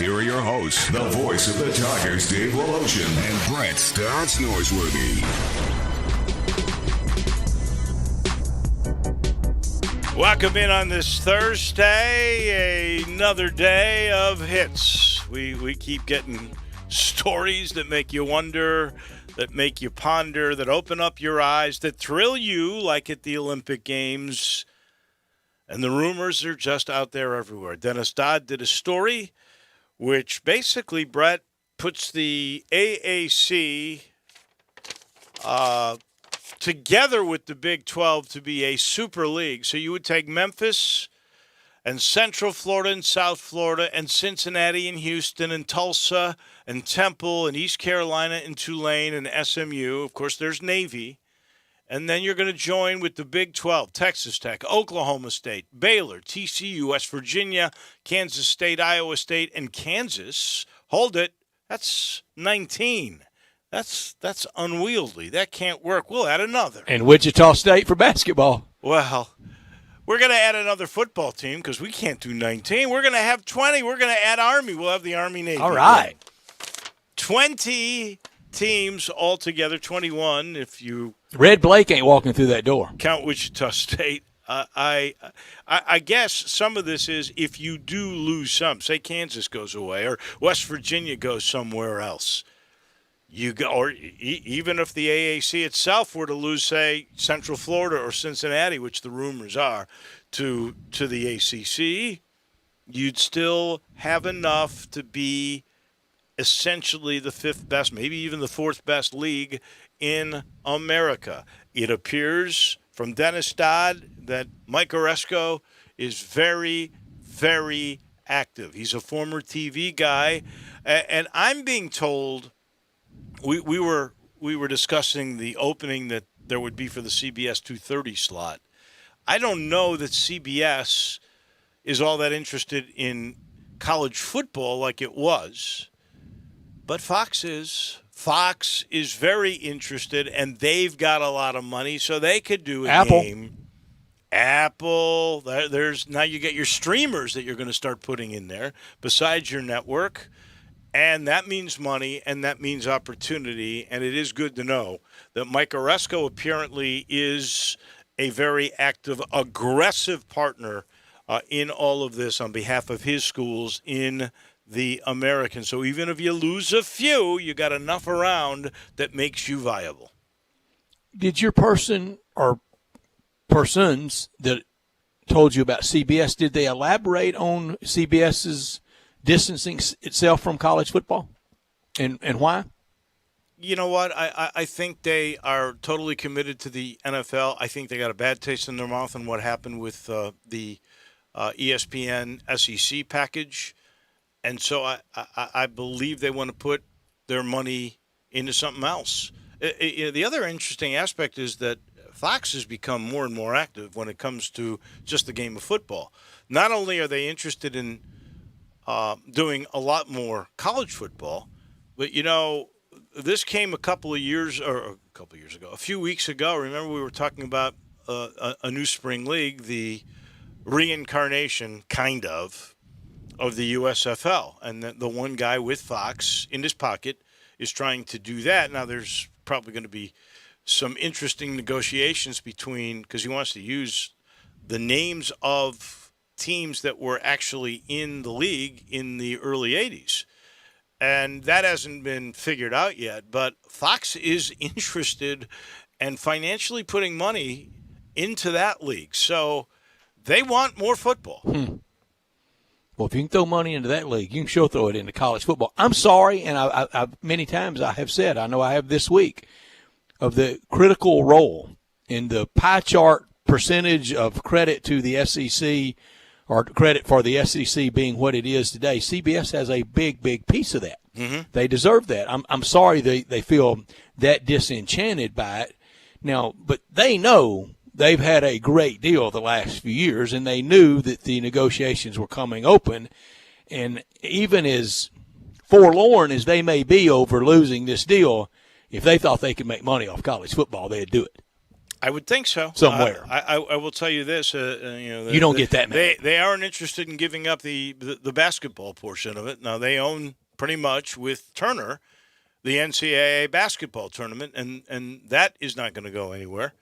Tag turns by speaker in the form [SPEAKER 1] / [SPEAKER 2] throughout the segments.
[SPEAKER 1] here are your hosts, the voice of the Tigers, Dave Woloshin, and Brett Stats Norsworthy.
[SPEAKER 2] Welcome in on this Thursday, another day of hits. We keep getting stories that make you wonder, that make you ponder, that open up your eyes, that thrill you like at the Olympic Games. And the rumors are just out there everywhere. Dennis Dodd did a story which basically, Brett, puts the AAC together with the Big 12 to be a super league. So you would take Memphis and Central Florida and South Florida and Cincinnati and Houston and Tulsa and Temple and East Carolina and Tulane and SMU. Of course, there's Navy. And then you're going to join with the Big 12, Texas Tech, Oklahoma State, Baylor, TCU, West Virginia, Kansas State, Iowa State, and Kansas. Hold it. That's 19. That's unwieldy. That can't work. We'll add another.
[SPEAKER 3] And Wichita State for basketball.
[SPEAKER 2] Well, we're going to add another football team because we can't do 19. We're going to have 20. We're going to add Army. We'll have the Army Navy.
[SPEAKER 3] All right.
[SPEAKER 2] 20 teams altogether, 21 if you
[SPEAKER 3] Red Blake ain't walking through that door.
[SPEAKER 2] count Wichita State. I guess some of this is if you do lose some, say Kansas goes away or West Virginia goes somewhere else, you go, or even if the AAC itself were to lose, say, Central Florida or Cincinnati, which the rumors are, to the ACC, you'd still have enough to be essentially the fifth best, maybe even the fourth best league in America. It appears from Dennis Dodd that Mike Oresco is very, very active. He's a former TV guy, and I'm being told we were discussing the opening that there would be for the CBS 2:30 slot. I don't know that CBS is all that interested in college football like it was. But Fox is. Fox is very interested, and they've got a lot of money, so they could do a game. Apple. There's now you get your streamers that you're going to start putting in there besides your network, and that means money, and that means opportunity, and it is good to know that Mike Oresco apparently is a very active, aggressive partner in all of this on behalf of his schools in the American. So even if you lose a few, you got enough around that makes you viable.
[SPEAKER 3] Did your person or persons that told you about CBS, did they elaborate on CBS's distancing itself from college football and why?
[SPEAKER 2] You know what? I think they are totally committed to the NFL. I think they got a bad taste in their mouth on what happened with the ESPN SEC package. And so I believe they want to put their money into something else. The other interesting aspect is that Fox has become more and more active when it comes to just the game of football. Not only are they interested in doing a lot more college football, but, you know, this came a few weeks ago. Remember we were talking about a new spring league, the reincarnation, kind of the USFL. And the one guy with Fox in his pocket is trying to do that. Now, there's probably going to be some interesting negotiations because he wants to use the names of teams that were actually in the league in the early 80s. And that hasn't been figured out yet. But Fox is interested and financially putting money into that league. So they want more football.
[SPEAKER 3] Well, if you can throw money into that league, you can sure throw it into college football. I'm sorry, and I many times I have said, I know I have this week, of the critical role in the pie chart percentage of credit to the SEC or credit for the SEC being what it is today. CBS has a big, big piece of that. Mm-hmm. They deserve that. I'm sorry they feel that disenchanted by it. Now, but they know they've had a great deal the last few years, and they knew that the negotiations were coming open. And even as forlorn as they may be over losing this deal, if they thought they could make money off college football, they'd do it.
[SPEAKER 2] I would think so.
[SPEAKER 3] Somewhere.
[SPEAKER 2] I will tell you this.
[SPEAKER 3] You don't get that many.
[SPEAKER 2] They aren't interested in giving up the basketball portion of it. Now, they own pretty much with Turner the NCAA basketball tournament, and that is not going to go anywhere.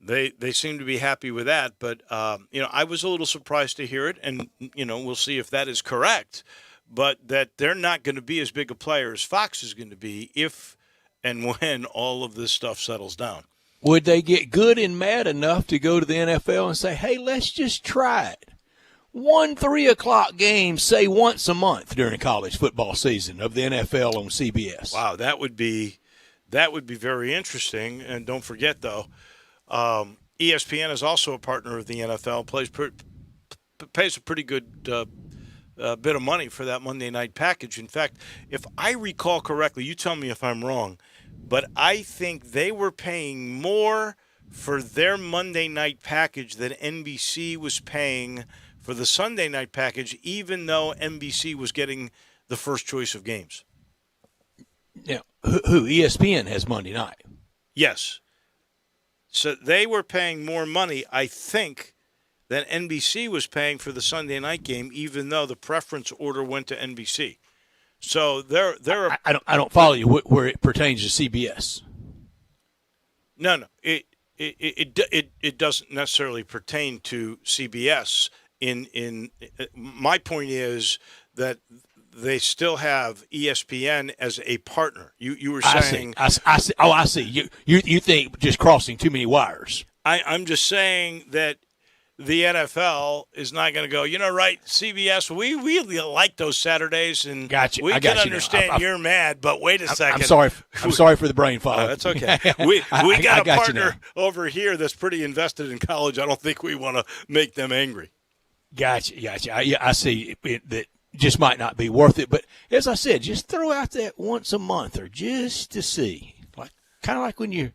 [SPEAKER 2] They seem to be happy with that. But, I was a little surprised to hear it, and, we'll see if that is correct. But that they're not going to be as big a player as Fox is going to be if and when all of this stuff settles down.
[SPEAKER 3] Would they get good and mad enough to go to the NFL and say, hey, let's just try it? 1 3:00 game, say once a month during college football season of the NFL on CBS.
[SPEAKER 2] Wow, that would be very interesting. And don't forget, though, ESPN is also a partner of the NFL, pays a pretty good bit of money for that Monday night package. In fact, if I recall correctly, you tell me if I'm wrong, but I think they were paying more for their Monday night package than NBC was paying for the Sunday night package, even though NBC was getting the first choice of games.
[SPEAKER 3] Now, who? ESPN has Monday night.
[SPEAKER 2] Yes. So they were paying more money, I think, than NBC was paying for the Sunday night game, even though the preference order went to NBC. So
[SPEAKER 3] I don't follow you where it pertains to CBS.
[SPEAKER 2] No, it doesn't necessarily pertain to CBS. In my point is that they still have ESPN as a partner. You were saying
[SPEAKER 3] I see. Oh, I see. You think just crossing too many wires.
[SPEAKER 2] I'm just saying that the NFL is not going to go, right, CBS, we really like those Saturdays, and
[SPEAKER 3] gotcha.
[SPEAKER 2] We can understand you're mad, but wait a second.
[SPEAKER 3] I'm sorry for the brain fog.
[SPEAKER 2] That's okay. We got a partner over here that's pretty invested in college. I don't think we want to make them angry.
[SPEAKER 3] Gotcha. I see that just might not be worth it. But as I said, just throw out that once a month or just to see. Kind of like when you're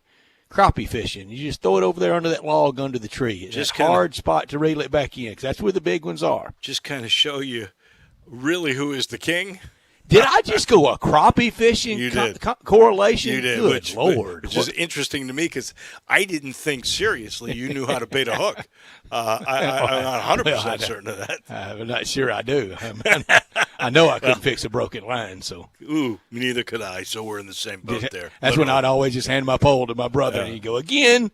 [SPEAKER 3] crappie fishing. You just throw it over there under that log under the tree. It's just a hard spot to reel it back in because that's where the big ones are.
[SPEAKER 2] Just kind of show you really who is the king.
[SPEAKER 3] Did I just go a crappie fishing correlation?
[SPEAKER 2] You did.
[SPEAKER 3] Good Lord.
[SPEAKER 2] Which is interesting to me because I didn't think seriously you knew how to bait a hook. I'm not 100% certain of that.
[SPEAKER 3] I'm not sure I do. I know I couldn't fix a broken line. So.
[SPEAKER 2] Ooh, neither could I, so we're in the same boat there.
[SPEAKER 3] That's when I'd always just hand my pole to my brother and he'd go, again.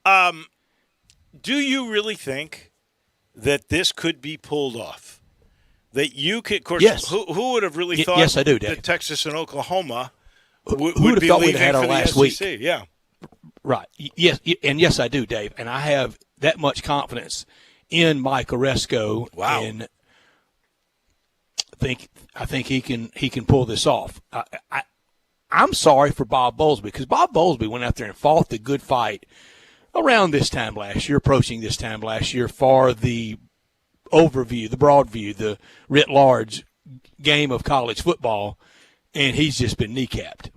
[SPEAKER 2] Do you really think that this could be pulled off? That you could, of course,
[SPEAKER 3] yes.
[SPEAKER 2] Who would have really thought
[SPEAKER 3] yes, I do, Dave.
[SPEAKER 2] that Texas and Oklahoma would
[SPEAKER 3] have
[SPEAKER 2] be
[SPEAKER 3] thought
[SPEAKER 2] leaving
[SPEAKER 3] we'd had our
[SPEAKER 2] for
[SPEAKER 3] last
[SPEAKER 2] the SEC?
[SPEAKER 3] week?
[SPEAKER 2] Yeah.
[SPEAKER 3] Right. Yes, and yes, I do, Dave. And I have that much confidence in Mike Oresco.
[SPEAKER 2] Wow.
[SPEAKER 3] And I think he can pull this off. I'm sorry for Bob Bowlesby because Bob Bowlesby went out there and fought the good fight around this time last year, approaching this time last year for the overview, the broad view, the writ large game of college football, and he's just been kneecapped.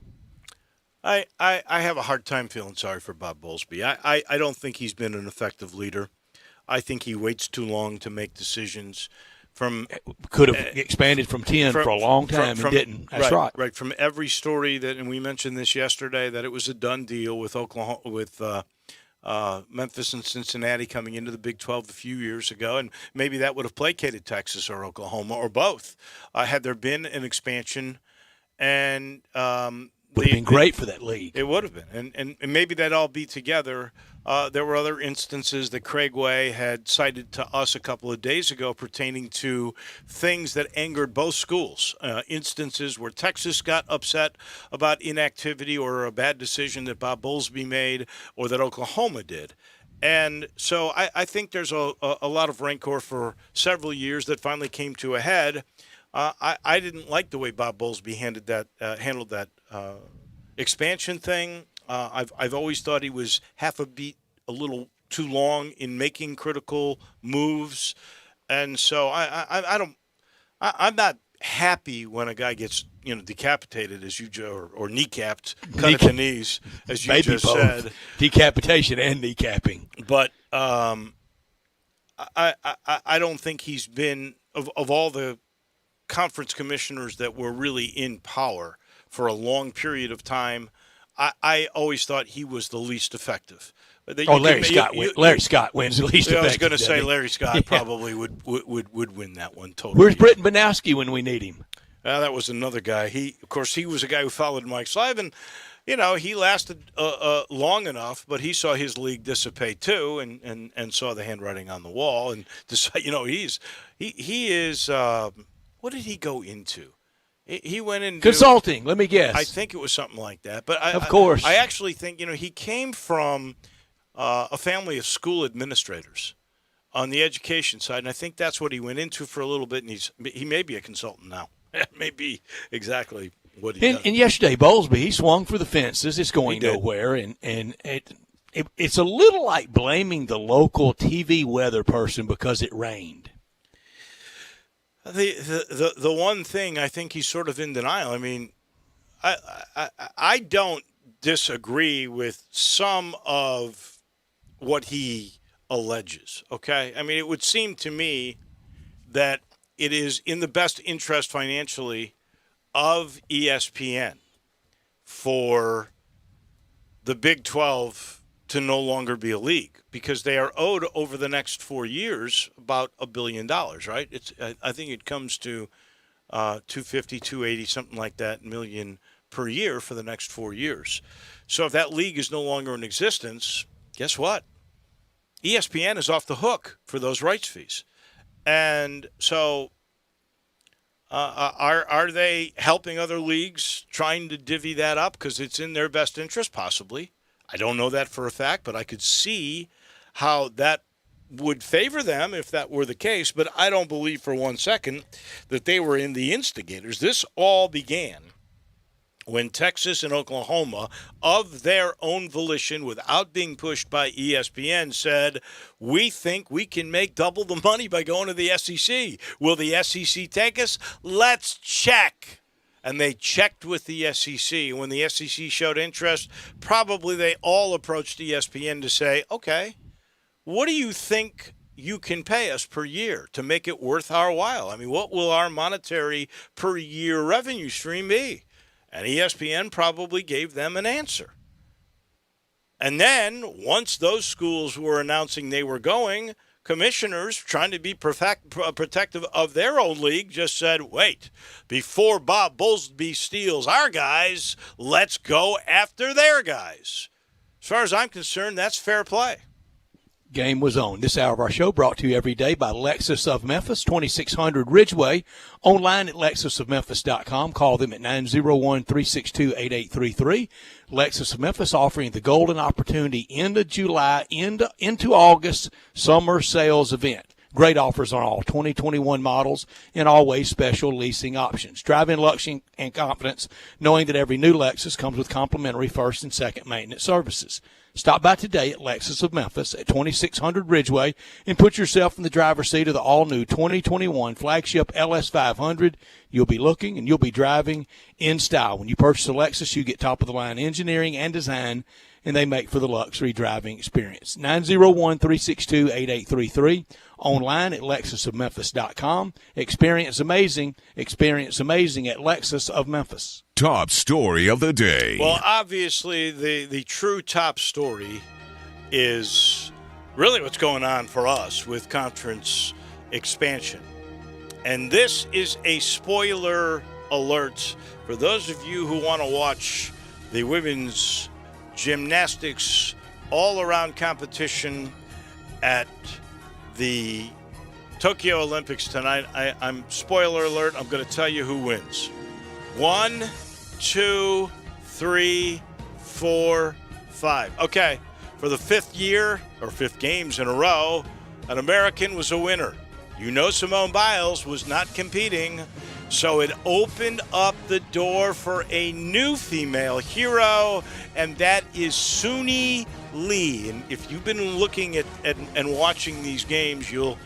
[SPEAKER 2] I have a hard time feeling sorry for Bob Bowlesby. I don't think he's been an effective leader. I think he waits too long to make decisions.
[SPEAKER 3] Could have expanded from 10 for a long time and didn't. That's right.
[SPEAKER 2] Right. From every story and we mentioned this yesterday, that it was a done deal with Oklahoma, with Memphis and Cincinnati coming into the Big 12 a few years ago, and maybe that would have placated Texas or Oklahoma or both had there been an expansion. And
[SPEAKER 3] would have been great for that league.
[SPEAKER 2] It would have been, and maybe that all be together. There were other instances that Craig Way had cited to us a couple of days ago pertaining to things that angered both schools. Instances where Texas got upset about inactivity or a bad decision that Bob Bowlesby made or that Oklahoma did. And so I think there's a lot of rancor for several years that finally came to a head. I didn't like the way Bob Bowlesby handled that expansion thing. I've always thought he was half a beat a little too long in making critical moves, and so I'm not happy when a guy gets decapitated, as you or kneecapped, cut at the knees, as you
[SPEAKER 3] maybe
[SPEAKER 2] just
[SPEAKER 3] both.
[SPEAKER 2] said.
[SPEAKER 3] Decapitation and kneecapping.
[SPEAKER 2] But I don't think he's been of all the conference commissioners that were really in power for a long period of time. I always thought he was the least effective.
[SPEAKER 3] Larry Scott wins the least effective.
[SPEAKER 2] I was going to say Larry Scott probably would win that one totally.
[SPEAKER 3] Where's Britton Banowski when we need him?
[SPEAKER 2] That was another guy. He was a guy who followed Mike Slavin. He lasted long enough, but he saw his league dissipate too, and saw the handwriting on the wall, and decided, he is. What did he go into? He went into
[SPEAKER 3] consulting. Let me guess.
[SPEAKER 2] I think it was something like that. But
[SPEAKER 3] of course,
[SPEAKER 2] I actually think he came from a family of school administrators on the education side, and I think that's what he went into for a little bit. And he may be a consultant now. That may be exactly what he does.
[SPEAKER 3] And yesterday, Bowlesby, he swung for the fences. It's going nowhere, and it's a little like blaming the local TV weather person because it rained.
[SPEAKER 2] The one thing I think he's sort of in denial. I mean, I don't disagree with some of what he alleges. Okay, I mean, it would seem to me that it is in the best interest financially of ESPN for the Big 12 to no longer be a league, because they are owed over the next 4 years about $1 billion, right? I think it comes to 250, 280, something like that million per year for the next 4 years. So if that league is no longer in existence, guess what? ESPN is off the hook for those rights fees. And so are they helping other leagues trying to divvy that up because it's in their best interest? Possibly. I don't know that for a fact, but I could see how that would favor them if that were the case. But I don't believe for 1 second that they were in the instigators. This all began when Texas and Oklahoma, of their own volition, without being pushed by ESPN, said, we think we can make double the money by going to the SEC. Will the SEC take us? Let's check. And they checked with the SEC. When the SEC showed interest, probably they all approached ESPN to say, okay, what do you think you can pay us per year to make it worth our while? I mean, what will our monetary per year revenue stream be? And ESPN probably gave them an answer. And then once those schools were announcing they were going, commissioners trying to be protective of their own league just said, wait, before Bob Bowlesby steals our guys, let's go after their guys. As far as I'm concerned, that's fair play.
[SPEAKER 3] Game was on. This hour of our show brought to you every day by Lexus of Memphis, 2600 Ridgeway. Online at lexusofmemphis.com. Call them at 901-362-8833. Lexus of Memphis offering the golden opportunity into July, into August summer sales event. Great offers on all 2021 models and always special leasing options. Drive in luxury and confidence knowing that every new Lexus comes with complimentary first and second maintenance services. Stop by today at Lexus of Memphis at 2600 Ridgeway and put yourself in the driver's seat of the all-new 2021 flagship LS500. You'll be looking and you'll be driving in style. When you purchase a Lexus, you get top-of-the-line engineering and design, and they make for the luxury driving experience. 901-362-8833. Online at lexusofmemphis.com. Experience amazing at Lexus of Memphis.
[SPEAKER 1] Top story of the day.
[SPEAKER 2] Well, obviously, the true top story is really what's going on for us with conference expansion. And this is a spoiler alert for those of you who want to watch the women's gymnastics all-around competition at the Tokyo Olympics tonight. I'm spoiler alert. I'm going to tell you who wins. 1, 2, 3, 4, 5. Okay, for the fifth year or fifth games in a row, an American was a winner. You know Simone Biles was not competing, so it opened up the door for a new female hero, and that is Suni Lee. And if you've been looking at and watching these games, you'll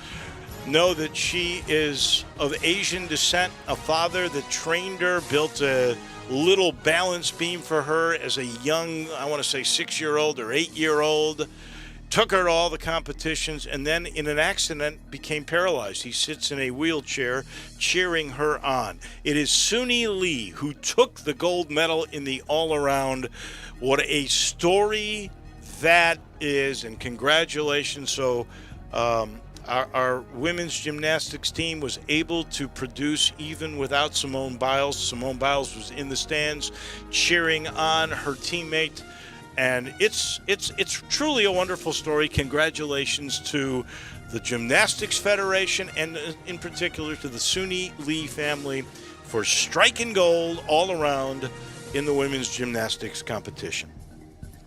[SPEAKER 2] know that she is of Asian descent. A father that trained her, built a little balance beam for her as a young, I want to say 6-year-old or 8-year-old. took her to all the competitions, and then in an accident became paralyzed. He sits in a wheelchair cheering her on. It is Suni Lee who took the gold medal in the all-around. What a story that is, and congratulations. So our women's gymnastics team was able to produce even without Simone Biles. Simone Biles was in the stands cheering on her teammate. And it's truly a wonderful story. Congratulations to the Gymnastics Federation and in particular to the Suni Lee family for striking gold all around in the women's gymnastics competition.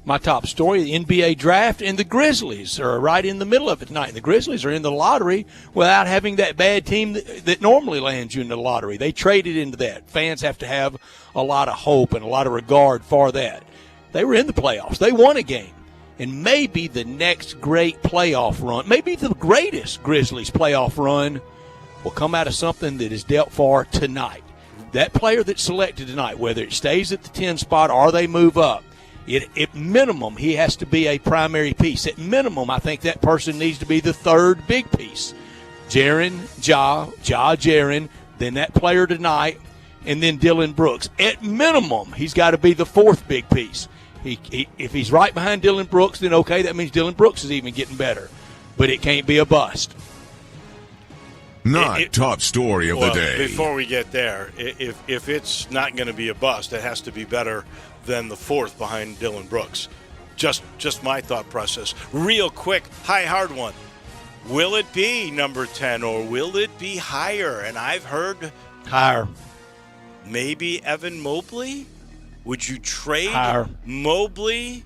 [SPEAKER 3] My top story, the NBA draft, and the Grizzlies are right in the middle of it tonight. The Grizzlies are in the lottery without having that bad team that normally lands you in the lottery. They traded into that. Fans have to have a lot of hope and a lot of regard for that. They were in the playoffs. They won a game. And maybe the next great playoff run, maybe the greatest Grizzlies playoff run, will come out of something that is dealt for tonight. That player that's selected tonight, whether it stays at the 10 spot or they move up, at minimum, he has to be a primary piece. At minimum, I think that person needs to be the third big piece. Jaren, then that player tonight, and then Dylan Brooks. At minimum, he's got to be the fourth big piece. If he's right behind Dylan Brooks, then okay, that means Dylan Brooks is even getting better. But it can't be a bust.
[SPEAKER 1] Top story of the day.
[SPEAKER 2] Before we get there, if it's not going to be a bust, it has to be better than the fourth behind Dylan Brooks. Just my thought process. Real quick, hard one. Will it be number 10 or will it be higher? And I've heard
[SPEAKER 3] higher.
[SPEAKER 2] Maybe Evan Mobley? Would you trade Mobley?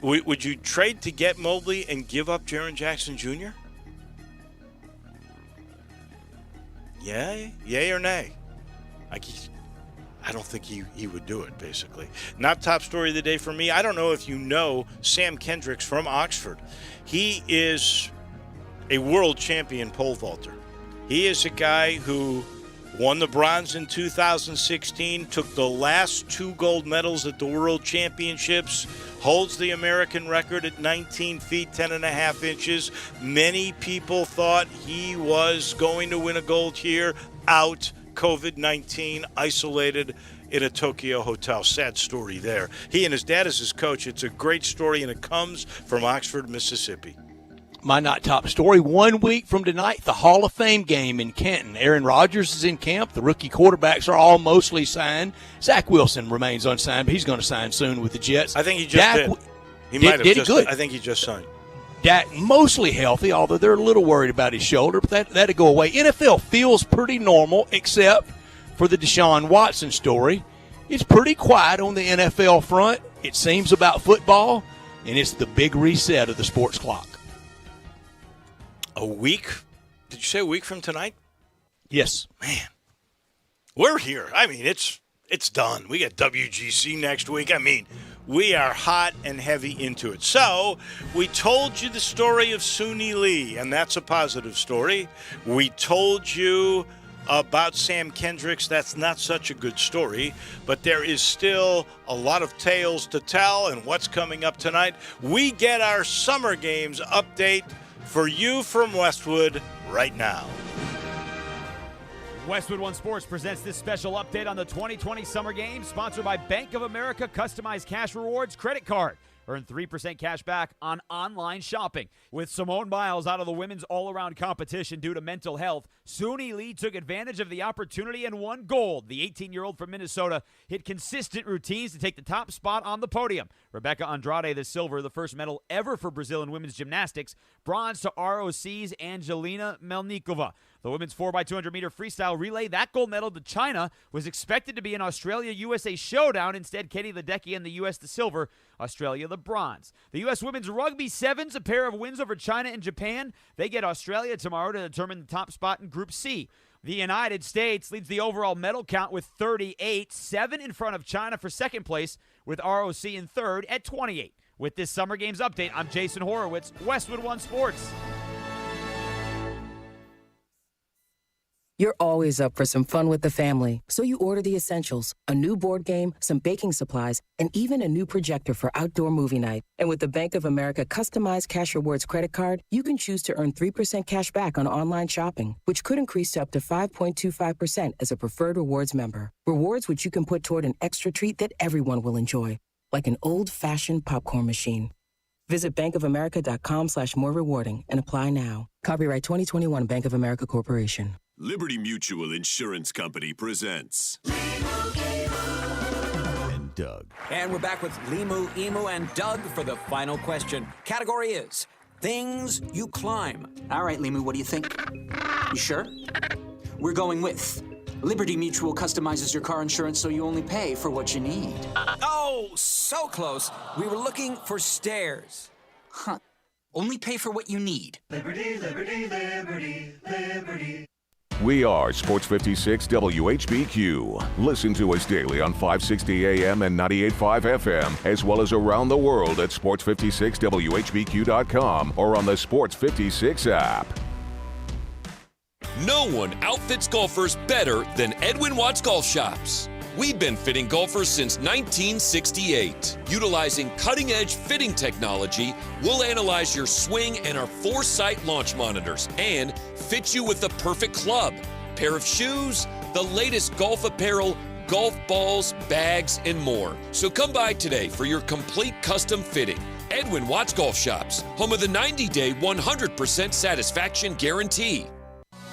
[SPEAKER 2] Would you trade to get Mobley and give up Jaren Jackson Jr.? Yay or nay? I don't think he would do it, basically. Not top story of the day for me. I don't know if you know Sam Kendricks from Oxford. He is a world champion pole vaulter. He is a guy who won the bronze in 2016, took the last 2 gold medals at the World Championships, holds the American record at 19 feet, 10 and a half inches. Many people thought he was going to win a gold here, out COVID-19, isolated in a Tokyo hotel. Sad story there. He and his dad is his coach. It's a great story, and it comes from Oxford, Mississippi.
[SPEAKER 3] My not top story, 1 week from tonight, the Hall of Fame game in Canton. Aaron Rodgers is in camp. The rookie quarterbacks are all mostly signed. Zach Wilson remains unsigned, but he's going to sign soon with the Jets.
[SPEAKER 2] I think he just did. He might have just good. I think he just signed.
[SPEAKER 3] Dak mostly healthy, although they're a little worried about his shoulder, but that'll go away. NFL feels pretty normal, except for the Deshaun Watson story. It's pretty quiet on the NFL front. It seems about football, and it's the big reset of the sports clock.
[SPEAKER 2] A week? Did you say a week from tonight?
[SPEAKER 3] Yes.
[SPEAKER 2] Man, we're here. I mean, it's done. We got WGC next week. I mean, we are hot and heavy into it. So we told you the story of Suni Lee, and that's a positive story. We told you about Sam Kendricks. That's not such a good story, but there is still a lot of tales to tell, and what's coming up tonight. We get our Summer Games update for you from Westwood right now.
[SPEAKER 4] Westwood One Sports presents this special update on the 2020 Summer Games, sponsored by Bank of America Customized Cash Rewards Credit Card. Earn 3% cash back on online shopping. With Simone Biles out of the women's all-around competition due to mental health, Suni Lee took advantage of the opportunity and won gold. The 18-year-old from Minnesota hit consistent routines to take the top spot on the podium. Rebecca Andrade, the silver, the first medal ever for Brazil in women's gymnastics. Bronze to ROC's Angelina Melnikova. The women's 4x200-meter freestyle relay, that gold medal to China, was expected to be an Australia-USA showdown. Instead, Katie Ledecky and the U.S. the silver, Australia the bronze. The U.S. women's rugby sevens, a pair of wins over China and Japan. They get Australia tomorrow to determine the top spot in Group C. The United States leads the overall medal count with 38, 7 in front of China for second place, with ROC in third at 28. With this Summer Games update, I'm Jason Horowitz, Westwood One Sports.
[SPEAKER 5] You're always up for some fun with the family, so you order the essentials, a new board game, some baking supplies, and even a new projector for outdoor movie night. And with the Bank of America customized Cash Rewards credit card, you can choose to earn 3% cash back on online shopping, which could increase to up to 5.25% as a preferred rewards member. Rewards which you can put toward an extra treat that everyone will enjoy, like an old-fashioned popcorn machine. Visit bankofamerica.com/more rewarding and apply now. Copyright 2021 Bank of America Corporation.
[SPEAKER 1] Liberty Mutual Insurance Company presents
[SPEAKER 6] and Doug.
[SPEAKER 7] And we're back with Limu, Emu, and Doug for the final question. Category is things you climb. All right, Limu, what do you think? You sure? We're going with Liberty Mutual customizes your car insurance so you only pay for what you need. Oh, so close. We were looking for stairs. Huh. Only pay for what you need.
[SPEAKER 1] Liberty, liberty, liberty, liberty. We are Sports 56 WHBQ. Listen to us daily on 560 AM and 98.5 FM, as well as around the world at sports56whbq.com or on the Sports 56 app.
[SPEAKER 8] No one outfits golfers better than Edwin Watts Golf Shops. We've been fitting golfers since 1968. Utilizing cutting-edge fitting technology, we'll analyze your swing and our Foresight launch monitors and fit you with the perfect club, pair of shoes, the latest golf apparel, golf balls, bags, and more. So come by today for your complete custom fitting. Edwin Watts Golf Shops, home of the 90-day 100% satisfaction guarantee.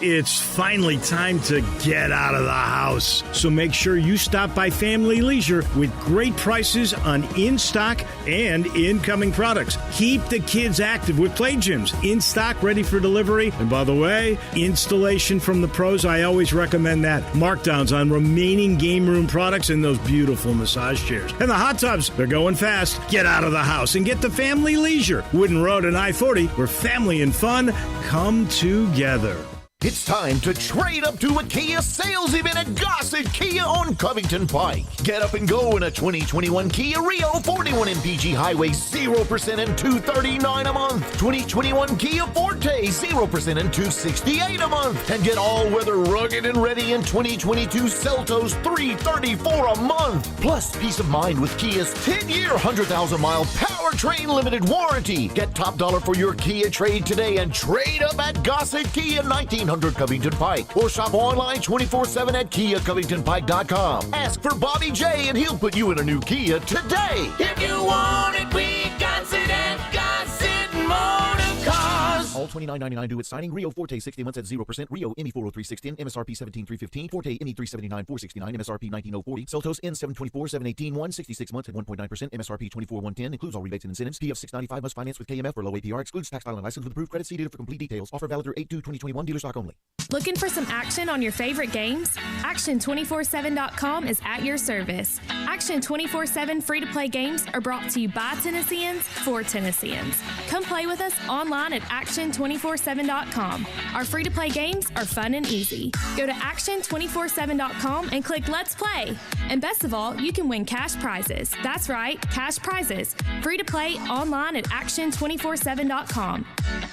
[SPEAKER 9] It's finally time to get out of the house. So make sure you stop by Family Leisure with great prices on in-stock and incoming products. Keep the kids active with play gyms, in stock, ready for delivery. And by the way, installation from the pros, I always recommend that. Markdowns on remaining game room products and those beautiful massage chairs. And the hot tubs, they're going fast. Get out of the house and get to Family Leisure. Wooden Road and I-40, where family and fun come together.
[SPEAKER 10] It's time to trade up to a Kia sales event at Gossett Kia on Covington Pike. Get up and go in a 2021 Kia Rio 41 MPG Highway 0% and $239 a month. 2021 Kia Forte 0% and $268 a month. And get all-weather rugged and ready in 2022 Seltos $334 a month. Plus peace of mind with Kia's 10-year 100,000-mile powertrain limited warranty. Get top dollar for your Kia trade today and trade up at Gossett Kia 1900 Covington Pike, or shop online 24/7 at KiaCovingtonPike.com. Ask for Bobby J and he'll put you in a new Kia today.
[SPEAKER 11] If you want it, we got it at Gossett Motor Cars.
[SPEAKER 10] All $29.99 due at signing. Rio Forte 60 months at 0%. Rio ME 403.610. MSRP 17,315. Forte ME 379,469. MSRP 19,040. Seltos N 724 718 166 months at 1.9%. MSRP 24,110. Includes all rebates and incentives. PF 695 must finance with KMF for low APR. Excludes tax filing license with approved credit. See dealer for complete details. Offer valid through 8/2/2021. Dealer stock only.
[SPEAKER 12] Looking for some action on your favorite games? Action247.com is at your service. Action 24/7 free-to-play games are brought to you by Tennesseans for Tennesseans. Come play with us online at Action247.com. Our free-to-play games are fun and easy. Go to Action247.com and click Let's Play. And best of all, you can win cash prizes. That's right, cash prizes. Free to play online at Action247.com.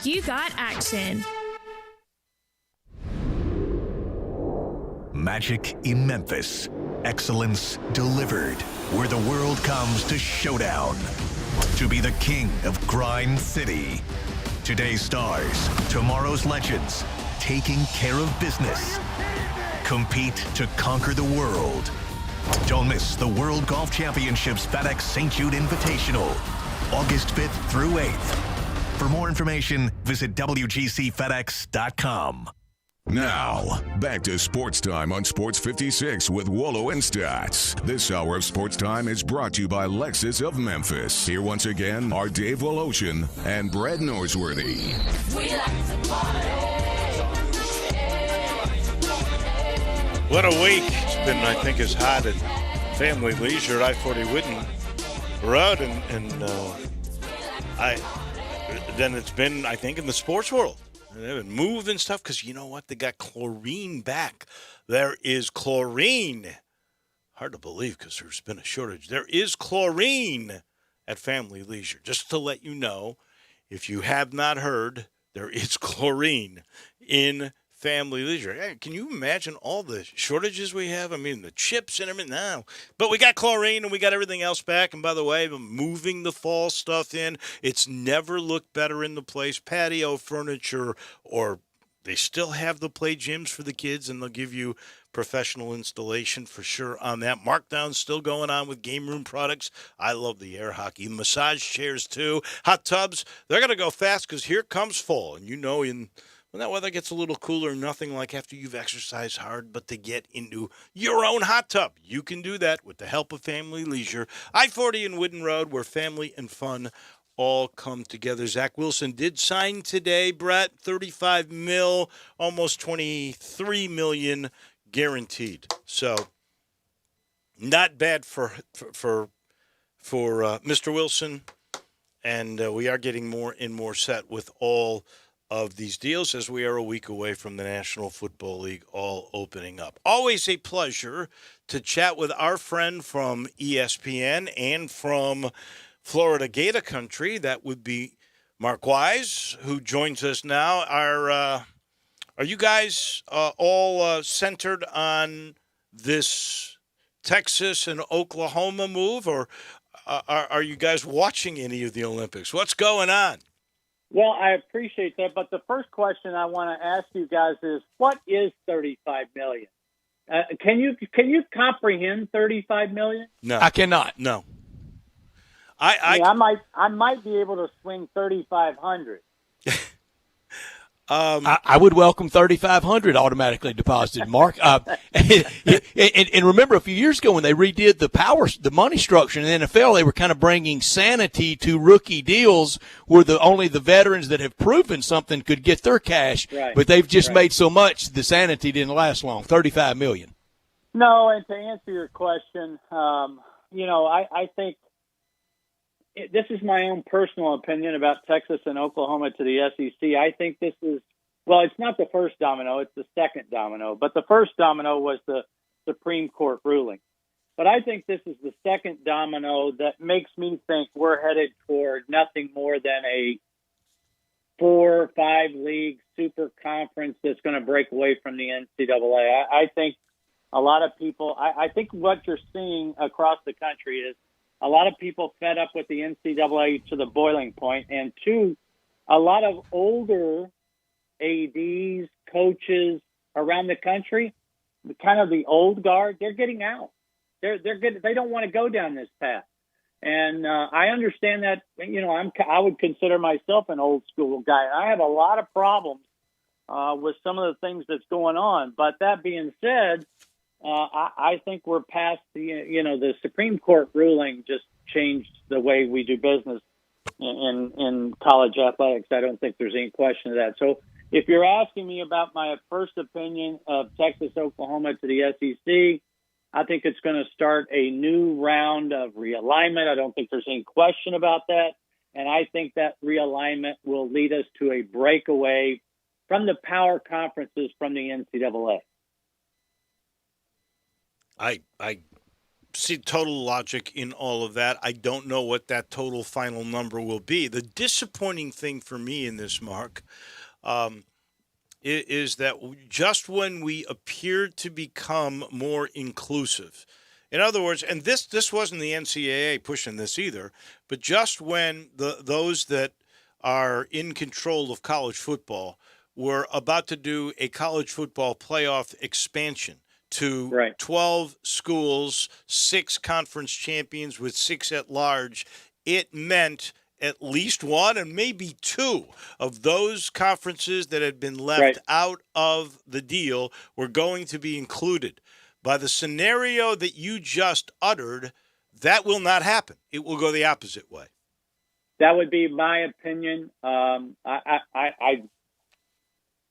[SPEAKER 12] You got action.
[SPEAKER 6] Magic in Memphis. Excellence delivered. Where the world comes to showdown. To be the king of Grind City. Today's stars, tomorrow's legends. Taking care of business. Compete to conquer the world. Don't miss the World Golf Championships FedEx St. Jude Invitational. August 5th through 8th. For more information, visit WGCFedEx.com.
[SPEAKER 1] Now, back to Sports Time on Sports 56 with Wolo and Stats. This hour of Sports Time is brought to you by Lexus of Memphis. Here once again are Dave Woloshin and Brett Norsworthy.
[SPEAKER 11] We like to party.
[SPEAKER 2] What a week. It's been, I think, as hot at Family Leisure at I-40 Whitten Road, and then it's been, I think, in the sports world. They've been moving stuff because you know what? They got chlorine back. There is chlorine. Hard to believe because there's been a shortage. There is chlorine at Family Leisure. Just to let you know, if you have not heard, there is chlorine in family leisure. Hey, can you imagine all the shortages we have? I mean, the chips and everything now. But we got chlorine and we got everything else back. And by the way, moving the fall stuff in, it's never looked better in the place. Patio furniture, or they still have the play gyms for the kids, and they'll give you professional installation for sure on that. Markdown's still going on with game room products. I love the air hockey. Massage chairs, too. Hot tubs. They're going to go fast because here comes fall. And you know, when that weather gets a little cooler, nothing like after you've exercised hard, but to get into your own hot tub. You can do that with the help of Family Leisure. I-40 and Wooden Road, where family and fun all come together. Zach Wilson did sign today, Brett, $35 million, almost $23 million guaranteed. So not bad for Mr. Wilson, and we are getting more and more set with all of these deals as we are a week away from the National Football League all opening up. Always a pleasure to chat with our friend from ESPN and from Florida Gator Country. That would be Mark Wise, who joins us now. Are you guys all centered on this Texas and Oklahoma move, or are you guys watching any of the Olympics? What's going on?
[SPEAKER 13] Well, I appreciate that, but the first question I want to ask you guys is, what is $35 million? Can you comprehend $35 million?
[SPEAKER 2] No,
[SPEAKER 3] I cannot.
[SPEAKER 2] No.
[SPEAKER 13] I might be able to swing 3,500.
[SPEAKER 3] I would welcome 3,500 automatically deposited, Mark. And remember, a few years ago when they redid the money structure in the NFL, they were kind of bringing sanity to rookie deals, where only the veterans that have proven something could get their cash.
[SPEAKER 13] Right.
[SPEAKER 3] But they've just made so much, the sanity didn't last long. $35 million.
[SPEAKER 13] No, and to answer your question, I think this is my own personal opinion about Texas and Oklahoma to the SEC. I think this is, well, it's not the first domino, it's the second domino. But the first domino was the Supreme Court ruling. But I think this is the second domino that makes me think we're headed toward nothing more than a 4 or 5 league super conference that's going to break away from the NCAA. I think a lot of people, I think what you're seeing across the country is a lot of people fed up with the NCAA to the boiling point, and two, a lot of older ADs, coaches around the country, kind of the old guard, they're getting out. They're good. They don't want to go down this path, and I understand that. I would consider myself an old school guy. I have a lot of problems with some of the things that's going on. But that being said, I think we're past the Supreme Court ruling just changed the way we do business in college athletics. I don't think there's any question of that. So if you're asking me about my first opinion of Texas, Oklahoma to the SEC, I think it's going to start a new round of realignment. I don't think there's any question about that. And I think that realignment will lead us to a breakaway from the power conferences from the NCAA.
[SPEAKER 2] I see total logic in all of that. I don't know what that total final number will be. The disappointing thing for me in this, Mark, is that just when we appeared to become more inclusive, in other words, and this wasn't the NCAA pushing this either, but just when those that are in control of college football were about to do a college football playoff expansion to 12 schools, 6 conference champions with 6 at large, it meant at least 1 and maybe 2 of those conferences that had been left out of the deal were going to be included. By the scenario that you just uttered, that will not happen. It will go the opposite way.
[SPEAKER 13] That would be my opinion. I'm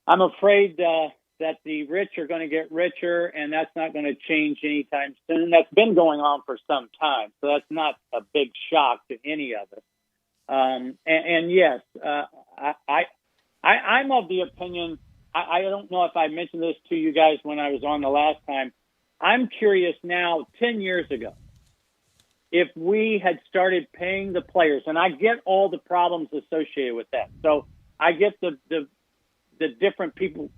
[SPEAKER 13] afraid that the rich are going to get richer, and that's not going to change anytime soon. That's been going on for some time, so that's not a big shock to any of us. And yes, I'm of the opinion, I don't know if I mentioned this to you guys when I was on the last time. I'm curious now, 10 years ago, if we had started paying the players, and I get all the problems associated with that. So I get the different people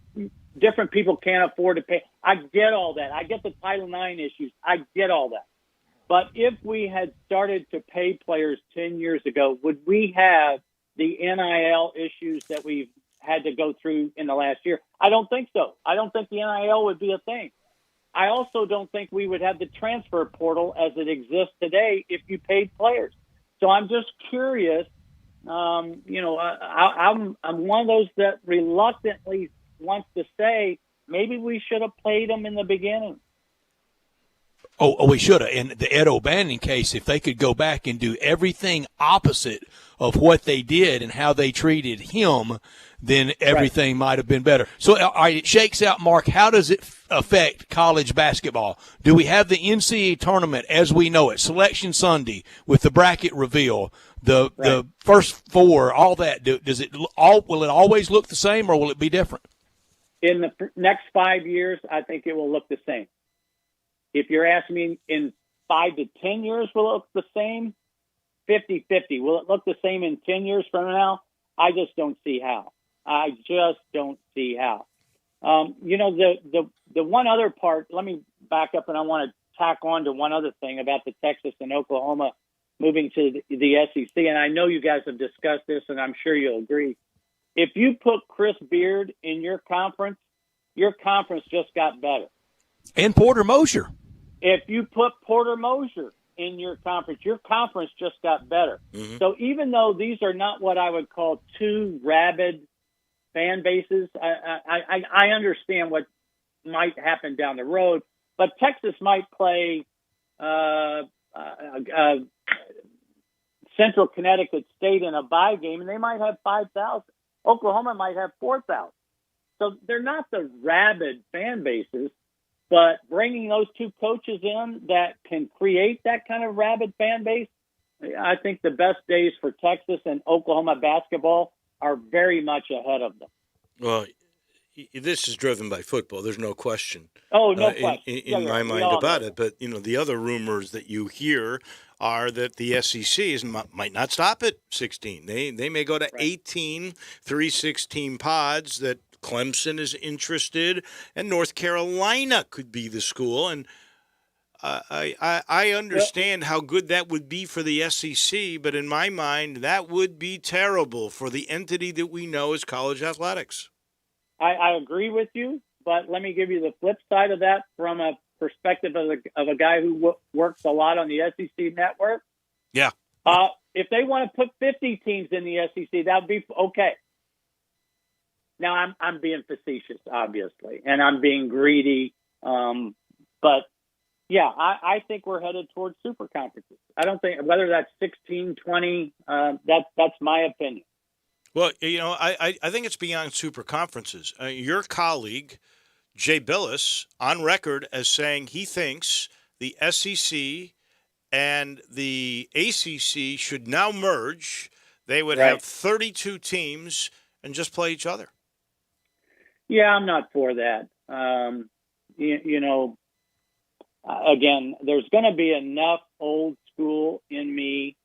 [SPEAKER 13] different people can't afford to pay. I get all that. I get the Title IX issues. I get all that. But if we had started to pay players 10 years ago, would we have the NIL issues that we've had to go through in the last year? I don't think so. I don't think the NIL would be a thing. I also don't think we would have the transfer portal as it exists today if you paid players. So I'm just curious. I'm one of those that reluctantly wants to say maybe we should have played them in the beginning.
[SPEAKER 3] Oh, we should have. In the Ed O'Bannon case, if they could go back and do everything opposite of what they did and how they treated him, then everything might have been better. So it shakes out, Mark. How does it affect college basketball? Do we have the NCAA tournament as we know it, Selection Sunday with the bracket reveal, the first four, all that? Will it always look the same, or will it be different?
[SPEAKER 13] In the next 5 years, I think it will look the same. If you're asking me in 5 to 10 years, will it look the same? 50-50. Will it look the same in 10 years from now? I just don't see how. The one other part, let me back up, and I want to tack on to one other thing about the Texas and Oklahoma moving to the SEC. And I know you guys have discussed this, and I'm sure you'll agree. If you put Chris Beard in your conference just got better.
[SPEAKER 3] And Porter Mosier.
[SPEAKER 13] If you put Porter Mosier in your conference just got better. Mm-hmm. So even though these are not what I would call two rabid fan bases, I understand what might happen down the road, but Texas might play Central Connecticut State in a bye game, and they might have 5,000. Oklahoma might have 4,000. So they're not the rabid fan bases. But bringing those two coaches in that can create that kind of rabid fan base, I think the best days for Texas and Oklahoma basketball are very much ahead of them.
[SPEAKER 2] Well, this is driven by football. There's no question.
[SPEAKER 13] Oh, no question.
[SPEAKER 2] In my mind about it. But, the other rumors that you hear are that the SEC might not stop at 16. They may go to 18, 3-16 pods that Clemson is interested, and North Carolina could be the school. And I understand how good that would be for the SEC, but in my mind, that would be terrible for the entity that we know as college athletics.
[SPEAKER 13] I agree with you, but let me give you the flip side of that from a perspective of a guy who works a lot on the SEC network.
[SPEAKER 2] Yeah.
[SPEAKER 13] If they want to put 50 teams in the SEC, that would be okay. Now, I'm being facetious, obviously, and I'm being greedy. But, yeah, I think we're headed towards super conferences. I don't think whether that's 16, 20, that's my opinion.
[SPEAKER 2] Well, I think it's beyond super conferences. Your colleague, Jay Billis, on record as saying he thinks the SEC and the ACC should now merge. They would have 32 teams and just play each other.
[SPEAKER 13] Yeah, I'm not for that. Again, there's going to be enough old school in me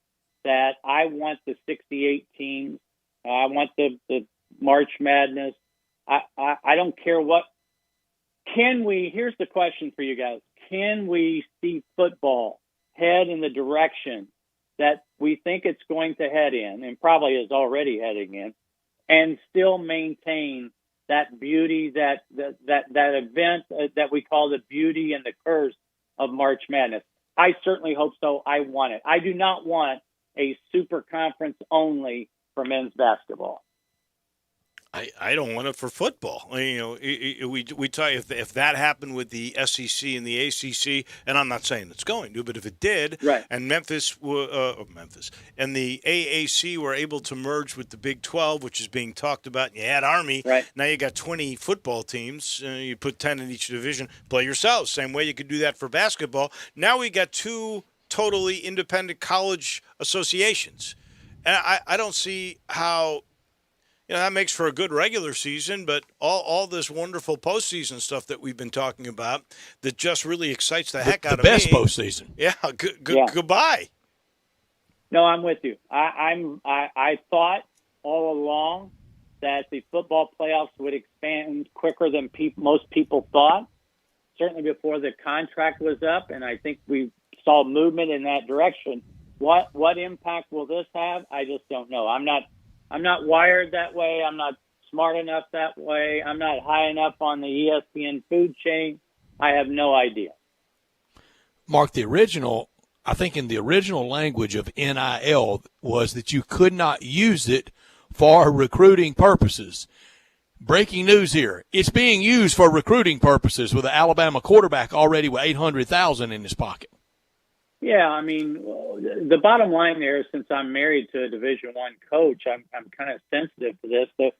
[SPEAKER 13] that I want the 68 teams. I want the March Madness. I don't care what. Here's the question for you guys. Can we see football head in the direction that we think it's going to head in, and probably is already heading in, and still maintain that beauty, that event that we call the beauty and the curse of March Madness? I certainly hope so. I want it. I do not want a super conference only for men's basketball.
[SPEAKER 2] I don't want it for football. We tell you if that happened with the SEC and the ACC, and I'm not saying it's going to, but if it did, and Memphis and the AAC were able to merge with the Big 12, which is being talked about, and you had Army, now you got 20 football teams, you put 10 in each division, play yourselves. Same way you could do that for basketball. Now we got two totally independent college associations. And I don't see how that makes for a good regular season, but all this wonderful postseason stuff that we've been talking about that just really excites the heck out of me.
[SPEAKER 3] The best postseason.
[SPEAKER 2] Yeah, goodbye.
[SPEAKER 13] No, I'm with you. I thought all along that the football playoffs would expand quicker than most people thought, certainly before the contract was up, and I think we saw movement in that direction. What impact will this have? I just don't know. I'm not wired that way. I'm not smart enough that way. I'm not high enough on the ESPN food chain. I have no idea.
[SPEAKER 3] Mark, I think in the original language of NIL was that you could not use it for recruiting purposes. Breaking news here. It's being used for recruiting purposes with an Alabama quarterback already with $800,000 in his pocket.
[SPEAKER 13] Yeah, I mean, the bottom line there is, since I'm married to a Division I coach, I'm kind of sensitive to this. But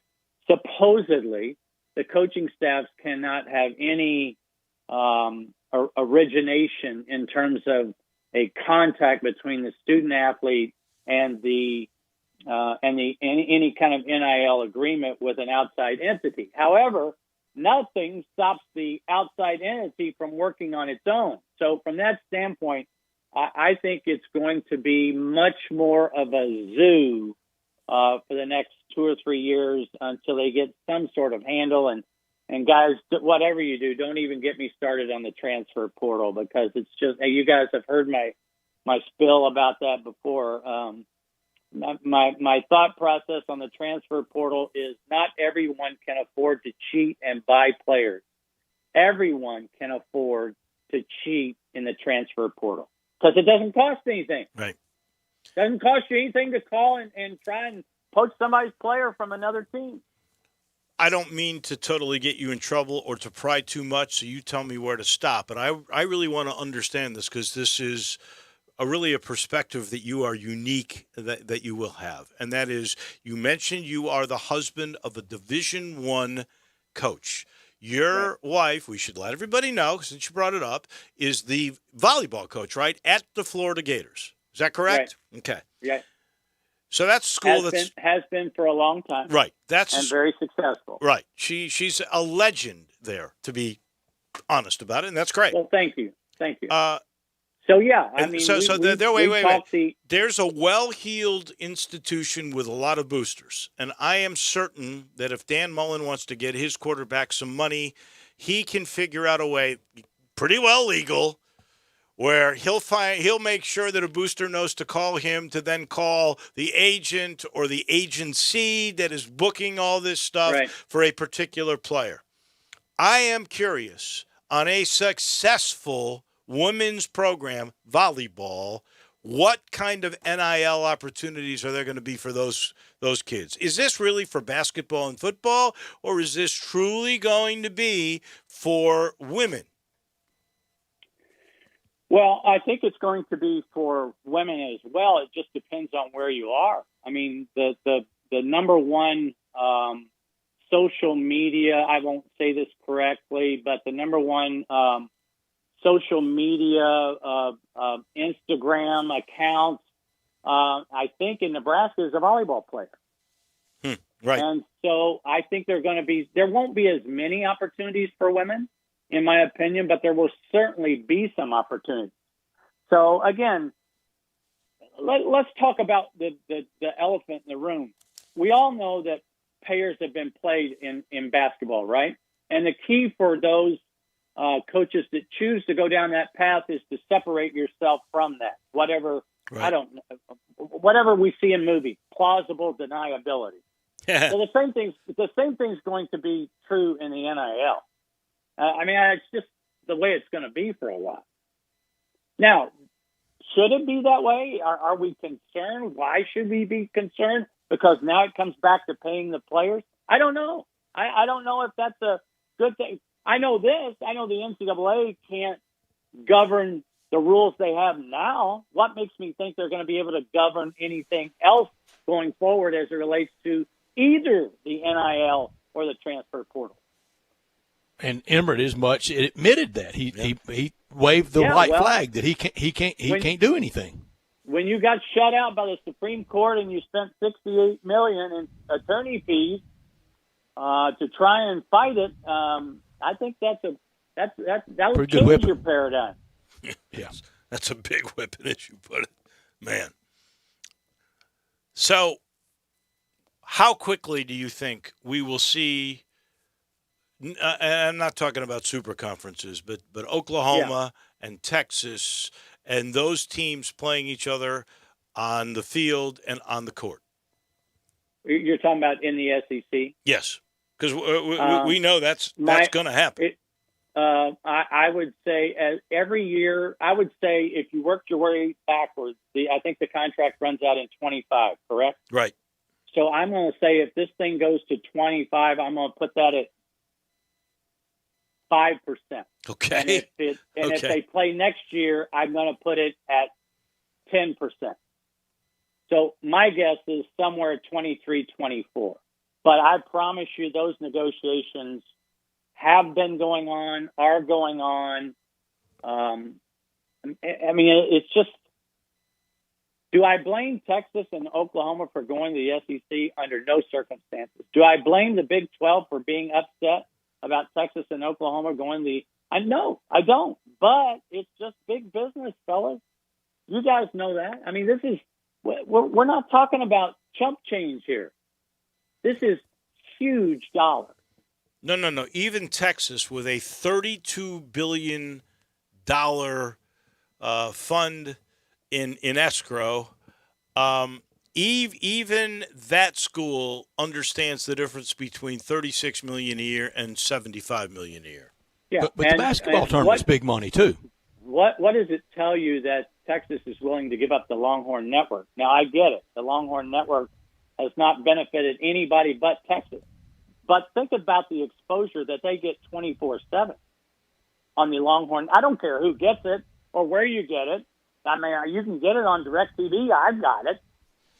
[SPEAKER 13] supposedly, the coaching staffs cannot have any origination in terms of a contact between the student athlete and any kind of NIL agreement with an outside entity. However, nothing stops the outside entity from working on its own. So from that standpoint, I think it's going to be much more of a zoo for the next 2 or 3 years until they get some sort of handle. And guys, whatever you do, don't even get me started on the transfer portal, because it's just, you guys have heard my spill about that before. My thought process on the transfer portal is not everyone can afford to cheat and buy players. Everyone can afford to cheat in the transfer portal because it doesn't cost anything.
[SPEAKER 2] Right.
[SPEAKER 13] It doesn't cost you anything to call and try and poach somebody's player from another team.
[SPEAKER 2] I don't mean to totally get you in trouble or to pry too much, so you tell me where to stop. But I really want to understand this, because this is really a perspective that you are unique that you will have. And that is, you mentioned you are the husband of a Division I coach. Your wife, we should let everybody know, since you brought it up, is the volleyball coach, right, at the Florida Gators. Is that correct? Right. Okay.
[SPEAKER 13] Yeah.
[SPEAKER 2] So that's a school
[SPEAKER 13] has been for a long time.
[SPEAKER 2] Right. And
[SPEAKER 13] very successful.
[SPEAKER 2] Right. She's a legend there, to be honest about it, and that's great.
[SPEAKER 13] Well, thank you. Thank you. So, yeah, I mean,
[SPEAKER 2] wait. There's a well-heeled institution with a lot of boosters, and I am certain that if Dan Mullen wants to get his quarterback some money, he can figure out a way, pretty well legal, where he'll make sure that a booster knows to call him, to then call the agent or the agency that is booking all this stuff for a particular player. I am curious, on a successful women's program, volleyball, what kind of NIL opportunities are there going to be for those kids? Is this really for basketball and football, or is this truly going to be for women?
[SPEAKER 13] Well, I think it's going to be for women as well. It just depends on where you are. I mean, the number one social media, I won't say this correctly, but the number one social media, Instagram accounts, I think in Nebraska is a volleyball player.
[SPEAKER 2] Right.
[SPEAKER 13] And so I think there won't be as many opportunities for women, in my opinion, but there will certainly be some opportunities. So again, let's talk about the elephant in the room. We all know that pairs have been played in basketball, right? And the key for those coaches that choose to go down that path is to separate yourself from that. Whatever we see in movies, plausible deniability. So the same thing's going to be true in the NIL. I mean, it's just the way it's going to be for a while. Now, should it be that way? Are we concerned? Why should we be concerned? Because now it comes back to paying the players? I don't know. I don't know if that's a good thing. I know this. I know the NCAA can't govern the rules they have now. What makes me think they're going to be able to govern anything else going forward as it relates to either the NIL or the transfer portal?
[SPEAKER 3] And Emmert admitted that he waved the white flag that he can't do anything.
[SPEAKER 13] When you got shut out by the Supreme Court and you spent $68 million in attorney fees to try and fight it, I think that would change your paradigm.
[SPEAKER 2] Yes, that's a big whipping, as you put it, man. So how quickly do you think we will see? And I'm not talking about super conferences, but Oklahoma and Texas and those teams playing each other on the field and on the court.
[SPEAKER 13] You're talking about in the SEC?
[SPEAKER 2] Yes, because we know that's going to happen.
[SPEAKER 13] I would say every year, I would say if you worked your way backwards, I think the contract runs out in 25, correct?
[SPEAKER 2] Right.
[SPEAKER 13] So I'm going to say if this thing goes to 25, I'm going to put that at 5%.
[SPEAKER 2] Okay.
[SPEAKER 13] And if they play next year, I'm going to put it at 10%. So my guess is somewhere at 23, 24. But I promise you those negotiations have been going on, are going on. I mean, it's just, do I blame Texas and Oklahoma for going to the SEC? Under no circumstances. Do I blame the Big 12 for being upset about Texas and Oklahoma going to no, I don't. But it's just big business, fellas. You guys know that. I mean, we're not talking about chump change here. This is huge dollars.
[SPEAKER 2] No. Even Texas, with a $32 billion fund in escrow, even that school understands the difference between $36 million a year and $75 million a year.
[SPEAKER 13] Yeah,
[SPEAKER 3] but the basketball tournament's big money too.
[SPEAKER 13] What does it tell you that Texas is willing to give up the Longhorn Network? Now, I get it. The Longhorn Network has not benefited anybody but Texas. But think about the exposure that they get 24/7 on the Longhorn. I don't care who gets it or where you get it. I mean, you can get it on DirecTV. I've got it.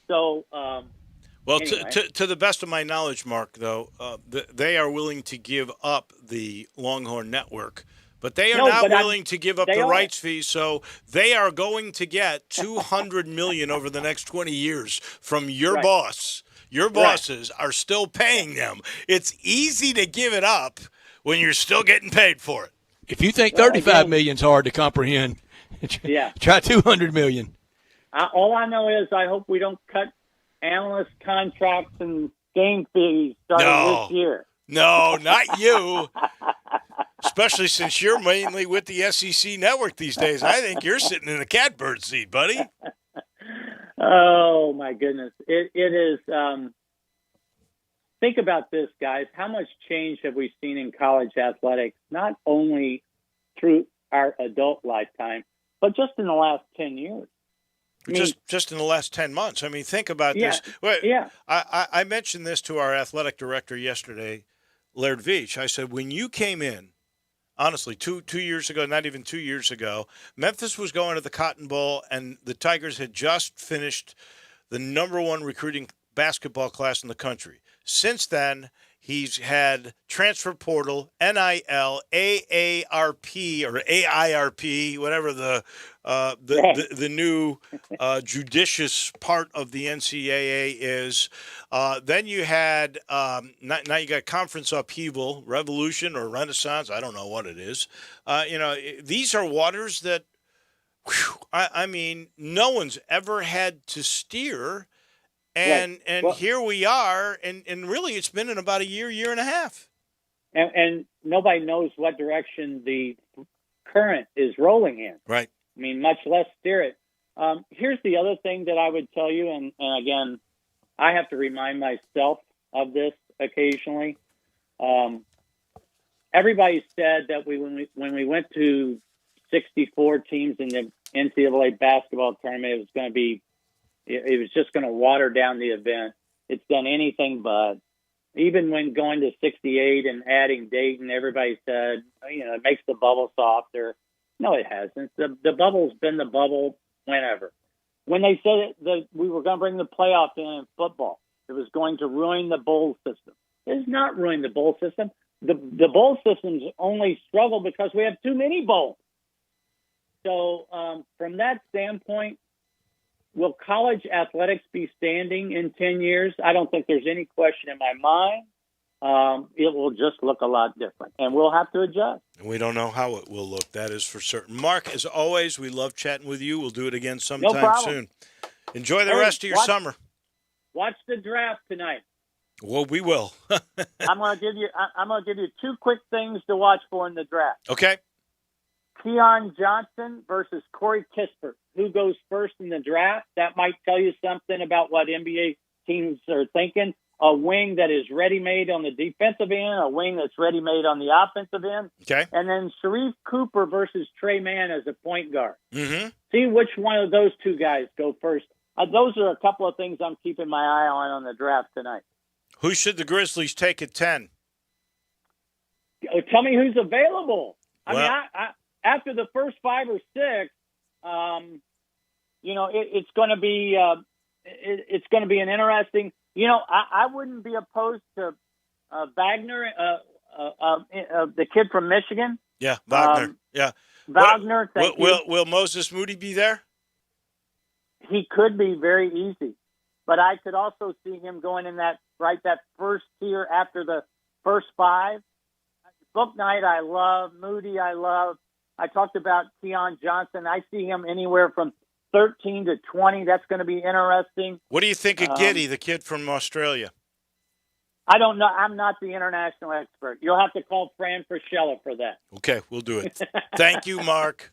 [SPEAKER 13] So,
[SPEAKER 2] anyway. to the best of my knowledge, Mark, though, they are willing to give up the Longhorn Network, but they are not willing to give up the rights fee. So they are going to get $200 million over the next 20 years from your boss. Your bosses are still paying them. It's easy to give it up when you're still getting paid for it.
[SPEAKER 3] If you think $35 million is hard to comprehend, try $200 million.
[SPEAKER 13] All I know is I hope we don't cut analyst contracts and game fees starting this year.
[SPEAKER 2] No, not you. Especially since you're mainly with the SEC network these days. I think you're sitting in the catbird seat, buddy.
[SPEAKER 13] Oh, my goodness. It is. Think about this, guys. How much change have we seen in college athletics, not only through our adult lifetime, but just in the last 10 years?
[SPEAKER 2] Just in the last 10 months. I mean, think about this. I mentioned this to our athletic director yesterday, Laird Veach. I said, when you came in, honestly, two years ago, not even 2 years ago, Memphis was going to the Cotton Bowl, and the Tigers had just finished the #1 recruiting basketball class in the country. Since then, he's had transfer portal, NIL, AARP or AIRP, whatever the new judicious part of the NCAA is. Then you had now you got conference upheaval, revolution or renaissance. I don't know what it is. These are waters that, I mean, no one's ever had to steer. And here we are, and really it's been in about a year and a half.
[SPEAKER 13] And nobody knows what direction the current is rolling in.
[SPEAKER 2] Right.
[SPEAKER 13] I mean, much less steer it. Here's the other thing that I would tell you, and again, I have to remind myself of this occasionally. Everybody said that when we went to 64 teams in the NCAA basketball tournament, it was just going to water down the event. It's done anything but. Even when going to 68 and adding Dayton, everybody said, it makes the bubble softer. No, it hasn't. The bubble's been the bubble whenever. When they said that we were going to bring the playoff in football, it was going to ruin the bowl system. It has not ruined the bowl system. The bowl systems only struggle because we have too many bowls. So from that standpoint, will college athletics be standing in 10 years? I don't think there's any question in my mind. It will just look a lot different, and we'll have to adjust.
[SPEAKER 2] We don't know how it will look. That is for certain. Mark, as always, we love chatting with you. We'll do it again sometime soon. Enjoy the rest of your summer.
[SPEAKER 13] Watch the draft tonight.
[SPEAKER 2] Well, we will.
[SPEAKER 13] I'm going to give you two quick things to watch for in the draft.
[SPEAKER 2] Okay.
[SPEAKER 13] Keon Johnson versus Corey Kispert. Who goes first in the draft? That might tell you something about what NBA teams are thinking. A wing that is ready-made on the defensive end, a wing that's ready-made on the offensive end.
[SPEAKER 2] Okay.
[SPEAKER 13] And then Sharif Cooper versus Trey Mann as a point guard.
[SPEAKER 2] Mm-hmm.
[SPEAKER 13] See which one of those two guys go first. Those are a couple of things I'm keeping my eye on the draft tonight.
[SPEAKER 2] Who should the Grizzlies take at 10?
[SPEAKER 13] Tell me who's available.
[SPEAKER 2] Well,
[SPEAKER 13] I after the first 5 or 6, it's going to be it's going to be an interesting. I wouldn't be opposed to Wagner, the kid from Michigan.
[SPEAKER 2] Yeah, Wagner.
[SPEAKER 13] Wagner.
[SPEAKER 2] Will Moses Moody be there?
[SPEAKER 13] He could be very easy, but I could also see him going in that first tier after the first 5. Book Knight, I love. Moody, I love. I talked about Keon Johnson. I see him anywhere from 13 to 20. That's going to be interesting.
[SPEAKER 2] What do you think of Giddey, the kid from Australia?
[SPEAKER 13] I don't know. I'm not the international expert. You'll have to call Fran Fraschilla for that.
[SPEAKER 2] Okay, we'll do it. Thank you, Mark.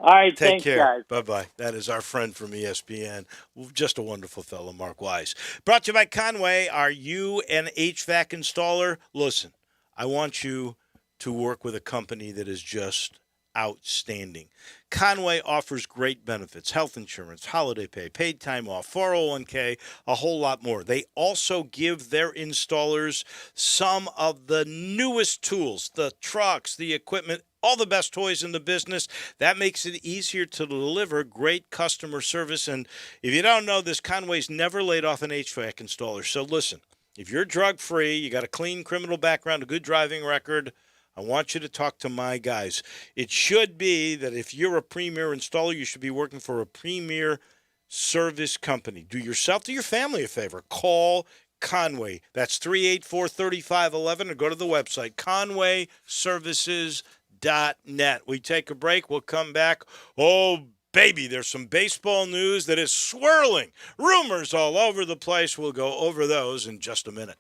[SPEAKER 13] All right,
[SPEAKER 2] Take
[SPEAKER 13] thanks,
[SPEAKER 2] care.
[SPEAKER 13] guys.
[SPEAKER 2] Bye-bye. That is our friend from ESPN. Just a wonderful fellow, Mark Wise. Brought to you by Conway. Are you an HVAC installer? Listen, I want you to work with a company that is just outstanding. Conway offers great benefits, health insurance, holiday pay, paid time off, 401k, a whole lot more. They also give their installers some of the newest tools, the trucks, the equipment, all the best toys in the business. That makes it easier to deliver great customer service. And if you don't know this, Conway's never laid off an HVAC installer. So listen, if you're drug-free, you got a clean criminal background, a good driving record, I want you to talk to my guys. It should be that if you're a premier installer, you should be working for a premier service company. Do yourself, do your family a favor. Call Conway. That's 384-3511, or go to the website, conwayservices.net. We take a break. We'll come back. Oh, baby, there's some baseball news that is swirling. Rumors all over the place. We'll go over those in just a minute.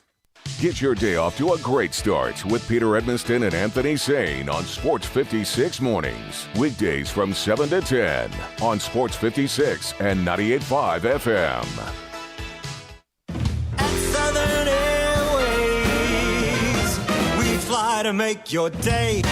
[SPEAKER 1] Get your day off to a great start with Peter Edmonston and Anthony Sane on Sports 56 mornings. Weekdays from 7 to 10 on Sports 56 and 98.5 FM.
[SPEAKER 11] At Southern Airways, we fly to make your day.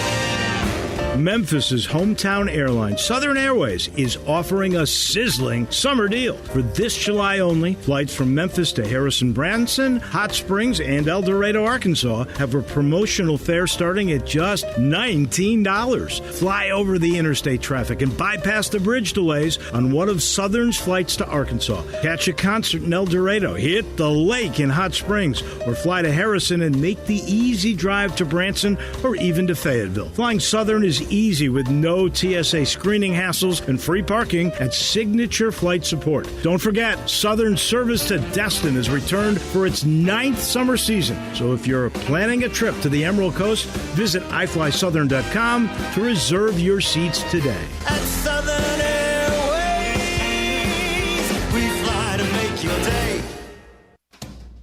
[SPEAKER 9] Memphis's hometown airline, Southern Airways, is offering a sizzling summer deal. For this July only, flights from Memphis to Harrison-Branson, Hot Springs, and El Dorado, Arkansas have a promotional fare starting at just $19. Fly over the interstate traffic and bypass the bridge delays on one of Southern's flights to Arkansas. Catch a concert in El Dorado, hit the lake in Hot Springs, or fly to Harrison and make the easy drive to Branson or even to Fayetteville. Flying Southern is easy with no TSA screening hassles and free parking at Signature Flight Support. Don't forget, Southern service to Destin has returned for its 9th summer season. So if you're planning a trip to the Emerald Coast, visit iflysouthern.com to reserve your seats today.
[SPEAKER 11] At Southern Airways, we fly to make your day.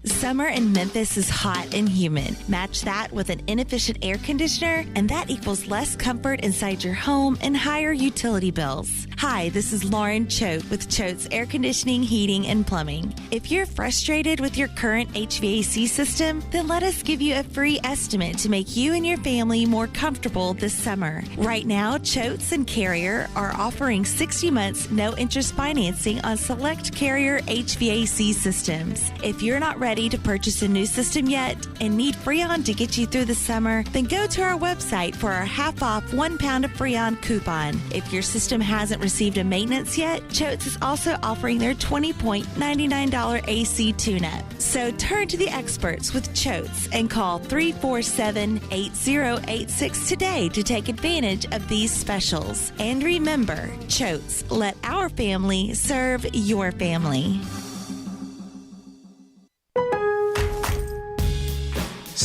[SPEAKER 14] Summer in Memphis is hot and humid. Match that with an inefficient air conditioner, and that equals less comfort inside your home and higher utility bills. Hi, this is Lauren Choate with Choate's Air Conditioning, Heating, and Plumbing. If you're frustrated with your current HVAC system, then let us give you a free estimate to make you and your family more comfortable this summer. Right now, Choates and Carrier are offering 60 months no-interest financing on select Carrier HVAC systems. If you're not ready to purchase a new system yet and need Freon to get you through the summer, then go to our website for our half-off 1 pound of Freon coupon. If your system hasn't received a maintenance yet, Choates is also offering their $20.99 AC tune-up. So turn to the experts with Choates and call 347-8086 today to take advantage of these specials. And remember, Choates, let our family serve your family.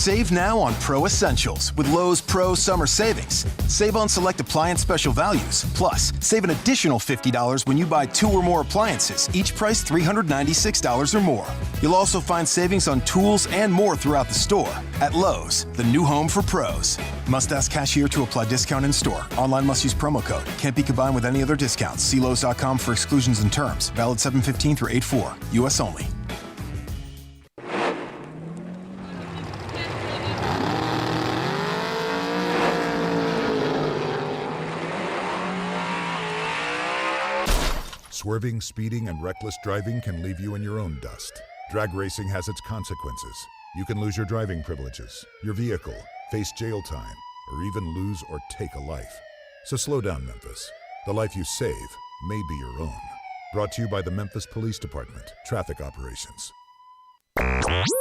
[SPEAKER 15] Save now on Pro Essentials with Lowe's Pro Summer Savings. Save on select appliance special values. Plus, save an additional $50 when you buy 2 or more appliances, each priced $396 or more. You'll also find savings on tools and more throughout the store. At Lowe's, the new home for pros. Must ask cashier to apply discount in store. Online must use promo code. Can't be combined with any other discounts. See Lowe's.com for exclusions and terms. Valid 7/15 through 8/4. U.S. only.
[SPEAKER 16] Swerving, speeding, and reckless driving can leave you in your own dust. Drag racing has its consequences. You can lose your driving privileges, your vehicle, face jail time, or even lose or take a life. So slow down, Memphis. The life you save may be your own. Brought to you by the Memphis Police Department, Traffic Operations.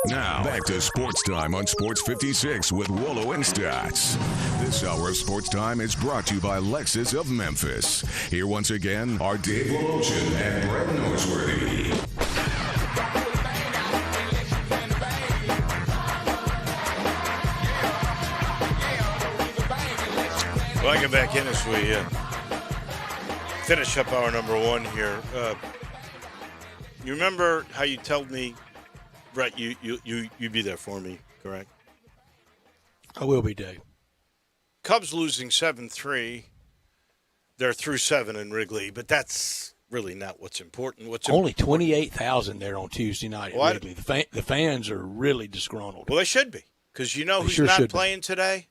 [SPEAKER 1] Now, back to Sports Time on Sports 56 with Wolo and Stats. This hour of Sports Time is brought to you by Lexus of Memphis. Here once again are Dave Woloshin and Brett Noseworthy.
[SPEAKER 2] Welcome back in as we finish up hour number 1 here. You remember how you told me, Brett, you be there for me, correct?
[SPEAKER 3] I will be, Dave.
[SPEAKER 2] Cubs losing 7-3. They're through 7 in Wrigley, but that's really not what's important.
[SPEAKER 3] Only 28,000 there on Tuesday night at Wrigley. The fans are really disgruntled.
[SPEAKER 2] Well, they should be, because you know who's not playing today?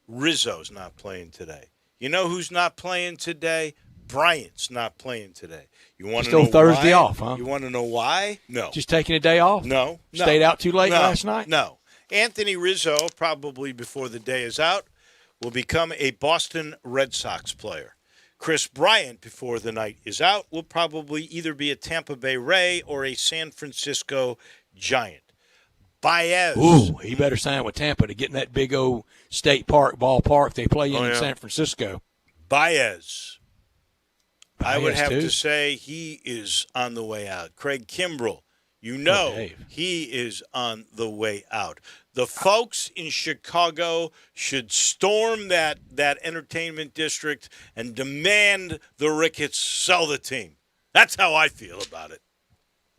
[SPEAKER 2] Rizzo's not playing today. You know who's not playing today? Bryant's not playing today. You want to know
[SPEAKER 3] Thursday
[SPEAKER 2] why?
[SPEAKER 3] off, huh?
[SPEAKER 2] You want to know why? No.
[SPEAKER 3] Just taking a day off?
[SPEAKER 2] No.
[SPEAKER 3] Stayed out too late last night?
[SPEAKER 2] No. Anthony Rizzo, probably before the day is out, will become a Boston Red Sox player. Chris Bryant, before the night is out, will probably either be a Tampa Bay Ray or a San Francisco Giant. Baez.
[SPEAKER 3] Ooh, he better sign with Tampa to get in that big old State Park ballpark they play in San Francisco.
[SPEAKER 2] Baez. I would have
[SPEAKER 3] too.
[SPEAKER 2] to say he is on the way out. Craig Kimbrell, he is on the way out. The folks in Chicago should storm that entertainment district and demand the Ricketts sell the team. That's how I feel about it.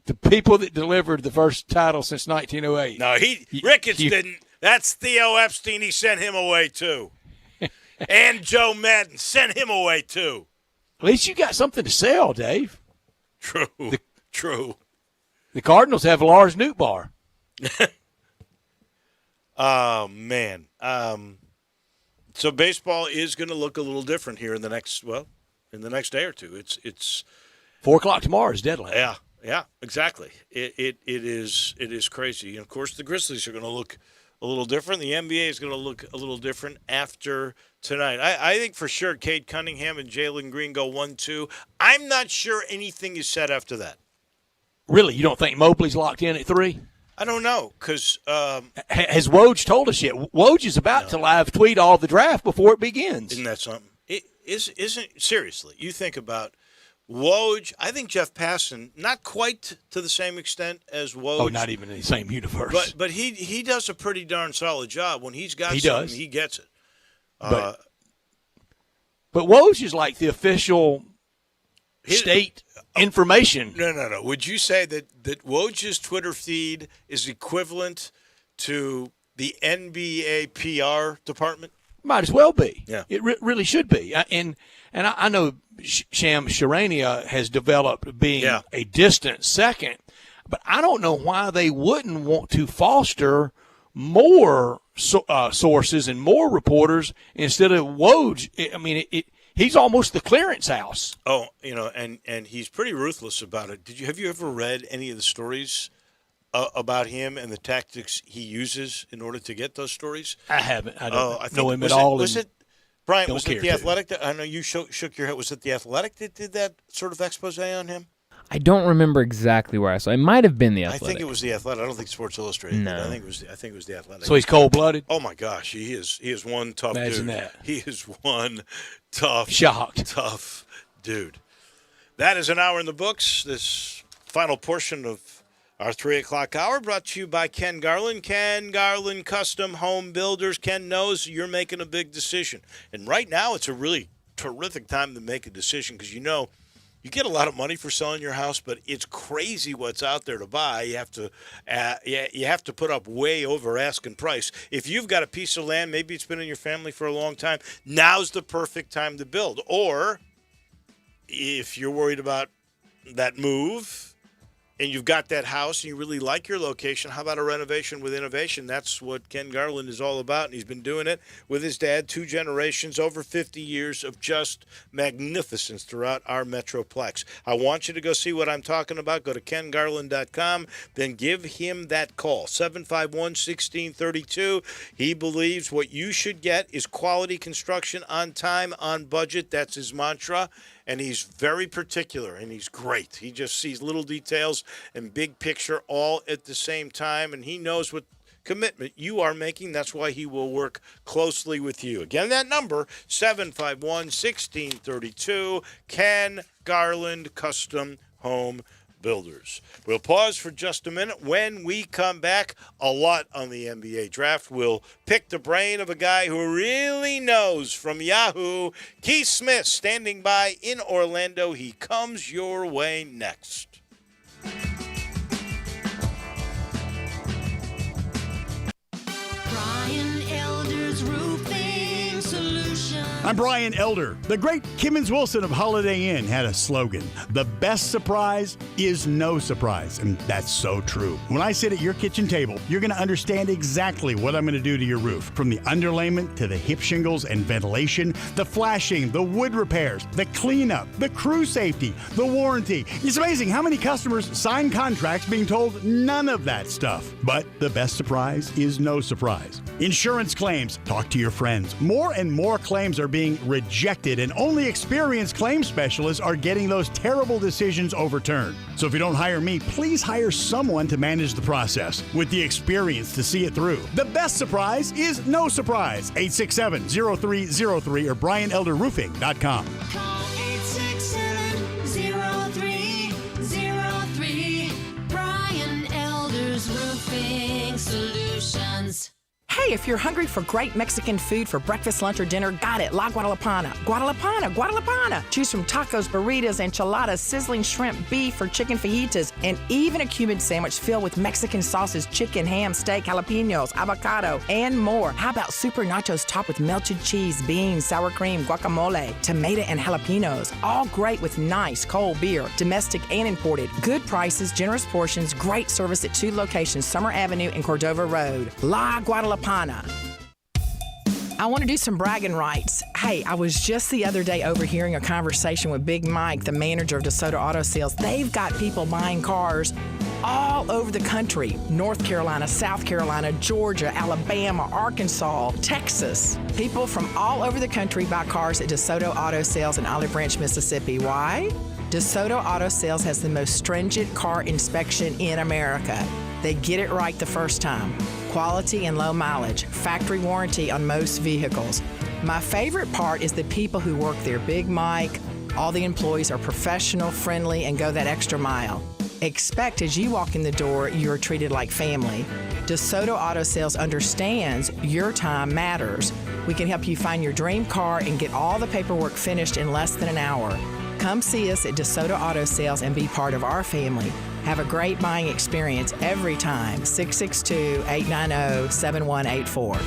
[SPEAKER 3] The people that delivered the first title since 1908.
[SPEAKER 2] No, Ricketts didn't. That's Theo Epstein. He sent him away, too. And Joe Madden sent him away, too.
[SPEAKER 3] At least you got something to sell, Dave.
[SPEAKER 2] True. True.
[SPEAKER 3] The Cardinals have Lars Nootbaar.
[SPEAKER 2] Oh, man. So baseball is going to look a little different here in the next day or two. It's
[SPEAKER 3] 4:00 tomorrow is deadline.
[SPEAKER 2] Yeah, exactly. It is crazy. And of course, the Grizzlies are going to look a little different. The NBA is going to look a little different after tonight. I think for sure Cade Cunningham and Jalen Green go 1-2. I'm not sure anything is said after that.
[SPEAKER 3] Really? You don't think Mobley's locked in at 3?
[SPEAKER 2] I don't know, because
[SPEAKER 3] has Woj told us yet? Woj is about to live tweet all the draft before it begins.
[SPEAKER 2] Isn't that something? Isn't seriously, you think about Woj, I think Jeff Passan, not quite to the same extent as Woj.
[SPEAKER 3] Oh, not even in the same universe.
[SPEAKER 2] But he does a pretty darn solid job. When he's got something, he gets it.
[SPEAKER 3] But Woj is like the official state information.
[SPEAKER 2] No. Would you say that Woj's Twitter feed is equivalent to the NBA PR department?
[SPEAKER 3] Might as well be.
[SPEAKER 2] Yeah.
[SPEAKER 3] It really should be. And I know Sham Charania has developed being a distant second, but I don't know why they wouldn't want to foster more sources and more reporters instead of Woj. I mean, he's almost the clearance house.
[SPEAKER 2] Oh, and he's pretty ruthless about it. Have you ever read any of the stories about him and the tactics he uses in order to get those stories?
[SPEAKER 3] I haven't. I don't know him at all.
[SPEAKER 2] Was it Brian? Was it The Athletic? I know you shook your head. Was it The Athletic that did that sort of expose on him?
[SPEAKER 17] I don't remember exactly where I saw it. It might have been The Athletic.
[SPEAKER 2] I think it was The Athletic. I don't think Sports Illustrated.
[SPEAKER 17] No.
[SPEAKER 2] I think it was The Athletic.
[SPEAKER 3] So he's cold-blooded?
[SPEAKER 2] Oh, my gosh. He is one tough dude.
[SPEAKER 3] Imagine that.
[SPEAKER 2] He is one tough dude. That is an hour in the books. This final portion of Our 3 o'clock hour brought to you by Ken Garland. Ken Garland Custom Home Builders. Ken knows you're making a big decision. And right now it's a really terrific time to make a decision because you get a lot of money for selling your house, but it's crazy what's out there to buy. You have to put up way over asking price. If you've got a piece of land, maybe it's been in your family for a long time, now's the perfect time to build. Or if you're worried about that move and you've got that house and you really like your location, how about a renovation with innovation? That's what Ken Garland is all about, and he's been doing it with his dad, 2 generations, over 50 years of just magnificence throughout our Metroplex. I want you to go see what I'm talking about. Go to kengarland.com, then give him that call, 751-1632. He believes what you should get is quality construction on time, on budget. That's his mantra. And he's very particular, and he's great. He just sees little details and big picture all at the same time, and he knows what commitment you are making. That's why he will work closely with you. Again, that number, 751-1632, Ken Garland Custom Home Builders. We'll pause for just a minute. When we come back, a lot on the NBA draft. We'll pick the brain of a guy who really knows from Yahoo. Keith Smith standing by in Orlando. He comes your way next.
[SPEAKER 11] Brian Elder's Roofing Solutions.
[SPEAKER 9] I'm Brian Elder. The great Kimmons Wilson of Holiday Inn had a slogan: the best surprise is no surprise. And that's so true. When I sit at your kitchen table, you're going to understand exactly what I'm going to do to your roof. From the underlayment to the hip shingles and ventilation, the flashing, the wood repairs, the cleanup, the crew safety, the warranty. It's amazing how many customers sign contracts being told none of that stuff. But the best surprise is no surprise. Insurance claims. Talk to your friends. More and more claims are being rejected, and only experienced claims specialists are getting those terrible decisions overturned. So if you don't hire me, please hire someone to manage the process with the experience to see it through. The best surprise is no surprise. 867-0303 or BrianElderRoofing.com.
[SPEAKER 11] Call 867-0303. Brian Elder's Roofing Solutions.
[SPEAKER 18] Hey, if you're hungry for great Mexican food for breakfast, lunch, or dinner, got it. La Guadalupana. Guadalupana. Choose from tacos, burritos, enchiladas, sizzling shrimp, beef, or chicken fajitas, and even a Cuban sandwich filled with Mexican sauces, chicken, ham, steak, jalapenos, avocado, and more. How about super nachos topped with melted cheese, beans, sour cream, guacamole, tomato, and jalapenos? All great with nice cold beer, domestic and imported. Good prices, generous portions, great service at 2 locations, Summer Avenue and Cordova Road. La Guadalupana. I want to do some bragging rights. Hey, I was just the other day overhearing a conversation with Big Mike, the manager of DeSoto Auto Sales. They've got people buying cars all over the country. North Carolina, South Carolina, Georgia, Alabama, Arkansas, Texas. People from all over the country buy cars at DeSoto Auto Sales in Olive Branch, Mississippi. Why? DeSoto Auto Sales has the most stringent car inspection in America. They get it right the first time. Quality and low mileage. Factory warranty on most vehicles. My favorite part is the people who work there. Big Mike, all the employees are professional, friendly, and go that extra mile. Expect as you walk in the door, you're treated like family. DeSoto Auto Sales understands your time matters. We can help you find your dream car and get all the paperwork finished in less than an hour. Come see us at DeSoto Auto Sales and be part of our family. Have a great buying experience every time. 662-890-7184.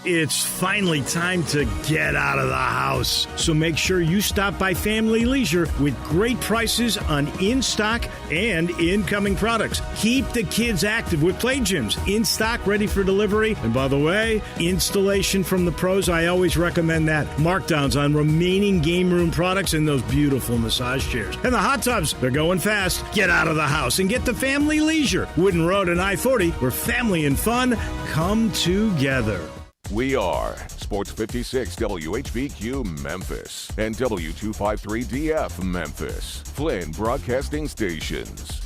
[SPEAKER 9] It's finally time to get out of the house. So make sure you stop by Family Leisure with great prices on in-stock and incoming products. Keep the kids active with play gyms, in stock, ready for delivery. And by the way, installation from the pros, I always recommend that. Markdowns on remaining game room products and those beautiful massage chairs. And the hot tubs, they're going fast. Get out of the house and get to Family Leisure. Wooden Road and I-40, where family and fun come together.
[SPEAKER 1] We are Sports 56 WHBQ Memphis and W253DF Memphis, Flynn Broadcasting Stations.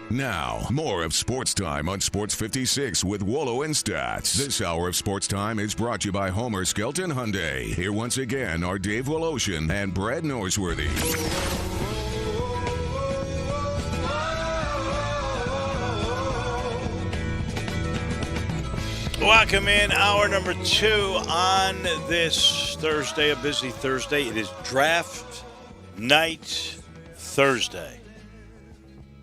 [SPEAKER 1] Now, more of Sports Time on Sports 56 with Wolo and Stats. This hour of Sports Time is brought to you by Homer Skelton Hyundai. Here once again are Dave Woloshin and Brad Norsworthy.
[SPEAKER 2] Welcome in hour number 2 on this Thursday, a busy Thursday. It is draft night Thursday.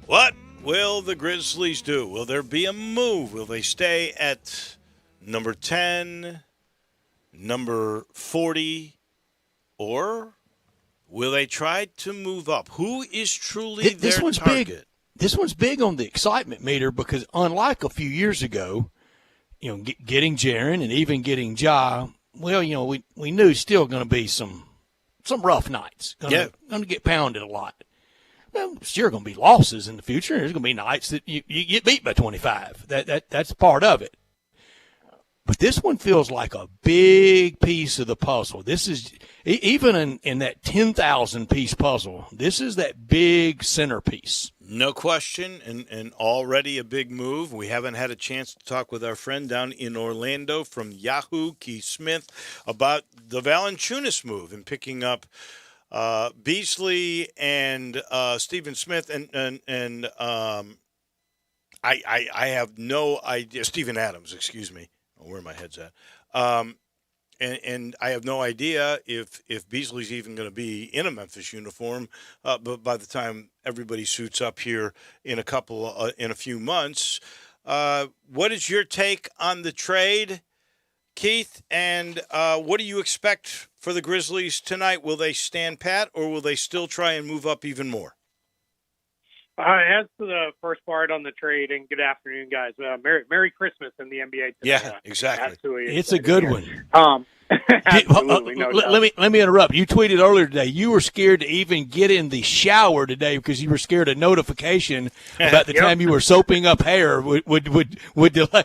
[SPEAKER 2] What will the Grizzlies do? Will there be a move? Will they stay at number 10, number 40, or will they try to move up? Who is truly
[SPEAKER 3] This
[SPEAKER 2] their
[SPEAKER 3] one's
[SPEAKER 2] target?
[SPEAKER 3] big. This one's big on the excitement meter because unlike a few years ago, getting Jaren and even getting Ja, well, we knew still going to be some rough nights. Going to get pounded a lot. Well, sure going to be losses in the future. There's going to be nights that you get beat by 25. That's part of it. But this one feels like a big piece of the puzzle. This is even in that 10,000-piece puzzle. This is that big centerpiece.
[SPEAKER 2] No question, and already a big move. We haven't had a chance to talk with our friend down in Orlando from Yahoo, Keith Smith, about the Valanciunas move and picking up Beasley and Stephen Smith and I have no idea. Stephen Adams, excuse me. Where my head's at. And I have no idea if Beasley's even going to be in a Memphis uniform. But by the time everybody suits up here in a few months, what is your take on the trade, Keith? And what do you expect for the Grizzlies tonight? Will they stand pat, or will they still try and move up even more?
[SPEAKER 19] As to the first part on the trade, and good afternoon, guys. Merry Christmas in the NBA today.
[SPEAKER 2] Yeah, exactly.
[SPEAKER 3] It's a good one.
[SPEAKER 19] Absolutely, no doubt.
[SPEAKER 3] Let me interrupt. You tweeted earlier today you were scared to even get in the shower today because you were scared a notification about the time you were soaping up hair would delay.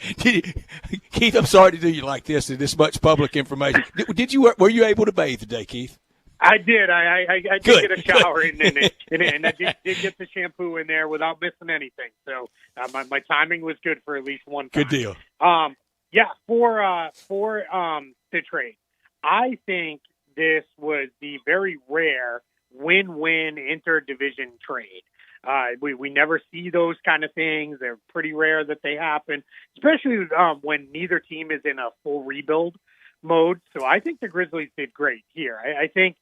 [SPEAKER 3] Keith, I'm sorry to do you like this and this much public information. Were you able to bathe today, Keith?
[SPEAKER 19] I did. I did
[SPEAKER 3] Good.
[SPEAKER 19] get a shower and I did get the shampoo in there without missing anything. So my timing was good for at least one time.
[SPEAKER 3] Good deal.
[SPEAKER 19] For the trade, I think this was the very rare win-win interdivision trade. We never see those kind of things. They're pretty rare that they happen, especially when neither team is in a full rebuild mode. So I think the Grizzlies did great here. I think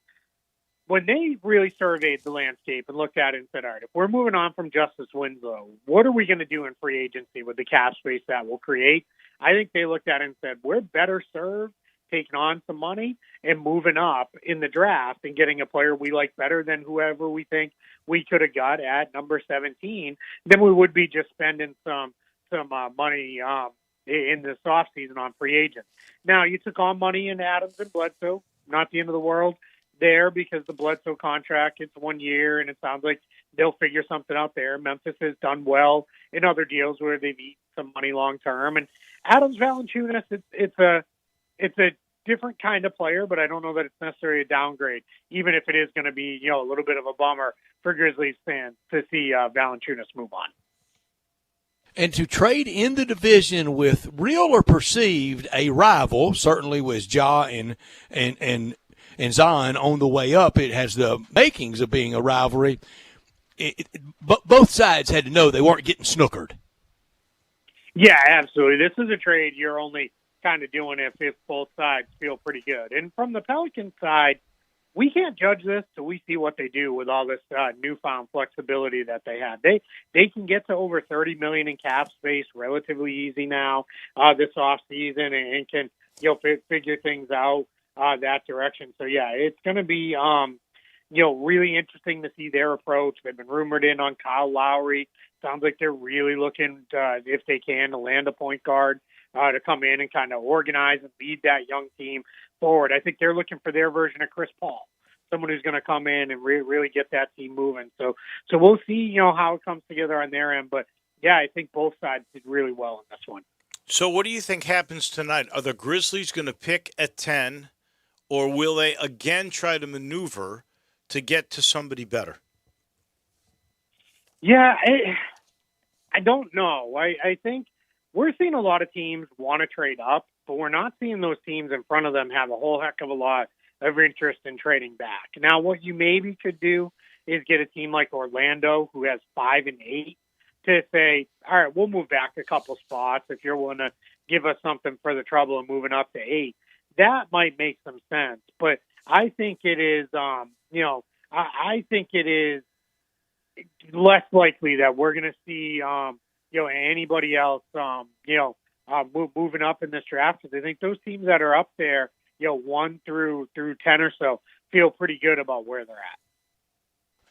[SPEAKER 19] when they really surveyed the landscape and looked at it and said, all right, if we're moving on from Justice Winslow, what are we going to do in free agency with the cap space that will create? I think they looked at it and said, we're better served taking on some money and moving up in the draft and getting a player we like better than whoever we think we could have got at number 17 than we would be just spending some money in this offseason on free agents. Now, you took on money in Adams and Bledsoe, not the end of the world there because the Bledsoe contract, it's 1 year, and it sounds like they'll figure something out there. Memphis has done well in other deals where they've eaten some money long term. And Adams Valanciunas, it's a different kind of player, but I don't know that it's necessarily a downgrade, even if it is going to be a little bit of a bummer for Grizzlies fans to see Valanciunas move on.
[SPEAKER 3] And to trade in the division with real or perceived a rival, certainly was Ja and Zion on the way up. It has the makings of being a rivalry. But both sides had to know they weren't getting snookered.
[SPEAKER 19] Yeah, absolutely. This is a trade you're only kind of doing if both sides feel pretty good. And from the Pelicans side, we can't judge this till we see what they do with all this newfound flexibility that they have. They can get to over $30 million in cap space relatively easy now this offseason and can figure things out that direction. So yeah, it's going to be really interesting to see their approach. They've been rumored in on Kyle Lowry. Sounds like they're really looking if they can to land a point guard to come in and kind of organize and lead that young team forward. I think they're looking for their version of Chris Paul, someone who's going to come in and really get that team moving. So we'll see, how it comes together on their end. But yeah, I think both sides did really well in this one.
[SPEAKER 2] So what do you think happens tonight? Are the Grizzlies going to pick at 10, or will they again try to maneuver to get to somebody better?
[SPEAKER 19] Yeah, I don't know. I think we're seeing a lot of teams want to trade up, but we're not seeing those teams in front of them have a whole heck of a lot of interest in trading back. Now, what you maybe could do is get a team like Orlando, who has 5 and 8, to say, all right, we'll move back a couple spots if you're willing give us something for the trouble and moving up to 8. That might make some sense. But I think it is, I think it is less likely that we're going to see, anybody else, moving up in this draft. Because I think those teams that are up there, 1 through 10 or so, feel pretty good about where they're at.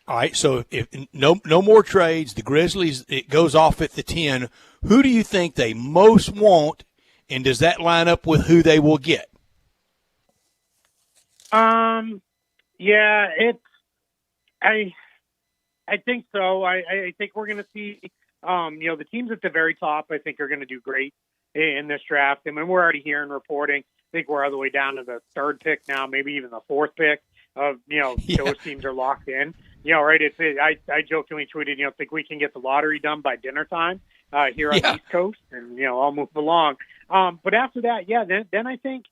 [SPEAKER 3] All right, so if no more trades, the Grizzlies, it goes off at the 10. Who do you think they most want, and does that line up with who they will get?
[SPEAKER 19] Yeah, I think so. I think we're going to see, the teams at the very top, I think, are going to do great in this draft. I mean, we're already hearing reporting. I think we're all the way down to the 3rd pick now, maybe even the 4th pick of, those teams are locked in. Right. I jokingly tweeted, think we can get the lottery done by dinner time here on the East Coast, and, I'll move along. But after that, then I think,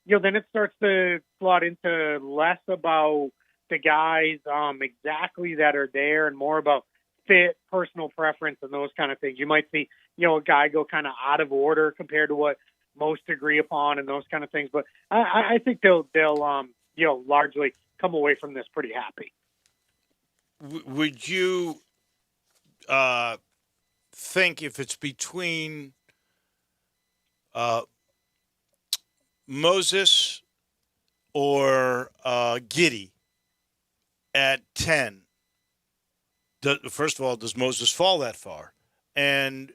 [SPEAKER 19] then it starts to slot into less about the guys exactly that are there and more about fit, personal preference, and those kind of things. You might see, a guy go kind of out of order compared to what most agree upon and those kind of things. But I think they'll largely come away from this pretty happy.
[SPEAKER 2] Would you think if it's between Moses or Giddey at 10, first of all, does Moses fall that far? And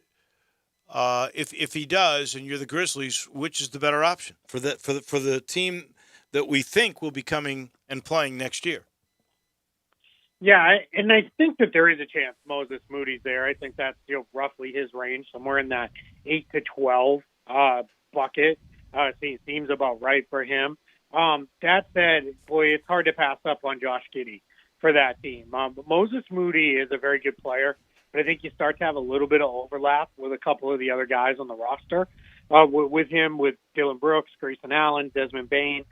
[SPEAKER 2] if he does, and you're the Grizzlies, which is the better option for the team that we think will be coming and playing next year?
[SPEAKER 19] Yeah, and I think that there is a chance Moses Moody's there. I think that's roughly his range, somewhere in that 8 to 12 bucket. Seems about right for him. That said, boy, it's hard to pass up on Josh Giddey for that team. But Moses Moody is a very good player, but I think you start to have a little bit of overlap with a couple of the other guys on the roster. With him, with Dylan Brooks, Grayson Allen, Desmond Bain,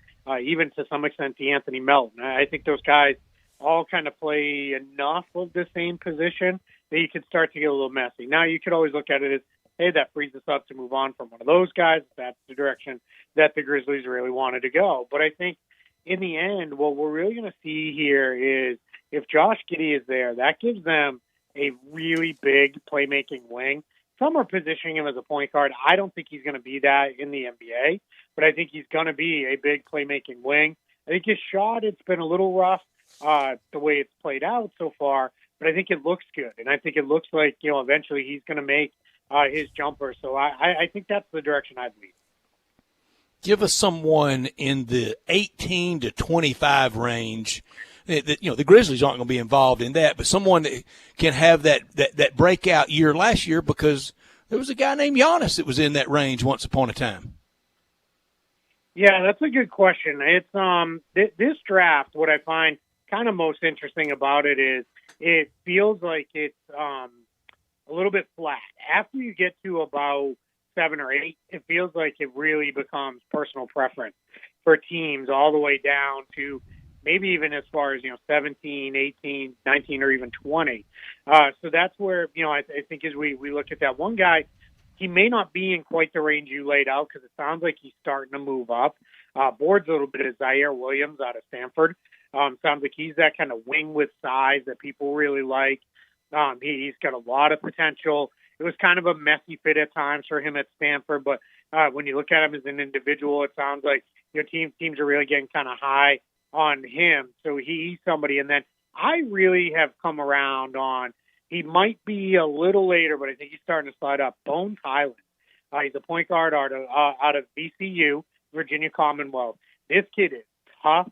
[SPEAKER 19] even to some extent DeAnthony Melton. I think those guys all kind of play enough of the same position that you could start to get a little messy. Now, you could always look at it as, hey, that frees us up to move on from one of those guys. That's the direction that the Grizzlies really wanted to go. But I think in the end, what we're really going to see here is if Josh Giddey is there, that gives them a really big playmaking wing. Some are positioning him as a point guard. I don't think he's going to be that in the NBA, but I think he's going to be a big playmaking wing. I think his shot, it's been a little rough the way it's played out so far, but I think it looks good. And I think it looks like, eventually he's going to make his jumper. So I think that's the direction I'd lead.
[SPEAKER 3] Give us someone in the 18 to 25 range. The Grizzlies aren't going to be involved in that, but someone that can have that breakout year last year, because there was a guy named Giannis that was in that range once upon a time.
[SPEAKER 19] Yeah, that's a good question. It's this draft, what I find kind of most interesting about it is it feels like it's a little bit flat. After you get to about 7 or 8, it feels like it really becomes personal preference for teams all the way down to maybe even as far as, 17, 18, 19, or even 20. So that's where, I think as we look at that one guy, he may not be in quite the range you laid out because it sounds like he's starting to move up. Boards a little bit of Zaire Williams out of Stanford. Sounds like he's that kind of wing with size that people really like. He's got a lot of potential. It was kind of a messy fit at times for him at Stanford, but when you look at him as an individual, it sounds like teams are really getting kind of high on him. So he's somebody. And then I really have come around on, he might be a little later, but I think he's starting to slide up. Bones Highland. He's a point guard out of VCU, Virginia Commonwealth. This kid is tough.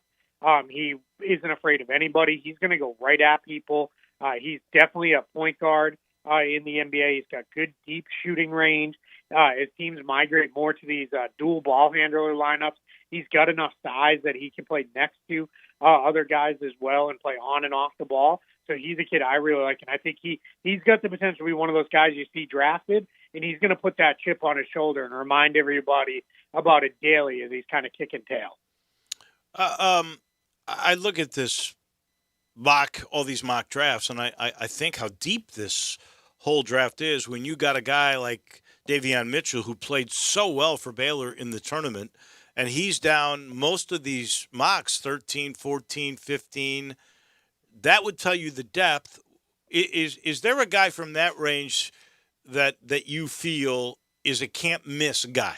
[SPEAKER 19] He isn't afraid of anybody. He's going to go right at people. He's definitely a point guard in the NBA. He's got good deep shooting range. As teams migrate more to these dual ball handler lineups, he's got enough size that he can play next to other guys as well and play on and off the ball. So he's a kid I really like, and I think he's got the potential to be one of those guys you see drafted, and he's going to put that chip on his shoulder and remind everybody about it daily as he's kind of kicking tail.
[SPEAKER 2] I look at all these mock drafts, and I think how deep this whole draft is when you got a guy like Davion Mitchell, who played so well for Baylor in the tournament, and he's down most of these mocks, 13, 14, 15. That would tell you the depth. Is there a guy from that range that you feel is a can't miss guy?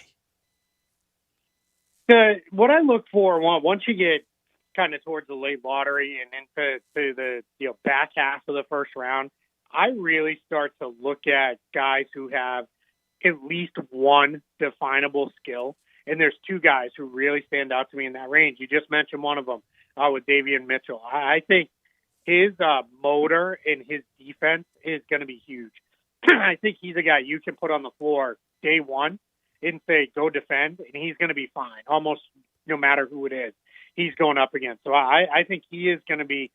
[SPEAKER 19] What I look for once you get kind of towards the late lottery and into the back half of the first round, I really start to look at guys who have at least one definable skill. And there's two guys who really stand out to me in that range. You just mentioned one of them with Davion Mitchell. I think his motor and his defense is going to be huge. I think he's a guy you can put on the floor day one and say, go defend, and he's going to be fine, almost no matter who it is he's going up against. So I think he is going to be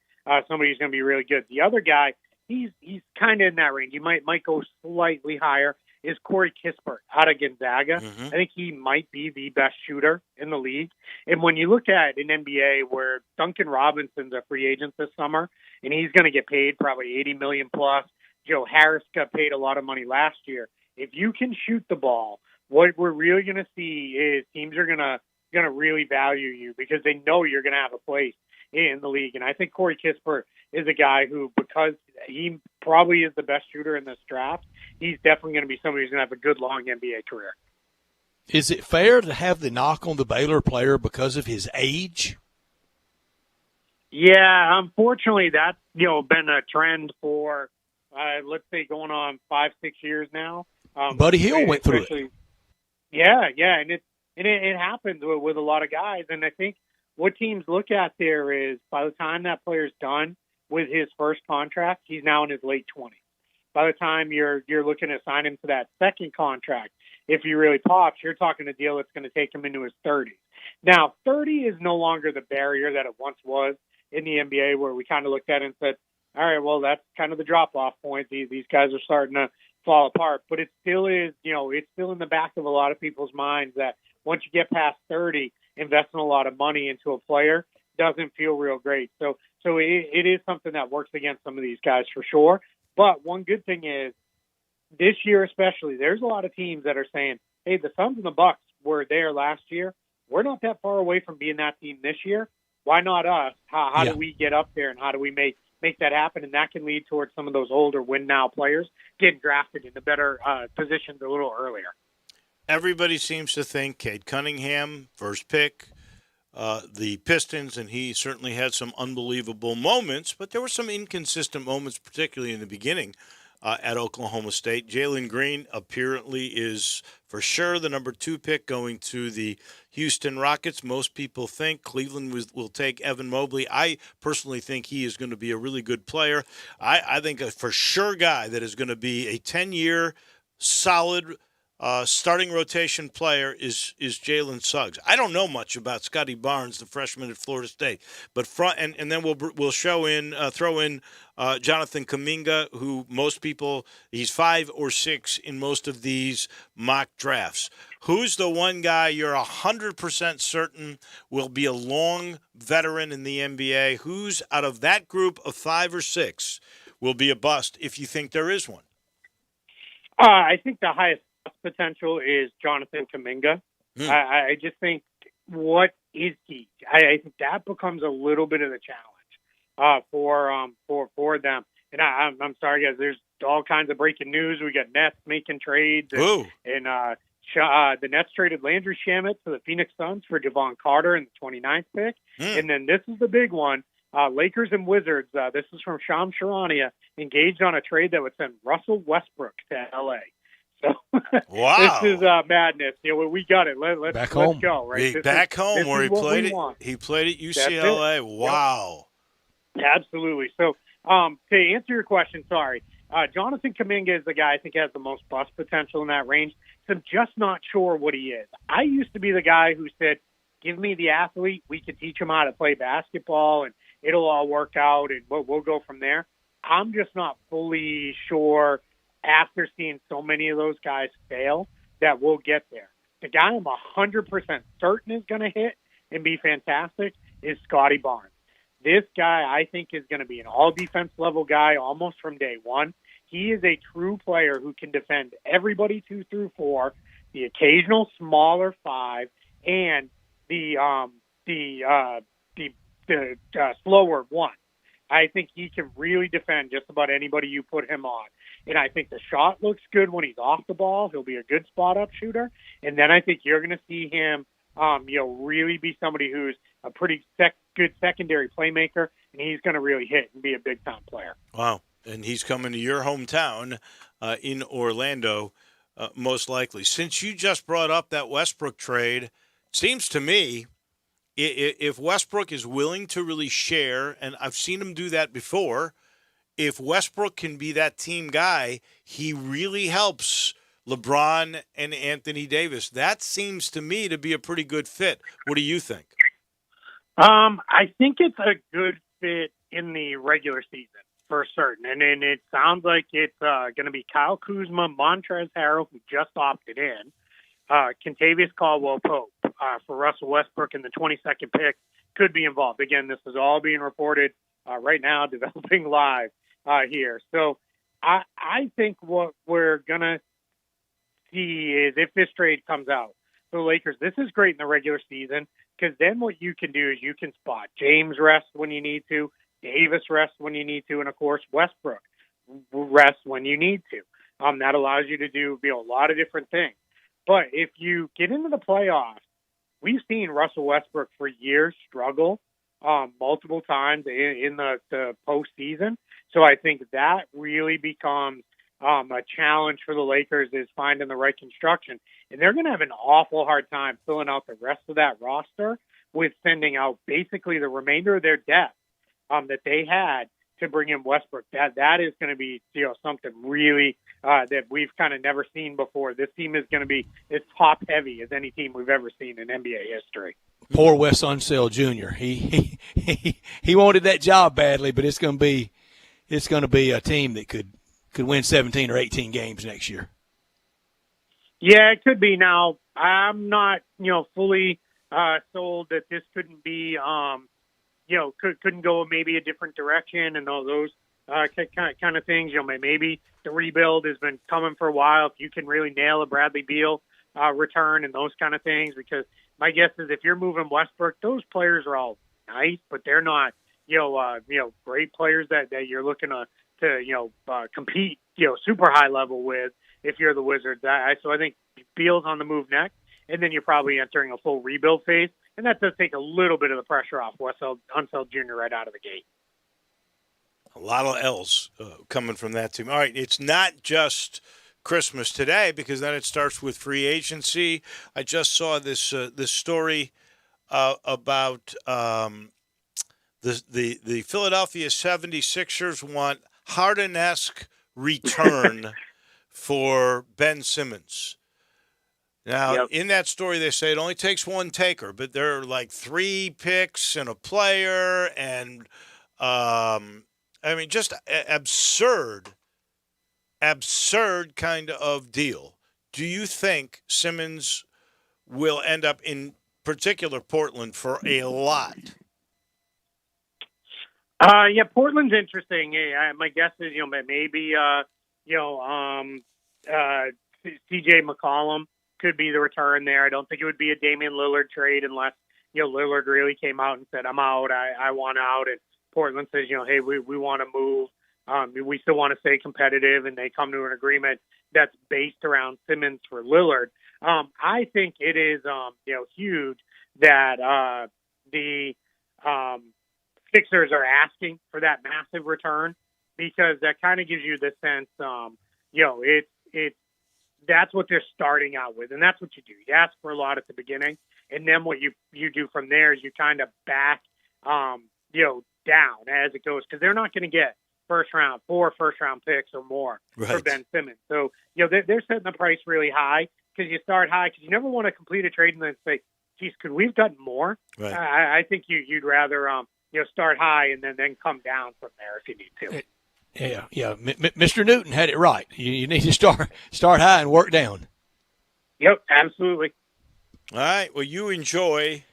[SPEAKER 19] somebody who's going to be really good. The other guy, he's kind of in that range. He might go slightly higher, is Corey Kispert out of Gonzaga.
[SPEAKER 2] Mm-hmm.
[SPEAKER 19] I think he might be the best shooter in the league. And when you look at an NBA where Duncan Robinson's a free agent this summer, and he's going to get paid probably $80 million plus, Joe Harris got paid a lot of money last year. If you can shoot the ball, what we're really going to see is teams are going to really value you because they know you're going to have a place in the league. And I think Corey Kispert is a guy who, because he probably is the best shooter in this draft, he's definitely going to be somebody who's going to have a good, long NBA career.
[SPEAKER 3] Is it fair to have the knock on the Baylor player because of his age?
[SPEAKER 19] Yeah, unfortunately, that's been a trend for, let's say, going on 5-6 years now.
[SPEAKER 3] Buddy Hield went through it.
[SPEAKER 19] Yeah, and it happens with a lot of guys. And I think what teams look at there is by the time that player's done with his first contract, he's now in his late 20s. By the time you're looking to sign him to that second contract, if he really pops, you're talking a deal that's going to take him into his 30s. Now, 30 is no longer the barrier that it once was in the NBA, where we kind of looked at it and said, all right, well, that's kind of the drop-off point. These guys are starting to fall apart. But it still is, it's still in the back of a lot of people's minds that once you get past 30, investing a lot of money into a player doesn't feel real great. So it is something that works against some of these guys for sure. But one good thing is, this year especially, there's a lot of teams that are saying, hey, the Suns and the Bucks were there last year. We're not that far away from being that team this year. Why not us? How do we get up there, and how do we make that happen? And that can lead towards some of those older win-now players getting drafted into better positions a little earlier.
[SPEAKER 2] Everybody seems to think Cade Cunningham, first pick, the Pistons, and he certainly had some unbelievable moments, but there were some inconsistent moments, particularly in the beginning at Oklahoma State. Jalen Green apparently is for sure the number 2 pick going to the Houston Rockets. Most people think Cleveland will take Evan Mobley. I personally think he is going to be a really good player. I think a for sure guy that is going to be a 10-year solid starting rotation player is Jalen Suggs. I don't know much about Scotty Barnes, the freshman at Florida State, but and then we'll throw in Jonathan Kuminga, who most people, he's 5 or 6 in most of these mock drafts. Who's the one guy you're 100% certain will be a long veteran in the NBA? Who's out of that group of 5 or 6 will be a bust if you think there is one?
[SPEAKER 19] I think the highest potential is Jonathan Kuminga. I just think, what is he? I think that becomes a little bit of the challenge for them. And I'm sorry, guys. There's all kinds of breaking news. We got Nets making trades, and the Nets traded Landry Shamet to the Phoenix Suns for Javon Carter in the 29th pick. And then this is the big one. Lakers and Wizards. This is from Shams Charania, engaged on a trade that would send Russell Westbrook to L.A. So
[SPEAKER 2] wow,
[SPEAKER 19] this is madness. We got it. Let's go. Right,
[SPEAKER 2] back home where he played it. He played at UCLA. Wow,
[SPEAKER 19] absolutely. So to answer your question, sorry, Jonathan Kuminga is the guy I think has the most bust potential in that range. So I'm just not sure what he is. I used to be the guy who said, "Give me the athlete. We can teach him how to play basketball, and it'll all work out, and we'll go from there." I'm just not fully sure, after seeing so many of those guys fail, that we'll get there. The guy I'm 100% certain is going to hit and be fantastic is Scotty Barnes. This guy, I think, is going to be an all-defense level guy almost from day one. he is a true player who can defend everybody 2 through 4, the occasional smaller 5, and the slower 1. I think he can really defend just about anybody you put him on. And I think the shot looks good when he's off the ball. He'll be a good spot-up shooter. And then I think you're going to see him, really be somebody who's a pretty good secondary playmaker, and he's going to really hit and be a big-time player.
[SPEAKER 2] Wow. And he's coming to your hometown in Orlando, most likely. Since you just brought up that Westbrook trade, it seems to me if Westbrook is willing to really share, and I've seen him do that before, if Westbrook can be that team guy, he really helps LeBron and Anthony Davis. That seems to me to be a pretty good fit. What do you think?
[SPEAKER 19] I think it's a good fit in the regular season for certain. And it sounds like it's going to be Kyle Kuzma, Montrezl Harrell, who just opted in, Kentavious Caldwell-Pope for Russell Westbrook, and the 22nd pick could be involved. Again, this is all being reported right now, developing live here. So I think what we're going to see is if this trade comes out, the Lakers, this is great in the regular season, because then what you can do is you can spot James rest when you need to, Davis rest when you need to, and, of course, Westbrook rest when you need to. That allows you to do a lot of different things. But if you get into the playoffs, we've seen Russell Westbrook for years struggle multiple times in the postseason. So I think that really becomes a challenge for the Lakers, is finding the right construction. And they're going to have an awful hard time filling out the rest of that roster with sending out basically the remainder of their depth that they had to bring in Westbrook. That is going to be something really that we've kind of never seen before. This team is going to be as top heavy as any team we've ever seen in NBA history.
[SPEAKER 3] Poor Wes Unseld Jr. He wanted that job badly, but it's going to be a team that could win 17 or 18 games next year.
[SPEAKER 19] Yeah, it could be. Now, I'm not fully sold that this couldn't be couldn't go maybe a different direction and all those kind of things. Maybe the rebuild has been coming for a while. If you can really nail a Bradley Beal return and those kind of things, because my guess is if you're moving Westbrook, those players are all nice, but they're not great players that you're looking to compete super high level with if you're the Wizards. So I think Beal's on the move next, and then you're probably entering a full rebuild phase. And that does take a little bit of the pressure off Wes Unseld Jr. right out of the gate.
[SPEAKER 2] A lot of L's coming from that team. All right, it's not just Christmas today, because then it starts with free agency. I just saw this story about the Philadelphia 76ers want Harden-esque return for Ben Simmons. Now, in that story, they say it only takes one taker, but there are like 3 picks and a player, and just absurd kind of deal. Do you think Simmons will end up in particular Portland for a lot?
[SPEAKER 19] Portland's interesting. My guess is maybe C.J. McCollum could be the return there. I don't think it would be a Damian Lillard trade unless Lillard really came out and said, I'm out, I want out, and Portland says, hey, we want to move. We still want to stay competitive, and they come to an agreement that's based around Simmons for Lillard. I think it is huge that the Sixers are asking for that massive return, because that kind of gives you the sense, that's what they're starting out with, and that's what you do. You ask for a lot at the beginning, and then what you do from there is you kind of back, down as it goes, because they're not going to get 4 first-round picks or more for Ben Simmons. So, they're setting the price really high, because you start high, because you never want to complete a trade and then say, geez, could we have gotten more? Right. I think you'd rather, start high and then come down from there if you need to.
[SPEAKER 3] Yeah. Mr. Newton had it right. You need to start high and work down.
[SPEAKER 19] Yep, absolutely.
[SPEAKER 2] All right. Well, you enjoy,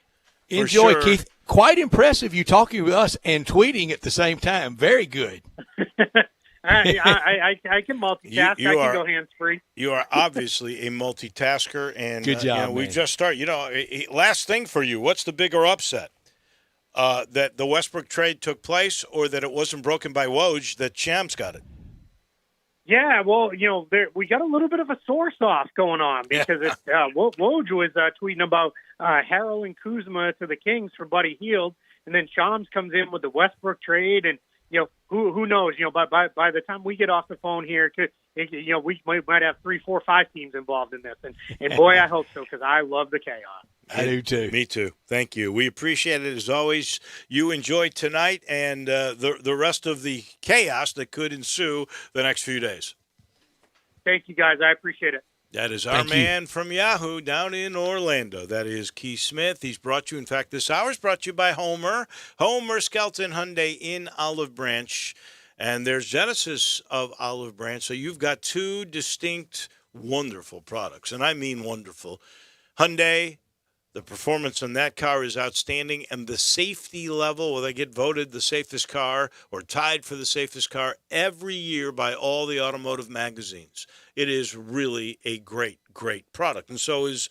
[SPEAKER 3] sure. Keith. Quite impressive you talking with us and tweeting at the same time. Very good.
[SPEAKER 19] I can multitask. I can go hands free.
[SPEAKER 2] You are obviously a multitasker, and
[SPEAKER 3] good job.
[SPEAKER 2] We just started. Last thing for you. What's the bigger upset? That the Westbrook trade took place, or that it wasn't broken by Woj, that Shams got it?
[SPEAKER 19] Yeah, well, we got a little bit of a source off going on because Woj was tweeting about Harrell and Kuzma to the Kings for Buddy Hield, and then Shams comes in with the Westbrook trade, and who knows? By the time we get off the phone here, we might have 3, 4, 5 teams involved in this, and boy, I hope so because I love the chaos.
[SPEAKER 3] I do too.
[SPEAKER 2] Me too. Thank you. We appreciate it as always. You enjoy tonight and the rest of the chaos that could ensue the next few days.
[SPEAKER 19] Thank you, guys. I appreciate it.
[SPEAKER 2] That is our man from Yahoo down in Orlando. That is Keith Smith. He's brought you, in fact, this hour is brought to you by Homer Skelton Hyundai in Olive Branch. And there's Genesis of Olive Branch. So you've got two distinct, wonderful products. And I mean wonderful. Hyundai, the performance on that car is outstanding, and the safety level, well, they get voted the safest car or tied for the safest car every year by all the automotive magazines. It is really a great, great product. And so is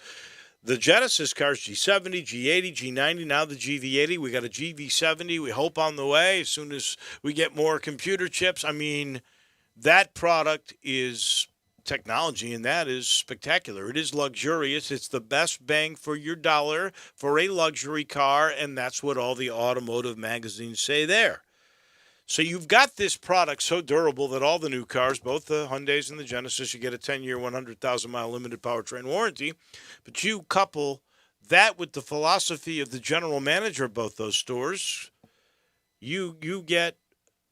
[SPEAKER 2] the Genesis cars, G70, G80, G90, now the GV80. We got a GV70, we hope, on the way as soon as we get more computer chips. I mean, that product is technology, and that is spectacular. It is luxurious. It's the best bang for your dollar for a luxury car, and that's what all the automotive magazines say there. So you've got this product so durable that all the new cars, both the Hyundais and the Genesis, you get a 10-year, 100,000-mile limited powertrain warranty. But you couple that with the philosophy of the general manager of both those stores, you get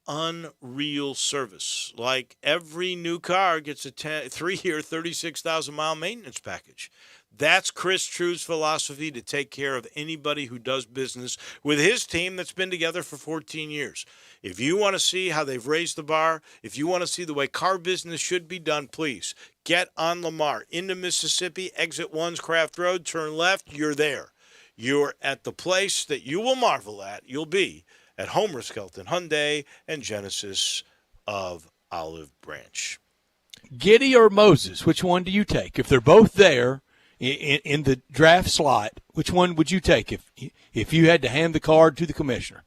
[SPEAKER 2] unreal service. Like every new car gets a 3-year, 36,000-mile maintenance package. That's Chris True's philosophy to take care of anybody who does business with his team that's been together for 14 years. If you want to see how they've raised the bar, if you want to see the way car business should be done, please get on Lamar into Mississippi, exit 1's Craft Road, turn left, you're there. You're at the place that you will marvel at. You'll be at Homer Skelton Hyundai and Genesis of Olive Branch.
[SPEAKER 3] Giddy or Moses, which one do you take? If they're both there in the draft slot, which one would you take if you had to hand the card to the commissioner?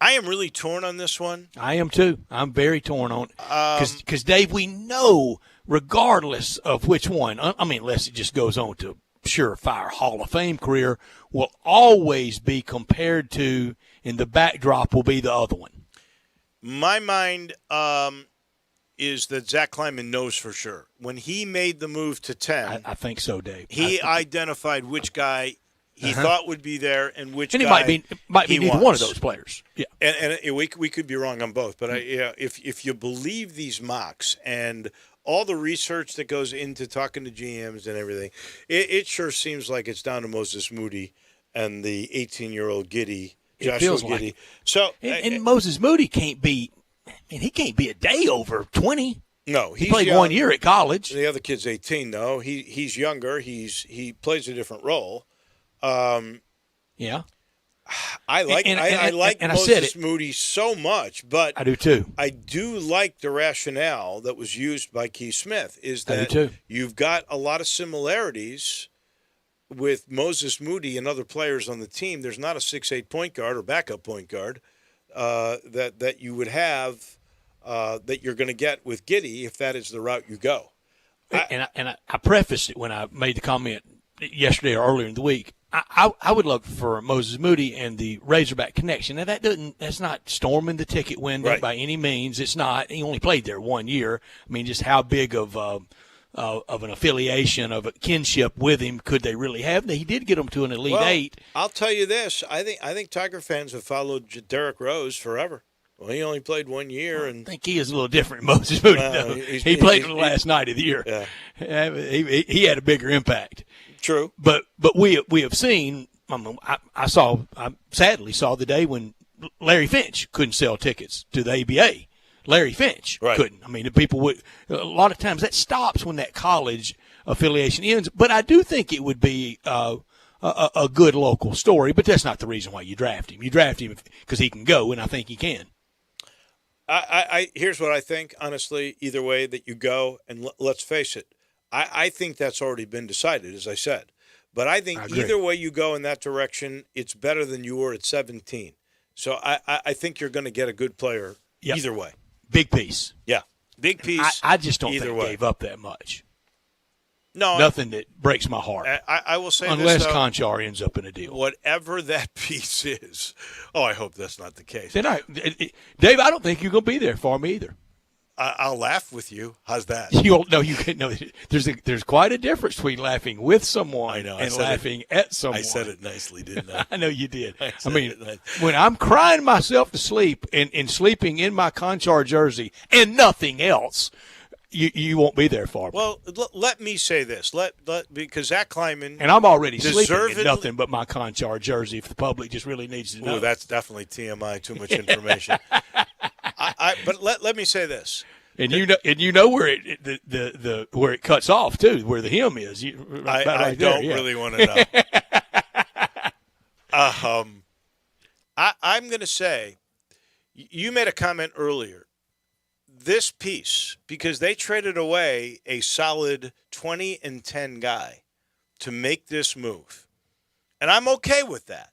[SPEAKER 2] I am really torn on this one.
[SPEAKER 3] I am too. I'm very torn on it. Because, Dave, we know regardless of which one, I mean, unless it just goes on to surefire Hall of Fame career, will always be compared to, and the backdrop will be the other one.
[SPEAKER 2] My mind is that Zach Kleiman knows for sure. When he made the move to 10,
[SPEAKER 3] I think so, Dave.
[SPEAKER 2] He identified which guy he thought would be there and which
[SPEAKER 3] and
[SPEAKER 2] guy
[SPEAKER 3] it might be neither one of those players. Yeah,
[SPEAKER 2] and we could be wrong on both, but if you believe these mocks and all the research that goes into talking to GMs and everything, it sure seems like it's down to Moses Moody and the 18-year-old Giddy, Joshua Giddy.
[SPEAKER 3] Like
[SPEAKER 2] so
[SPEAKER 3] and Moses Moody can't be. I mean, he can't be a day over 20.
[SPEAKER 2] No,
[SPEAKER 3] he played young. 1 year at college.
[SPEAKER 2] The other kid's 18, though. He's younger. He plays a different role.
[SPEAKER 3] Yeah.
[SPEAKER 2] I like Moses Moody so much, but
[SPEAKER 3] I do too.
[SPEAKER 2] I do like the rationale that was used by Keith Smith is that you've got a lot of similarities with Moses Moody and other players on the team. There's not a 6'8" point guard or backup point guard that you would have that you're going to get with Giddy if that is the route you go.
[SPEAKER 3] I prefaced it when I made the comment yesterday or earlier in the week. I would love for Moses Moody and the Razorback connection. Now that's not storming the ticket window by any means. It's not. He only played there 1 year. I mean, just how big of an affiliation, of a kinship with him could they really have? He did get them to an Elite Eight.
[SPEAKER 2] I'll tell you this: I think Tiger fans have followed Derrick Rose forever. Well, he only played 1 year, and
[SPEAKER 3] I think he is a little different than Moses Moody. Though. He played for the last night of the year.
[SPEAKER 2] Yeah.
[SPEAKER 3] He had a bigger impact.
[SPEAKER 2] True,
[SPEAKER 3] but we have seen. I sadly saw the day when Larry Finch couldn't sell tickets to the ABA. Larry Finch couldn't. I mean, the people would. A lot of times that stops when that college affiliation ends. But I do think it would be a good local story. But that's not the reason why you draft him. You draft him because he can go, and I think he can.
[SPEAKER 2] Here's what I think, honestly, either way that you go, and let's face it, I think that's already been decided, as I said. But I think either way you go in that direction, it's better than you were at 17. So I think you're going to get a good player either way.
[SPEAKER 3] Big piece.
[SPEAKER 2] Yeah, big piece.
[SPEAKER 3] I just don't think
[SPEAKER 2] way.
[SPEAKER 3] gave up that much.
[SPEAKER 2] No,
[SPEAKER 3] nothing that breaks my heart.
[SPEAKER 2] I will say
[SPEAKER 3] unless
[SPEAKER 2] this,
[SPEAKER 3] Conchar ends up in a deal.
[SPEAKER 2] Whatever that piece is. Oh, I hope that's not the case.
[SPEAKER 3] Then Dave, I don't think you're going to be there for me either.
[SPEAKER 2] I'll laugh with you. How's that?
[SPEAKER 3] You can't. No, there's quite a difference between laughing with someone and laughing at someone.
[SPEAKER 2] I said it nicely, didn't I?
[SPEAKER 3] I know you did. I
[SPEAKER 2] mean,
[SPEAKER 3] when I'm crying myself to sleep and sleeping in my Conchar jersey and nothing else, you won't be there for me.
[SPEAKER 2] Well, let me say this. Because Zach Kleiman
[SPEAKER 3] and I'm already sleeping in nothing but my Conchar jersey. If the public just really needs to know,
[SPEAKER 2] that's definitely TMI. Too much information. But let me say this.
[SPEAKER 3] And you know where where it cuts off too, where the hem is.
[SPEAKER 2] I don't really want to know. I'm going to say, you made a comment earlier. This piece, because they traded away a solid 20-10 guy to make this move, and I'm okay with that.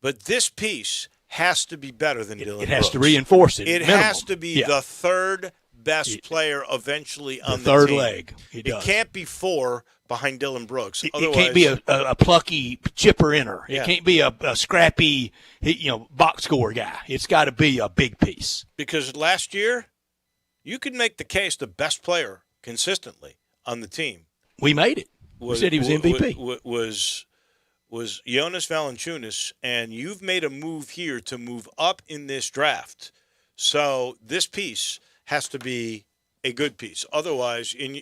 [SPEAKER 2] But this piece has to be better than Dylan Brooks.
[SPEAKER 3] It has to reinforce it.
[SPEAKER 2] It
[SPEAKER 3] minimum.
[SPEAKER 2] has to be the third best player eventually on the
[SPEAKER 3] third
[SPEAKER 2] team.
[SPEAKER 3] leg.
[SPEAKER 2] It can't be 4 behind Dylan Brooks.
[SPEAKER 3] It can't be a plucky chipper inner. It can't be a scrappy, box score guy. It's got to be a big piece.
[SPEAKER 2] Because last year, you could make the case the best player consistently on the team.
[SPEAKER 3] We made it. We said he was MVP.
[SPEAKER 2] Was Jonas Valanciunas, and you've made a move here to move up in this draft. So this piece has to be a good piece. Otherwise, and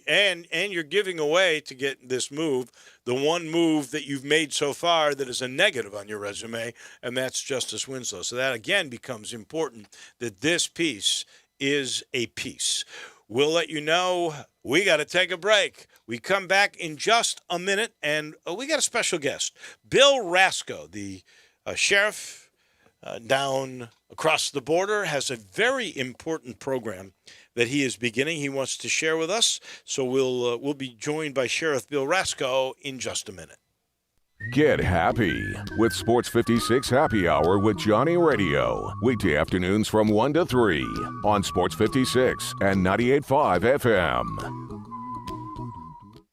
[SPEAKER 2] you're giving away to get this move, the one move that you've made so far that is a negative on your resume, and that's Justice Winslow. So that, again, becomes important that this piece is a piece. We'll let you know. We got to take a break. We come back in just a minute, and we got a special guest. Bill Rasco, the sheriff down across the border, has a very important program that he is beginning. He wants to share with us, so we'll be joined by Sheriff Bill Rasco in just a minute.
[SPEAKER 1] Get happy with Sports 56 Happy Hour with Johnny Radio. Weekday afternoons from 1 to 3 on Sports 56 and 98.5 FM.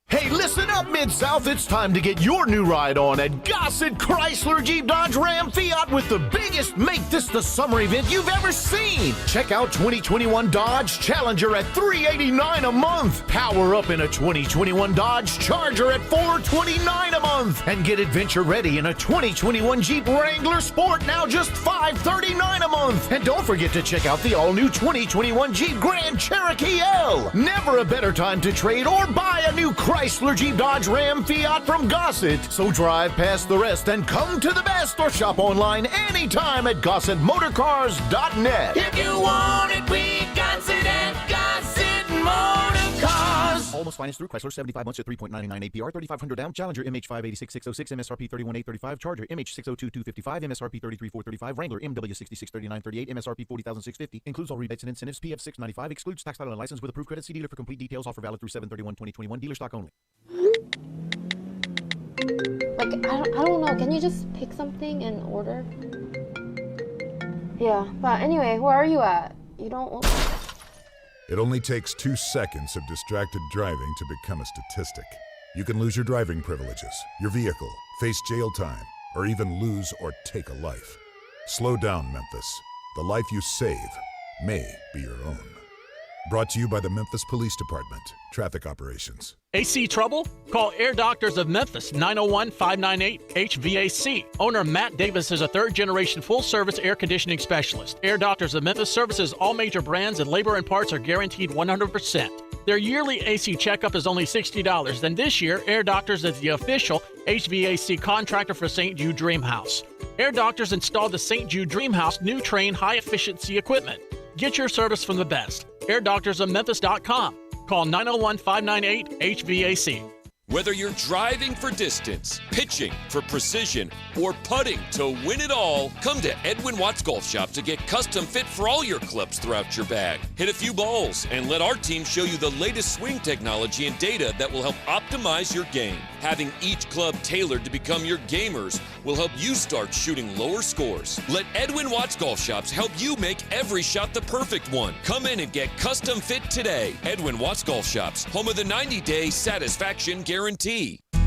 [SPEAKER 10] Hey, listen up, Mid-South. It's time to get your new ride on at Gossett Chrysler Jeep Dodge Ram Fiat with the biggest Make This the Summer event you've ever seen. Check out 2021 Dodge Challenger at $389 a month. Power up in a 2021 Dodge Charger at $429 a month. And get adventure ready in a 2021 Jeep Wrangler Sport, now just $539 a month. And don't forget to check out the all-new 2021 Jeep Grand Cherokee L. Never a better time to trade or buy a new Chrysler Jeep Dodge Ram Fiat from Gossett. So drive past the rest and come to the best, or shop online anytime at GossettMotorCars.net.
[SPEAKER 11] If you want it, we got it at Gossett Motor Cars.
[SPEAKER 20] Almost finance through Chrysler, 75 months at 3.99 APR, 3,500 down. Challenger MH586,606, MSRP 31,835. Charger MH602255, MSRP 33,435. Wrangler MW663938, MSRP 40,650. Includes all rebates and incentives. PF 695. Excludes tax, title, and license with approved credit. See dealer for complete details. Offer valid through 7/31/2021. Dealer stock only.
[SPEAKER 21] Like, I don't know. Can you just pick something and order? Yeah, but anyway, where are you at? You don't...
[SPEAKER 16] It only takes 2 seconds of distracted driving to become a statistic. You can lose your driving privileges, your vehicle, face jail time, or even lose or take a life. Slow down, Memphis. The life you save may be your own. Brought to you by the Memphis Police Department, Traffic Operations.
[SPEAKER 22] AC trouble? Call Air Doctors of Memphis, 901-598-HVAC. Owner Matt Davis is a third-generation full-service air conditioning specialist. Air Doctors of Memphis services all major brands, and labor and parts are guaranteed 100%. Their yearly AC checkup is only $60. Then this year, Air Doctors is the official HVAC contractor for St. Jude Dream House. Air Doctors installed the St. Jude Dream House new Train high-efficiency equipment. Get your service from the best. AirDoctorsOfMemphis.com. Call 901-598-HVAC.
[SPEAKER 8] Whether you're driving for distance, pitching for precision, or putting to win it all, come to Edwin Watts Golf Shop to get custom fit for all your clubs throughout your bag. Hit a few balls and let our team show you the latest swing technology and data that will help optimize your game. Having each club tailored to become your gamers will help you start shooting lower scores. Let Edwin Watts Golf Shops help you make every shot the perfect one. Come in and get custom fit today. Edwin Watts Golf Shops, home of the 90-day satisfaction guarantee.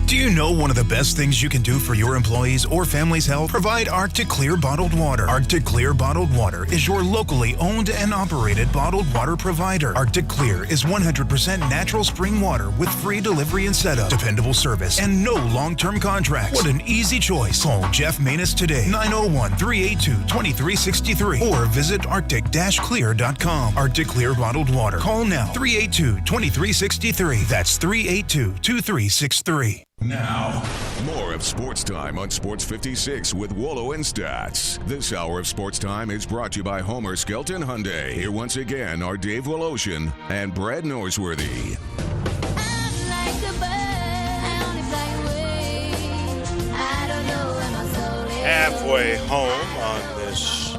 [SPEAKER 15] Do you know one of the best things you can do for your employees or family's health? Provide Arctic Clear bottled water. Arctic Clear bottled water is your locally owned and operated bottled water provider. Arctic Clear is 100% natural spring water with free delivery and setup, dependable service, and no long-term contracts. What an easy choice. Call Jeff Manus today, 901-382-2363, or visit arctic-clear.com. Arctic Clear bottled water. Call now, 382-2363. That's 382-2363.
[SPEAKER 1] Now, more of Sports Time on Sports 56 with Wolo and Stats. This hour of Sports Time is brought to you by Homer Skelton Hyundai. Here once again are Dave Woloshin and Brad Norsworthy.
[SPEAKER 2] Halfway home on this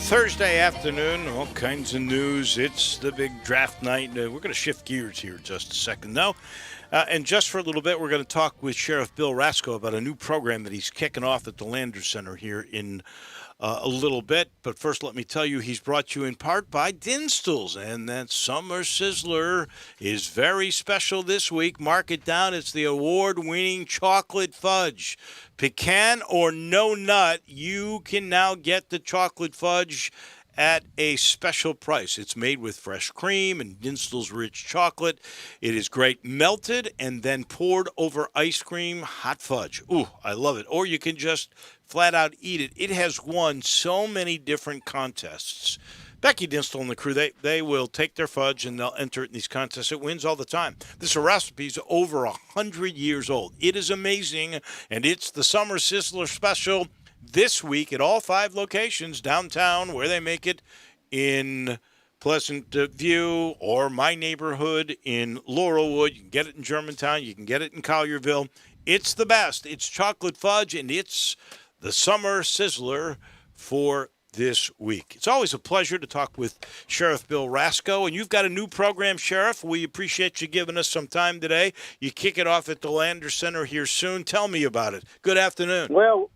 [SPEAKER 2] Thursday afternoon, all kinds of news. It's the big draft night. We're going to shift gears here in just a second, though. And just for a little bit, we're going to talk with Sheriff Bill Rasco about a new program that he's kicking off at the Landers Center here in a little bit. But first, let me tell you, he's brought to you in part by Dinstall's. And that Summer Sizzler is very special this week. Mark it down. It's the award-winning chocolate fudge. Pecan or no nut, you can now get the chocolate fudge at a special price. It's made with fresh cream and Dinstall's rich chocolate. It is great melted and then poured over ice cream, hot fudge. Ooh, I love it. Or you can just flat out eat it. It has won so many different contests. Becky Dinstall and the crew, they will take their fudge and they'll enter it in these contests. It wins all the time. This recipe is over 100 years old. It is amazing, and it's the Summer Sizzler Special this week at all 5 locations downtown where they make it in Pleasant View or my neighborhood in Laurelwood. You can get it in Germantown. You can get it in Collierville. It's the best. It's chocolate fudge, and it's the Summer Sizzler for this week. It's always a pleasure to talk with Sheriff Bill Rasco, and you've got a new program, Sheriff. We appreciate you giving us some time today. You kick it off at the Landers Center here soon. Tell me about it. Good afternoon.
[SPEAKER 4] Well,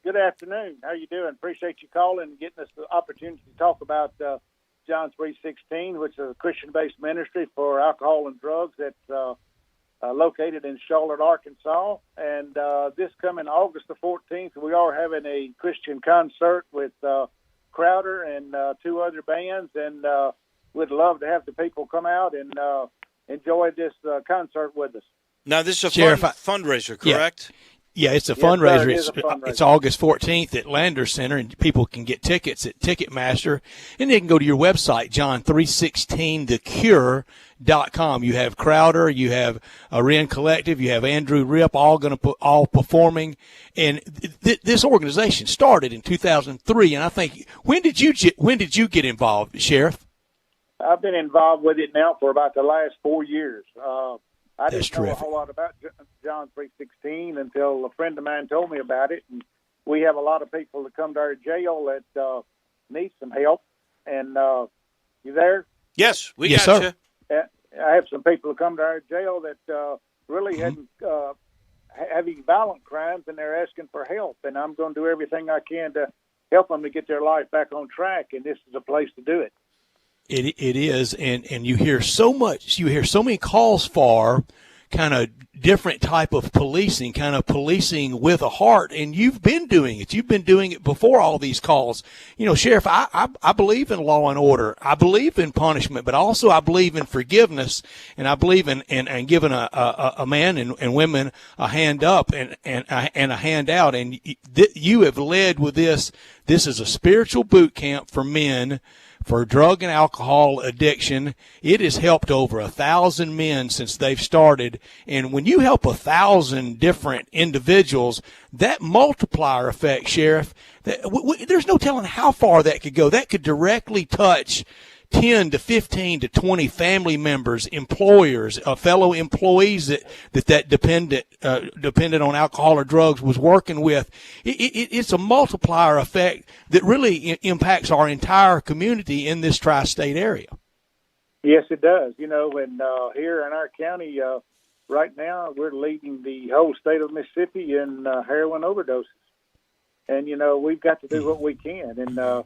[SPEAKER 4] good afternoon. How you doing? Appreciate you calling and getting us the opportunity to talk about John 3:16, which is a Christian-based ministry for alcohol and drugs that's located in Charlotte, Arkansas. And this coming August the 14th, we are having a Christian concert with Crowder and 2 other bands, and we'd love to have the people come out and enjoy this concert with us.
[SPEAKER 2] Now, this is a
[SPEAKER 3] Sheriff,
[SPEAKER 2] fundraiser, correct?
[SPEAKER 3] Yeah, it's a fundraiser. It's August 14th at Landers Center, and people can get tickets at Ticketmaster, and they can go to your website, John316thecure.com. You have Crowder, you have Ren Collective, you have Andrew Rip, all performing, and this organization started in 2003. And I think when did you get involved, Sheriff?
[SPEAKER 4] I've been involved with it now for about the last 4 years. I
[SPEAKER 3] That's
[SPEAKER 4] didn't know a
[SPEAKER 3] terrific.
[SPEAKER 4] whole lot about John 3:16 until a friend of mine told me about it. And we have a lot of people that come to our jail that need some help. And you there?
[SPEAKER 2] Yes, we
[SPEAKER 3] Yes,
[SPEAKER 2] got
[SPEAKER 3] sir.
[SPEAKER 2] you.
[SPEAKER 4] I have some people that come to our jail that really hadn't having violent crimes, and they're asking for help. And I'm going to do everything I can to help them to get their life back on track. And this is a place to do it.
[SPEAKER 3] It is, and you hear so much. You hear so many calls for kind of different type of policing, kind of policing with a heart, and you've been doing it. You've been doing it before all these calls. You know, Sheriff, I believe in law and order. I believe in punishment, but also I believe in forgiveness, and I believe in giving a man and women a hand up and a hand out. And you have led with this. This is a spiritual boot camp for men for drug and alcohol addiction. It has helped over 1,000 men since they've started. And when you help 1,000 different individuals, that multiplier effect, Sheriff, there's no telling how far that could go. That could directly touch 10 to 15 to 20 family members, employers, fellow employees that dependent on alcohol or drugs was working with. It's a multiplier effect that really impacts our entire community in this tri-state area.
[SPEAKER 4] Yes, it does. You know, and here in our county, right now, we're leading the whole state of Mississippi in heroin overdoses. And, you know, we've got to do what we can. And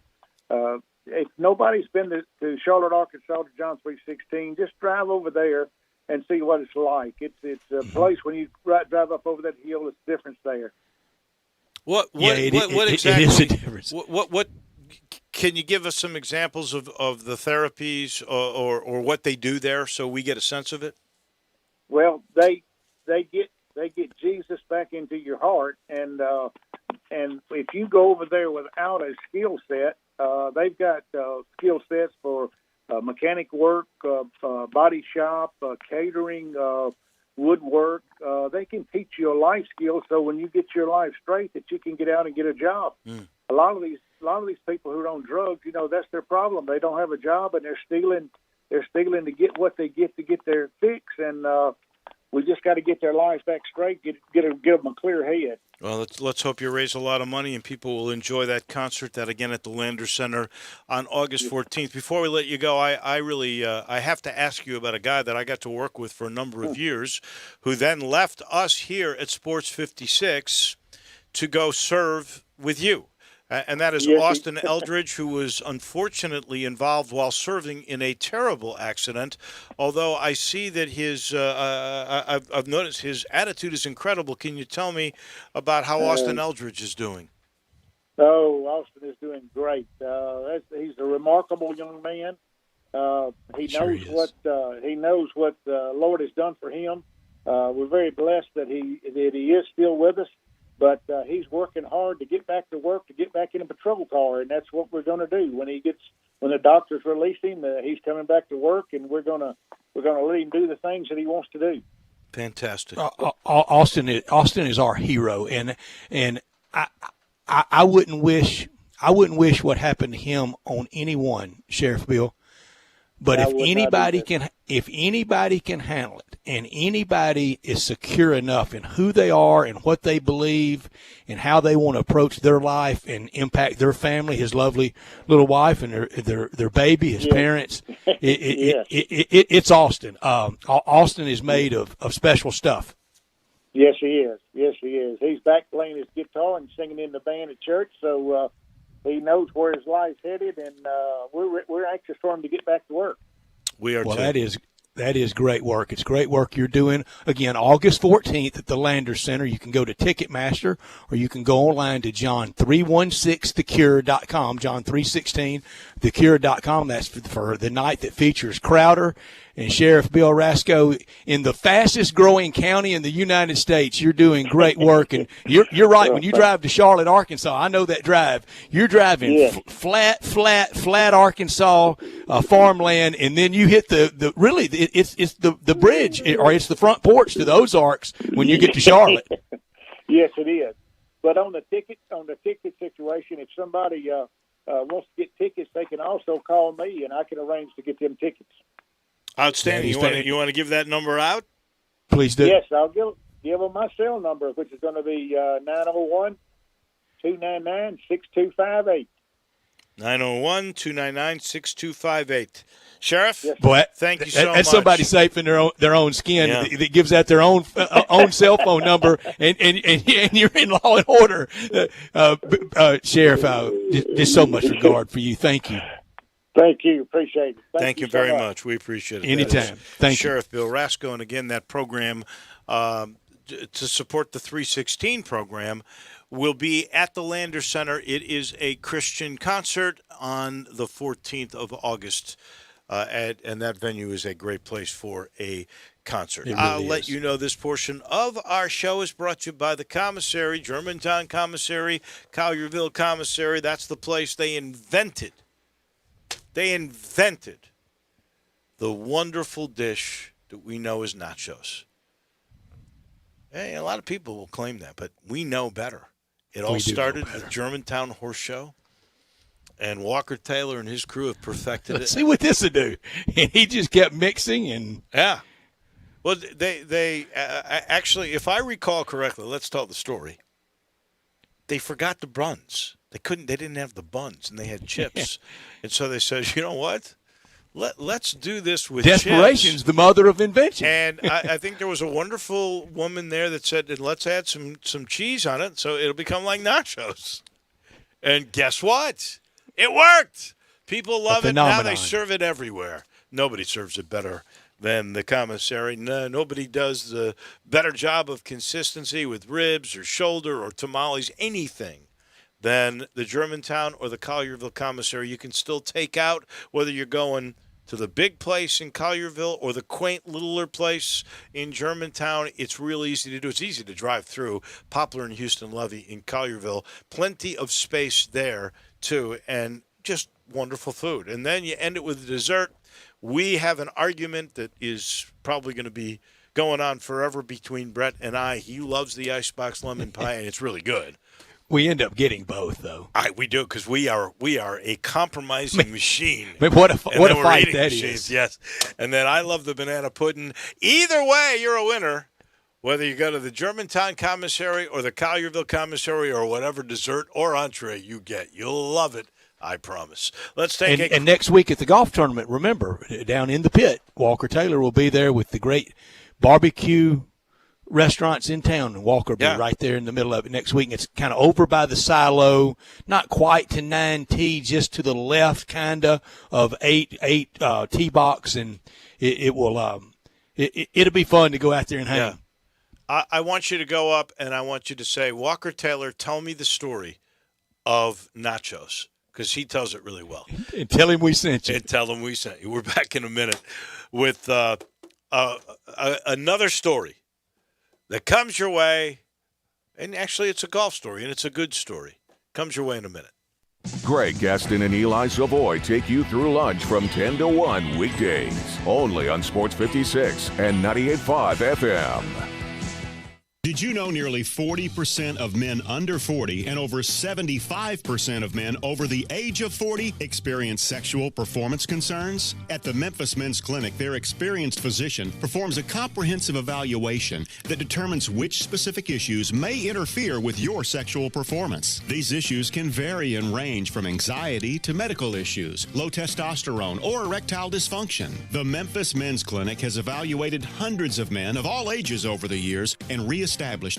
[SPEAKER 4] if nobody's been to Charlotte, Arkansas, to John 3:16, just drive over there and see what it's like. It's a place when you drive up over that hill, it's a difference there.
[SPEAKER 2] What exactly? It is a difference. What can you give us some examples of the therapies or what they do there so we get a sense of it?
[SPEAKER 4] Well, they get Jesus back into your heart, and if you go over there without a skill set, they've got skill sets for mechanic work, body shop, catering, woodwork. They can teach you a life skill, so when you get your life straight, that you can get out and get a job. A lot of these people who are on drugs, you know, that's their problem. They don't have a job, and they're stealing to get what they get to get their fix, and we just got to get their lives back straight, give them a clear head.
[SPEAKER 2] Well, let's hope you raise a lot of money and people will enjoy that concert. That again at the Lander Center on August 14th. Before we let you go, I really I have to ask you about a guy that I got to work with for a number of years, who then left us here at Sports 56 to go serve with you. And that is Austin Eldridge, who was unfortunately involved while serving in a terrible accident. Although I see that I've noticed his attitude is incredible. Can you tell me about how Austin Eldridge is doing?
[SPEAKER 4] Oh, Austin is doing great. He's a remarkable young man. He knows what the Lord has done for him. We're very blessed that he is still with us. But he's working hard to get back to work, to get back in a patrol car, and that's what we're going to do. When the doctors release him, he's coming back to work, and we're gonna let him do the things that he wants to do.
[SPEAKER 2] Fantastic.
[SPEAKER 3] Austin is our hero, and I wouldn't wish what happened to him on anyone, Sheriff Bill. But if anybody can handle it, and anybody is secure enough in who they are and what they believe and how they want to approach their life and impact their family, his lovely little wife and their baby, his parents, it's Austin. Austin is made of special stuff.
[SPEAKER 4] Yes, he is. Yes, he is. He's back playing his guitar and singing in the band at church, so he knows where his life's headed, and we're anxious for him to get back to work.
[SPEAKER 2] We are.
[SPEAKER 3] Well,
[SPEAKER 2] too.
[SPEAKER 3] that is great work. It's great work you're doing. Again, August 14th at the Lander Center. You can go to Ticketmaster, or you can go online to John316thecure.com, John316thecure.com. That's for the night that features Crowder and Sheriff Bill Rasco in the fastest growing county in the United States. You're doing great work, and you're right. When you drive to Charlotte, Arkansas, I know that drive. You're driving flat Arkansas farmland, and then you hit the bridge, or it's the front porch to the Ozarks when you get to Charlotte.
[SPEAKER 4] Yes, it is. But on the ticket situation, if somebody wants to get tickets, they can also call me, and I can arrange to get them tickets.
[SPEAKER 2] Outstanding. You want to give that number out?
[SPEAKER 3] Please do.
[SPEAKER 4] Yes, I'll give them my cell number, which is going to be 901-299-6258.
[SPEAKER 2] 901-299-6258. Sheriff,
[SPEAKER 3] boy,
[SPEAKER 2] thank you so much.
[SPEAKER 3] That's somebody safe in their own skin that gives out their own cell phone number, and you're in law and order. Sheriff, just so much regard for you. Thank you.
[SPEAKER 4] Thank you. Appreciate it.
[SPEAKER 2] Thank you very much. We appreciate it.
[SPEAKER 3] Anytime. Thank you.
[SPEAKER 2] Sheriff Bill Rasco, and again, that program to support the 316 program will be at the Lander Center. It is a Christian concert on the 14th of August, and that venue is a great place for a concert.
[SPEAKER 3] Really
[SPEAKER 2] I'll let you know this portion of our show is brought to you by the Commissary, Germantown Commissary, Collierville Commissary. That's the place they invented the wonderful dish that we know as nachos. Hey, a lot of people will claim that, but we know better. It all started with Germantown Horse Show, And Walker Taylor and his crew have perfected
[SPEAKER 3] Let's
[SPEAKER 2] it.
[SPEAKER 3] see what this will do. And he just kept mixing and
[SPEAKER 2] yeah. Well, they actually, if I recall correctly, let's tell the story. They forgot the buns. They didn't have the buns, and they had chips. And so they said, you know what? Let's do this with
[SPEAKER 3] desperation's
[SPEAKER 2] chips.
[SPEAKER 3] the mother of invention.
[SPEAKER 2] And I think there was a wonderful woman there that said, let's add some cheese on it so it'll become like nachos. And guess what? It worked. People love it. Now they serve it everywhere. Nobody serves it better than the commissary. No, nobody does the better job of consistency with ribs or shoulder or tamales, anything, than the Germantown or the Collierville commissary. You can still take out, whether you're going to the big place in Collierville or the quaint littler place in Germantown. It's real easy to do. It's easy to drive through Poplar and Houston Levy in Collierville. Plenty of space there, too, and just wonderful food. And then you end it with dessert. We have an argument that is probably going to be going on forever between Brett and I. He loves the icebox lemon pie, and it's really good.
[SPEAKER 3] We end up getting both, though.
[SPEAKER 2] We do, because we are a compromising machine.
[SPEAKER 3] What a fight that is.
[SPEAKER 2] Yes. And then I love the banana pudding. Either way, you're a winner. Whether you go to the Germantown commissary or the Collierville commissary or whatever dessert or entree you get, you'll love it. I promise. Let's take
[SPEAKER 3] and next week at the golf tournament, remember, down in the pit, Walker Taylor will be there with the great barbecue restaurants in town, and Walker will be right there in the middle of it next week. And it's kind of over by the silo, not quite to 9T, just to the left, kind of 8 tee box, and it'll be fun to go out there and hang.
[SPEAKER 2] Yeah. I want you to go up and I want you to say, Walker Taylor, tell me the story of nachos, because he tells it really well.
[SPEAKER 3] And tell him we sent you.
[SPEAKER 2] And tell him we sent you. We're back in a minute with another story that comes your way, and actually it's a golf story, and it's a good story. Comes your way in a minute.
[SPEAKER 1] Greg Gaston and Eli Savoy take you through lunch from 10 to 1 weekdays, only on Sports 56 and 98.5 FM.
[SPEAKER 5] Did you know nearly 40% of men under 40 and over 75% of men over the age of 40 experience sexual performance concerns? At the Memphis Men's Clinic, their experienced physician performs a comprehensive evaluation that determines which specific issues may interfere with your sexual performance. These issues can vary and range from anxiety to medical issues, low testosterone, or erectile dysfunction. The Memphis Men's Clinic has evaluated hundreds of men of all ages over the years and reestablished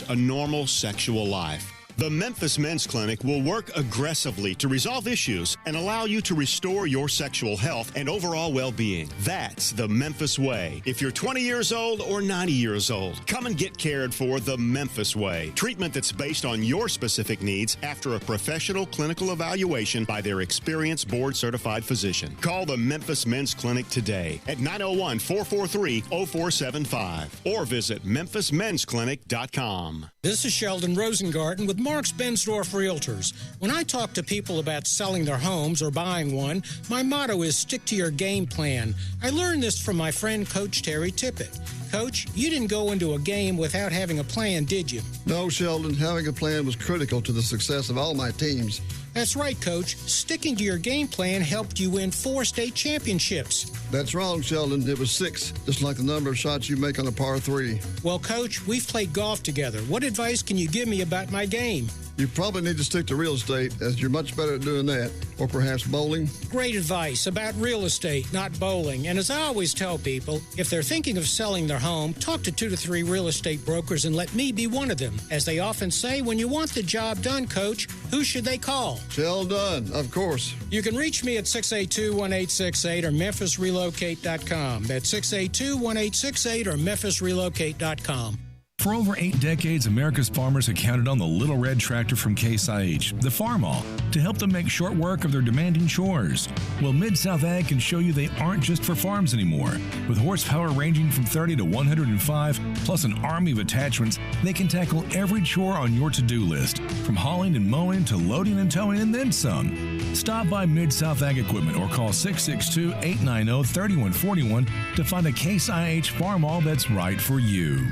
[SPEAKER 5] a normal sexual life. The Memphis Men's Clinic will work aggressively to resolve issues and allow you to restore your sexual health and overall well-being. That's the Memphis way. If you're 20 years old or 90 years old, come and get cared for the Memphis way. Treatment that's based on your specific needs after a professional clinical evaluation by their experienced board-certified physician. Call the Memphis Men's Clinic today at 901-443-0475 or visit memphismensclinic.com.
[SPEAKER 7] This is Sheldon Rosengarten with Marks Bensdorf Realtors. When I talk to people about selling their homes or buying one, my motto is stick to your game plan. I learned this from my friend Coach Terry Tippett. Coach, you didn't go into a game without having a plan, did you?
[SPEAKER 23] No, Sheldon. Having a plan was critical to the success of all my teams.
[SPEAKER 7] That's right, Coach. Sticking to your game plan helped you win 4 state championships.
[SPEAKER 23] That's wrong, Sheldon. It was 6, just like the number of shots you make on a par 3.
[SPEAKER 7] Well, Coach, we've played golf together. What advice can you give me about my game?
[SPEAKER 23] You probably need to stick to real estate, as you're much better at doing that. Or perhaps bowling.
[SPEAKER 7] Great advice about real estate, not bowling. And as I always tell people, if they're thinking of selling their home, talk to 2 to 3 real estate brokers and let me be one of them. As they often say, when you want the job done, Coach, who should they call?
[SPEAKER 23] Sheldon, of course.
[SPEAKER 7] You can reach me at 682-1868 or memphisrelocate.com. That's 682-1868 or memphisrelocate.com.
[SPEAKER 24] For over 8 decades, America's farmers have counted on the Little Red Tractor from Case IH, the Farmall, to help them make short work of their demanding chores. Well, Mid-South Ag can show you they aren't just for farms anymore. With horsepower ranging from 30 to 105, plus an army of attachments, they can tackle every chore on your to-do list, from hauling and mowing to loading and towing and then some. Stop by Mid-South Ag Equipment or call 662-890-3141 to find a Case IH Farmall that's right for you.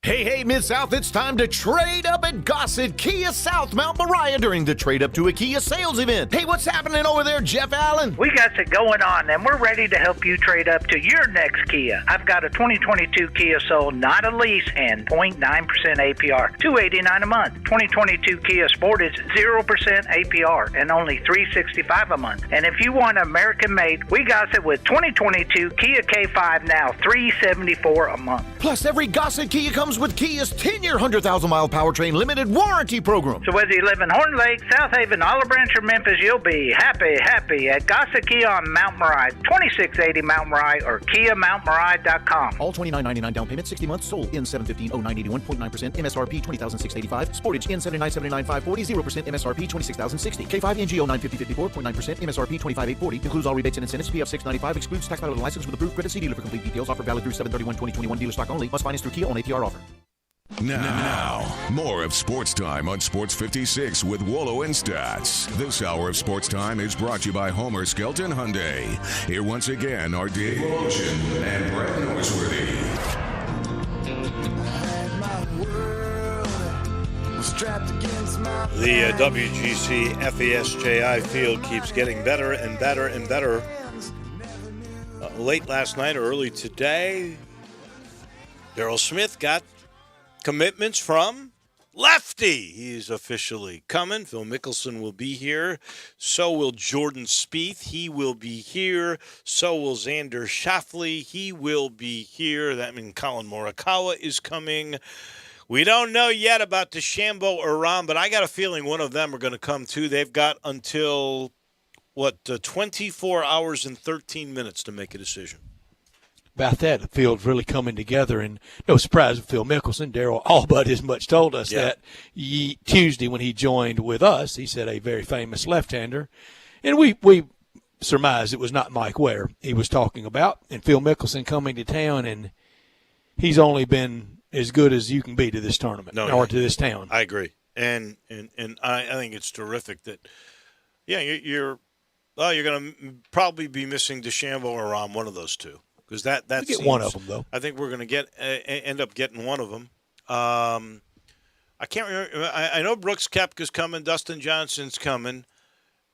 [SPEAKER 10] Hey, Mid-South, it's time to trade up at Gossett Kia South Mount Moriah during the Trade Up to a Kia sales event. Hey, what's happening over there, Jeff Allen?
[SPEAKER 6] We got it going on, and we're ready to help you trade up to your next Kia. I've got a 2022 Kia Soul, not a lease, and 0.9% APR, $289 a month. 2022 Kia Sportage, 0% APR, and only $365 a month. And if you want American-made, we got it with 2022 Kia K5 now, $374 a month.
[SPEAKER 10] Plus, every Gossett Kia comes with Kia's 10-year, 100,000-mile powertrain limited warranty program.
[SPEAKER 6] So whether you live in Horn Lake, South Haven, Olive Branch, or Memphis, you'll be happy at Gossett Kia on Mount Moriah, 2680 Mount Moriah, or KiaMountMoriah.com.
[SPEAKER 20] All $29.99 down payment, 60 months, sold in 715-0981, 0.9% MSRP, $20,685. Sportage in 79.79, 540, 0% MSRP, $26,060. K5 NGO 950.54, 0.9% MSRP, $25,840. Includes all rebates and incentives. PF 695 excludes tax title and license with approved credit. See dealer for complete details. Offer valid through 7/31/2021. Dealer stock only. Must finance through Kia on APR offer.
[SPEAKER 1] Now, more of Sports Time on Sports 56 with Wolo and Stats. This hour of Sports Time is brought to you by Homer Skelton Hyundai. Here once again are Dave Ocean and Brett Norsworthy.
[SPEAKER 2] The WGC FESJI field keeps getting better and better and better. Late last night or early today, Darryl Smith got commitments from Lefty. He's officially coming. Phil Mickelson will be here. So will Jordan Spieth. He will be here. So will Xander Schauffele. He will be here. That means Colin Morikawa is coming. We don't know yet about DeChambeau or Rahm, but I got a feeling one of them are going to come too. They've got until, 24 hours and 13 minutes to make a decision.
[SPEAKER 3] About that, the field's really coming together, and no surprise with Phil Mickelson. Darryl all but as much told us that Tuesday when he joined with us, he said a very famous left-hander, and we surmised it was not Mike Ware he was talking about, and Phil Mickelson coming to town, and he's only been as good as you can be to this tournament or to this town.
[SPEAKER 2] I agree, and I think it's terrific that you're going to probably be missing DeChambeau or Rahm, one of those two. Because that
[SPEAKER 3] get
[SPEAKER 2] seems,
[SPEAKER 3] one of them though.
[SPEAKER 2] I think we're going to end up getting one of them. I can't remember. I know Brooks Koepka's coming. Dustin Johnson's coming.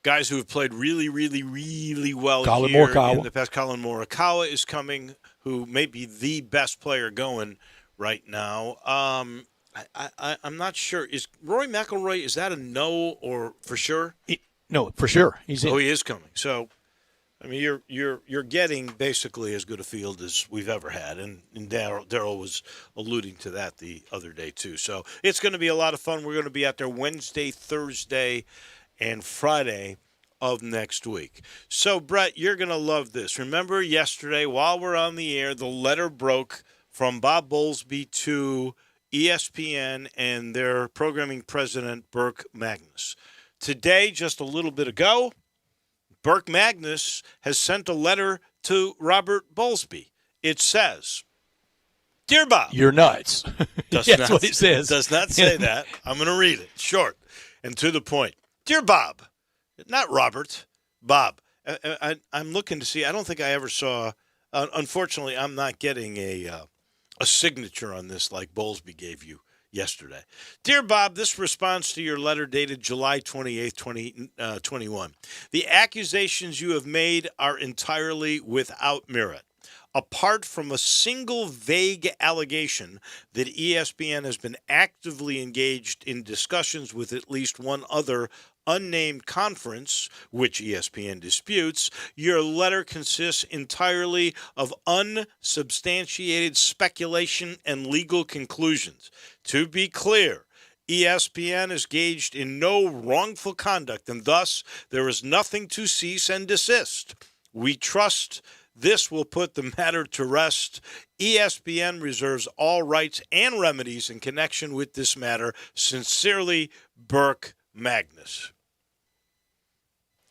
[SPEAKER 2] Guys who have played really, really, really well
[SPEAKER 3] Colin
[SPEAKER 2] here
[SPEAKER 3] Morikawa.
[SPEAKER 2] in the past. Colin Morikawa is coming, who may be the best player going right now. I'm not sure. Is Rory McIlroy? Is that a no or for sure?
[SPEAKER 3] No, for sure. He's in.
[SPEAKER 2] Oh, he is coming. So. I mean, you're getting basically as good a field as we've ever had, and Darryl was alluding to that the other day too. So it's going to be a lot of fun. We're going to be out there Wednesday, Thursday, and Friday of next week. So Brett, you're going to love this. Remember yesterday while we're on the air, the letter broke from Bob Bowlesby to ESPN and their programming president Burke Magnus. Today, just a little bit ago, Burke Magnus has sent a letter to Robert Bowlesby. It says, "Dear Bob."
[SPEAKER 3] You're nuts. That's what it says.
[SPEAKER 2] Does not say that. I'm going to read it. Short and to the point. "Dear Bob," not Robert, Bob. I'm looking to see. I don't think I ever saw. Unfortunately, I'm not getting a signature on this like Bowlesby gave you yesterday. "Dear Bob, this responds to your letter dated July 28th, 2021. The accusations you have made are entirely without merit. Apart from a single vague allegation that ESPN has been actively engaged in discussions with at least one other unnamed conference, which ESPN disputes, your letter consists entirely of unsubstantiated speculation and legal conclusions. To be clear, ESPN is engaged in no wrongful conduct, and thus there is nothing to cease and desist. We trust this will put the matter to rest. ESPN reserves all rights and remedies in connection with this matter. Sincerely, Burke Magnus."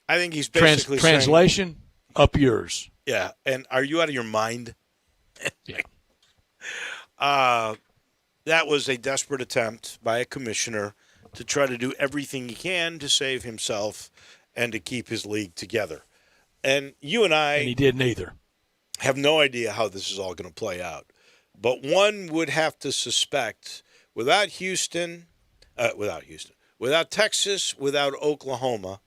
[SPEAKER 2] I think he's basically
[SPEAKER 3] translation
[SPEAKER 2] saying,
[SPEAKER 3] up yours.
[SPEAKER 2] Yeah, and are you out of your mind?
[SPEAKER 3] Yeah.
[SPEAKER 2] That was a desperate attempt by a commissioner to try to do everything he can to save himself and to keep his league together. And you and I
[SPEAKER 3] he did neither.
[SPEAKER 2] Have no idea how this is all going to play out. But one would have to suspect without Texas, without Oklahoma,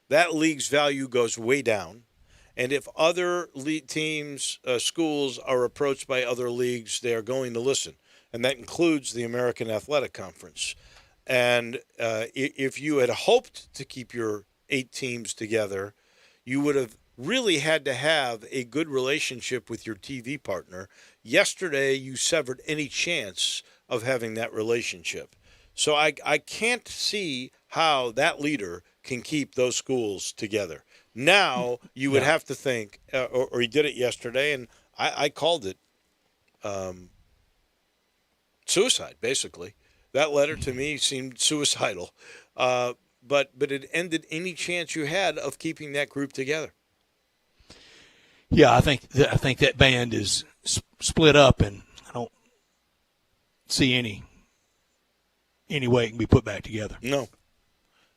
[SPEAKER 2] that league's value goes way down. And if other league teams, schools are approached by other leagues, they are going to listen. And that includes the American Athletic Conference. And if you had hoped to keep your 8 teams together, you would have really had to have a good relationship with your TV partner. Yesterday, you severed any chance of having that relationship. So I can't see how that leader can keep those schools together. Now, you would have to think, or he did it yesterday, and I called it suicide, basically. That letter to me seemed suicidal. But it ended any chance you had of keeping that group together.
[SPEAKER 3] Yeah, I think that band is split up, and I don't see any way it can be put back together.
[SPEAKER 2] No.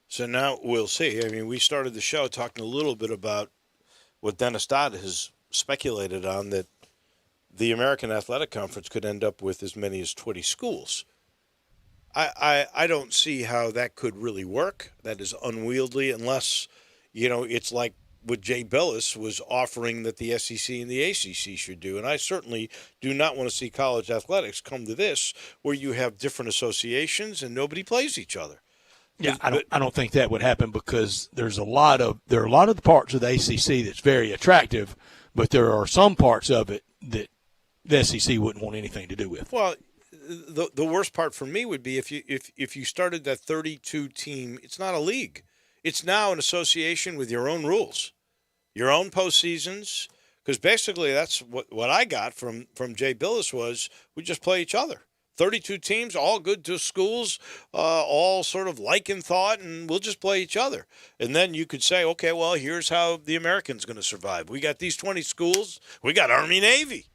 [SPEAKER 2] So now we'll see. I mean, we started the show talking a little bit about what Dennis Dodd has speculated on, that the American Athletic Conference could end up with as many as 20 schools. I don't see how that could really work. That is unwieldy unless, it's like what Jay Billis was offering that the SEC and the ACC should do. And I certainly do not want to see college athletics come to this, where you have different associations and nobody plays each other.
[SPEAKER 3] Yeah, I don't think that would happen, because there are a lot of the parts of the ACC that's very attractive, but there are some parts of it that the SEC wouldn't want anything to do with.
[SPEAKER 2] Well, the worst part for me would be if you started that 32 team. It's not a league. It's now an association with your own rules, your own postseasons. Because basically that's what I got from Jay Billis was we just play each other. 32 teams, all good to schools, all sort of like in thought, and we'll just play each other. And then you could say, okay, well, here's how the American's going to survive. We got these 20 schools. We got Army, Navy.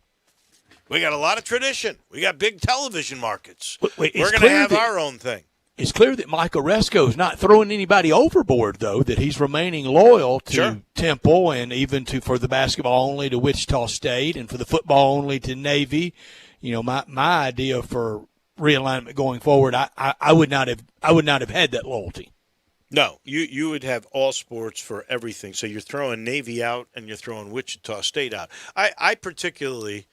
[SPEAKER 2] We got a lot of tradition. We got big television markets. We're going to have our own thing.
[SPEAKER 3] It's clear that Mike Oresco is not throwing anybody overboard, though, that he's remaining loyal to Temple, and even for the basketball only to Wichita State, and for the football only to Navy. My idea for realignment going forward, I would not have had that loyalty.
[SPEAKER 2] No, you would have all sports for everything. So you're throwing Navy out and you're throwing Wichita State out. I particularly,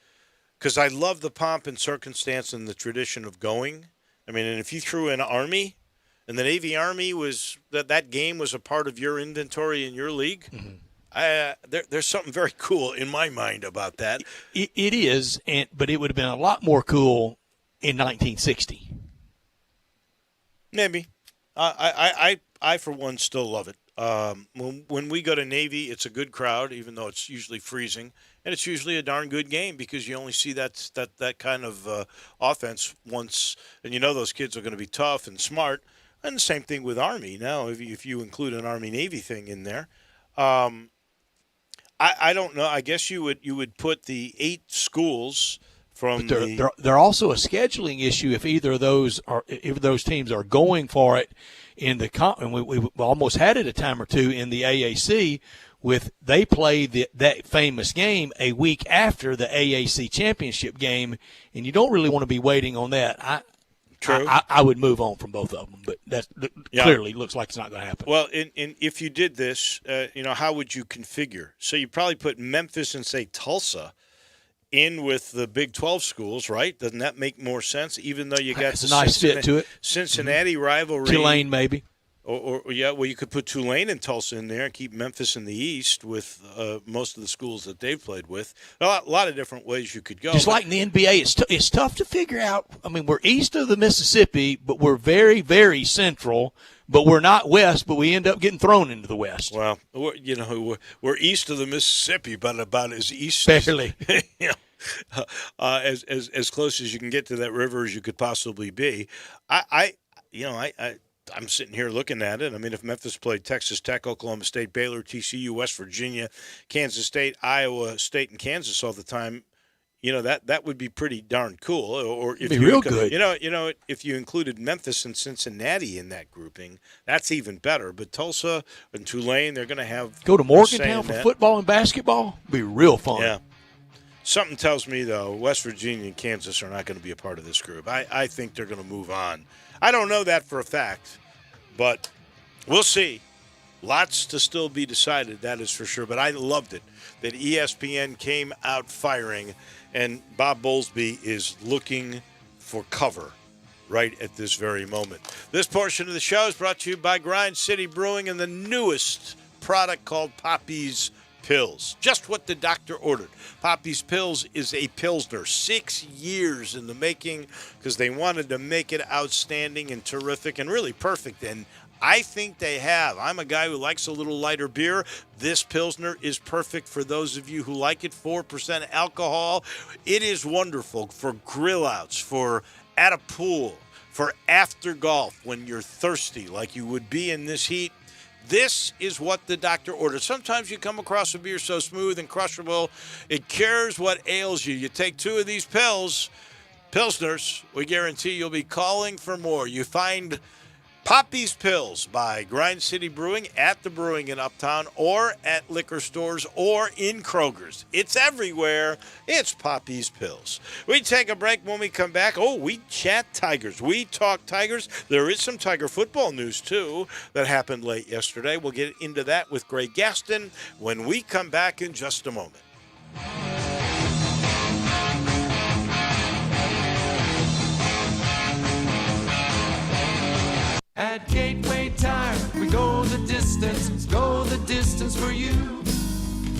[SPEAKER 2] because I love the pomp and circumstance and the tradition of going. I mean, and if you threw in Army, and the Navy Army was that game was a part of your inventory in your league. Mm-hmm. There's something very cool in my mind about that.
[SPEAKER 3] It is, but it would have been a lot more cool in 1960.
[SPEAKER 2] Maybe. I for one still love it. When we go to Navy, it's a good crowd, even though it's usually freezing, and it's usually a darn good game because you only see that kind of offense once, and those kids are going to be tough and smart. And the same thing with Army. Now, if you include an Army-Navy thing in there, I don't know. I guess you would put the 8 schools from
[SPEAKER 3] they're also a scheduling issue if those teams are going for it in the and we almost had it a time or two in the AAC with they play that famous game a week after the AAC championship game, and you don't really want to be waiting on that.
[SPEAKER 2] True.
[SPEAKER 3] I would move on from both of them, but that clearly looks like it's not going to happen.
[SPEAKER 2] Well, if you did this, how would you configure? So you probably put Memphis and, say, Tulsa in with the Big 12 schools, right? Doesn't that make more sense, even though you got
[SPEAKER 3] it's a nice fit to it.
[SPEAKER 2] Cincinnati rivalry.
[SPEAKER 3] Tulane, maybe.
[SPEAKER 2] Or you could put Tulane and Tulsa in there and keep Memphis in the East with most of the schools that they've played with. A lot of different ways you could go.
[SPEAKER 3] Just like in the NBA, it's tough to figure out. I mean, we're east of the Mississippi, but we're very, very central. But we're not west, but we end up getting thrown into the west.
[SPEAKER 2] Well, we're east of the Mississippi, but about as east
[SPEAKER 3] barely.
[SPEAKER 2] As close as you can get to that river as you could possibly be. I'm sitting here looking at it. I mean, if Memphis played Texas Tech, Oklahoma State, Baylor, TCU, West Virginia, Kansas State, Iowa State, and Kansas all the time, that would be pretty darn cool. Or if
[SPEAKER 3] real good.
[SPEAKER 2] If you included Memphis and Cincinnati in that grouping, that's even better. But Tulsa and Tulane, they're going to have
[SPEAKER 3] go to Morgantown for football and basketball. Be real fun.
[SPEAKER 2] Yeah. Something tells me, though, West Virginia and Kansas are not going to be a part of this group. I think they're going to move on. I don't know that for a fact, but we'll see. Lots to still be decided, that is for sure. But I loved it that ESPN came out firing, and Bob Bowlesby is looking for cover right at this very moment. This portion of the show is brought to you by Grind City Brewing and the newest product called Poppy's Pills. Just what the doctor ordered. Poppy's Pills is a Pilsner. 6 years in the making because they wanted to make it outstanding and terrific and really perfect. And I think they have. I'm a guy who likes a little lighter beer. This Pilsner is perfect for those of you who like it. 4% alcohol. It is wonderful for grill outs, for at a pool, for after golf when you're thirsty like you would be in this heat. This is what the doctor ordered. Sometimes you come across a beer so smooth and crushable, it cures what ails you. You take 2 of these Pilsners, we guarantee you'll be calling for more. You find Poppy's Pills by Grind City Brewing at the Brewing in Uptown or at liquor stores or in Kroger's. It's everywhere. It's Poppy's Pills. We take a break. When we come back, we chat Tigers. We talk Tigers. There is some Tiger football news, too, that happened late yesterday. We'll get into that with Greg Gaston when we come back in just a moment.
[SPEAKER 11] At Gateway Tire, we go the distance for you.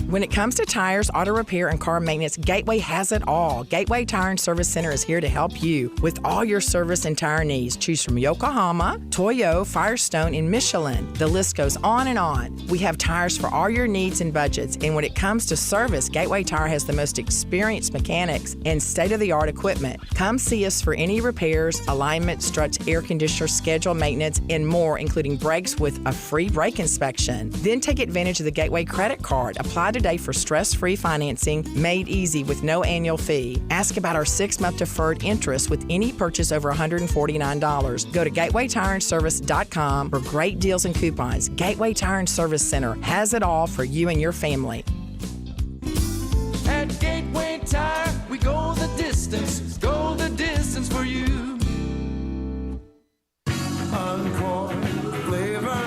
[SPEAKER 18] When it comes to tires, auto repair, and car maintenance, Gateway has it all. Gateway Tire and Service Center is here to help you with all your service and tire needs. Choose from Yokohama, Toyo, Firestone, and Michelin. The list goes on and on. We have tires for all your needs and budgets. And when it comes to service, Gateway Tire has the most experienced mechanics and state-of-the-art equipment. Come see us for any repairs, alignment, struts, air conditioner, schedule maintenance, and more, including brakes with a free brake inspection. Then take advantage of the Gateway credit card. Apply today for stress-free financing made easy with no annual fee. Ask about our 6-month deferred interest with any purchase over $149. Go to gatewaytireandservice.com for great deals and coupons. Gateway Tire and Service Center has it all for you and your family.
[SPEAKER 11] At Gateway Tire, we go the distance for you. Encore flavor,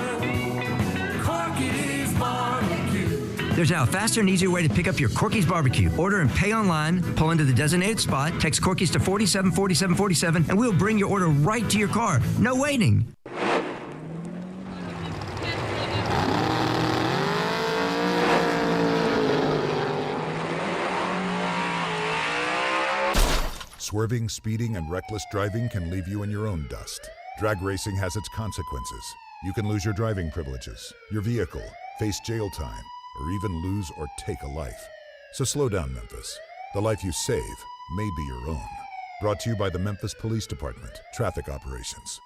[SPEAKER 11] Corky's barbecue.
[SPEAKER 12] There's now a faster and easier way to pick up your Corky's barbecue. Order and pay online, pull into the designated spot, text Corky's to 474747, and we'll bring your order right to your car. No waiting.
[SPEAKER 16] Swerving, speeding, and reckless driving can leave you in your own dust. Drag racing has its consequences. You can lose your driving privileges, your vehicle, face jail time, or even lose or take a life. So slow down, Memphis. The life you save may be your own. Brought to you by the Memphis Police Department, Traffic Operations.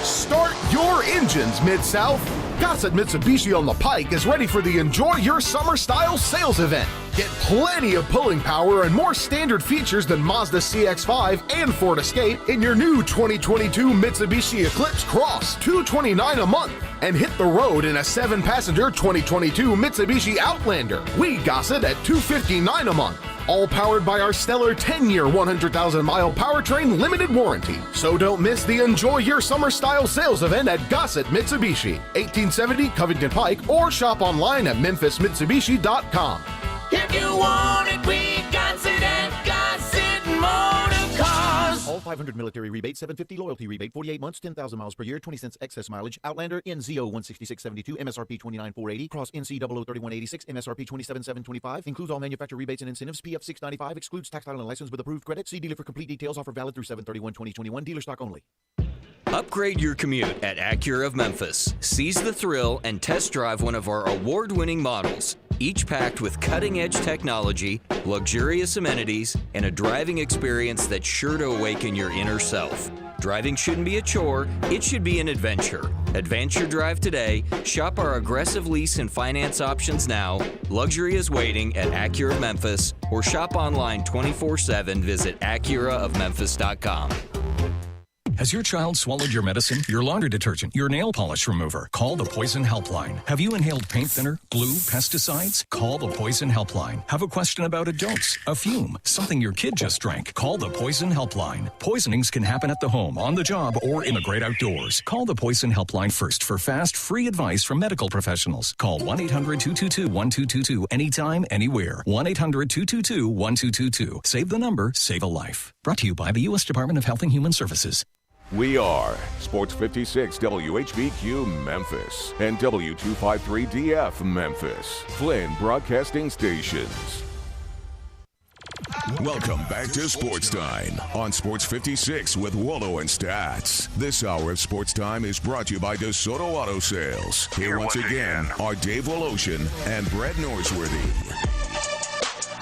[SPEAKER 10] Start your engines, Mid-South. Gossett Mitsubishi on the Pike is ready for the Enjoy Your Summer Style sales event. Get plenty of pulling power and more standard features than Mazda CX-5 and Ford Escape in your new 2022 Mitsubishi Eclipse Cross, $229 a month. And hit the road in a 7-passenger 2022 Mitsubishi Outlander. We Gossett at $259 a month. All powered by our stellar 10-year, 100,000-mile powertrain limited warranty. So don't miss the Enjoy Your Summer Style sales event at Gossett Mitsubishi, 1870 Covington Pike, or shop online at memphismitsubishi.com.
[SPEAKER 11] If you want it, we got it at Gossett Motor Cars.
[SPEAKER 20] All 500 military rebate, 750 loyalty rebate, 48 months, 10,000 miles per year, 20 cents excess mileage. Outlander NZO 16672, MSRP 29480, Cross NC 003186, MSRP 27725. Includes all manufacturer rebates and incentives. PF 695 excludes tax title and license with approved credit. See dealer for complete details. Offer valid through 7/31/2021. Dealer stock only.
[SPEAKER 13] Upgrade your commute at Acura of Memphis. Seize the thrill and test drive one of our award-winning models, each packed with cutting-edge technology, luxurious amenities, and a driving experience that's sure to awaken your inner self. Driving shouldn't be a chore, it should be an adventure. Advance your drive today, shop our aggressive lease and finance options now. Luxury is waiting at Acura of Memphis, or shop online 24/7. Visit AcuraofMemphis.com.
[SPEAKER 24] Has your child swallowed your medicine, your laundry detergent, your nail polish remover? Call the Poison Helpline. Have you inhaled paint thinner, glue, pesticides? Call the Poison Helpline. Have a question about a dose, a fume, something your kid just drank? Call the Poison Helpline. Poisonings can happen at the home, on the job, or in the great outdoors. Call the Poison Helpline first for fast, free advice from medical professionals. Call 1-800-222-1222 anytime, anywhere. 1-800-222-1222. Save the number, save a life. Brought to you by the U.S. Department of Health and Human Services.
[SPEAKER 1] We are Sports 56 WHBQ Memphis and W253DF Memphis, Flynn Broadcasting Stations. Welcome back to Sports Time on Sports 56 with Wallo and Stats. This hour of Sports Time is brought to you by DeSoto Auto Sales. Here once again are Dave Woloshin and Brett Norsworthy.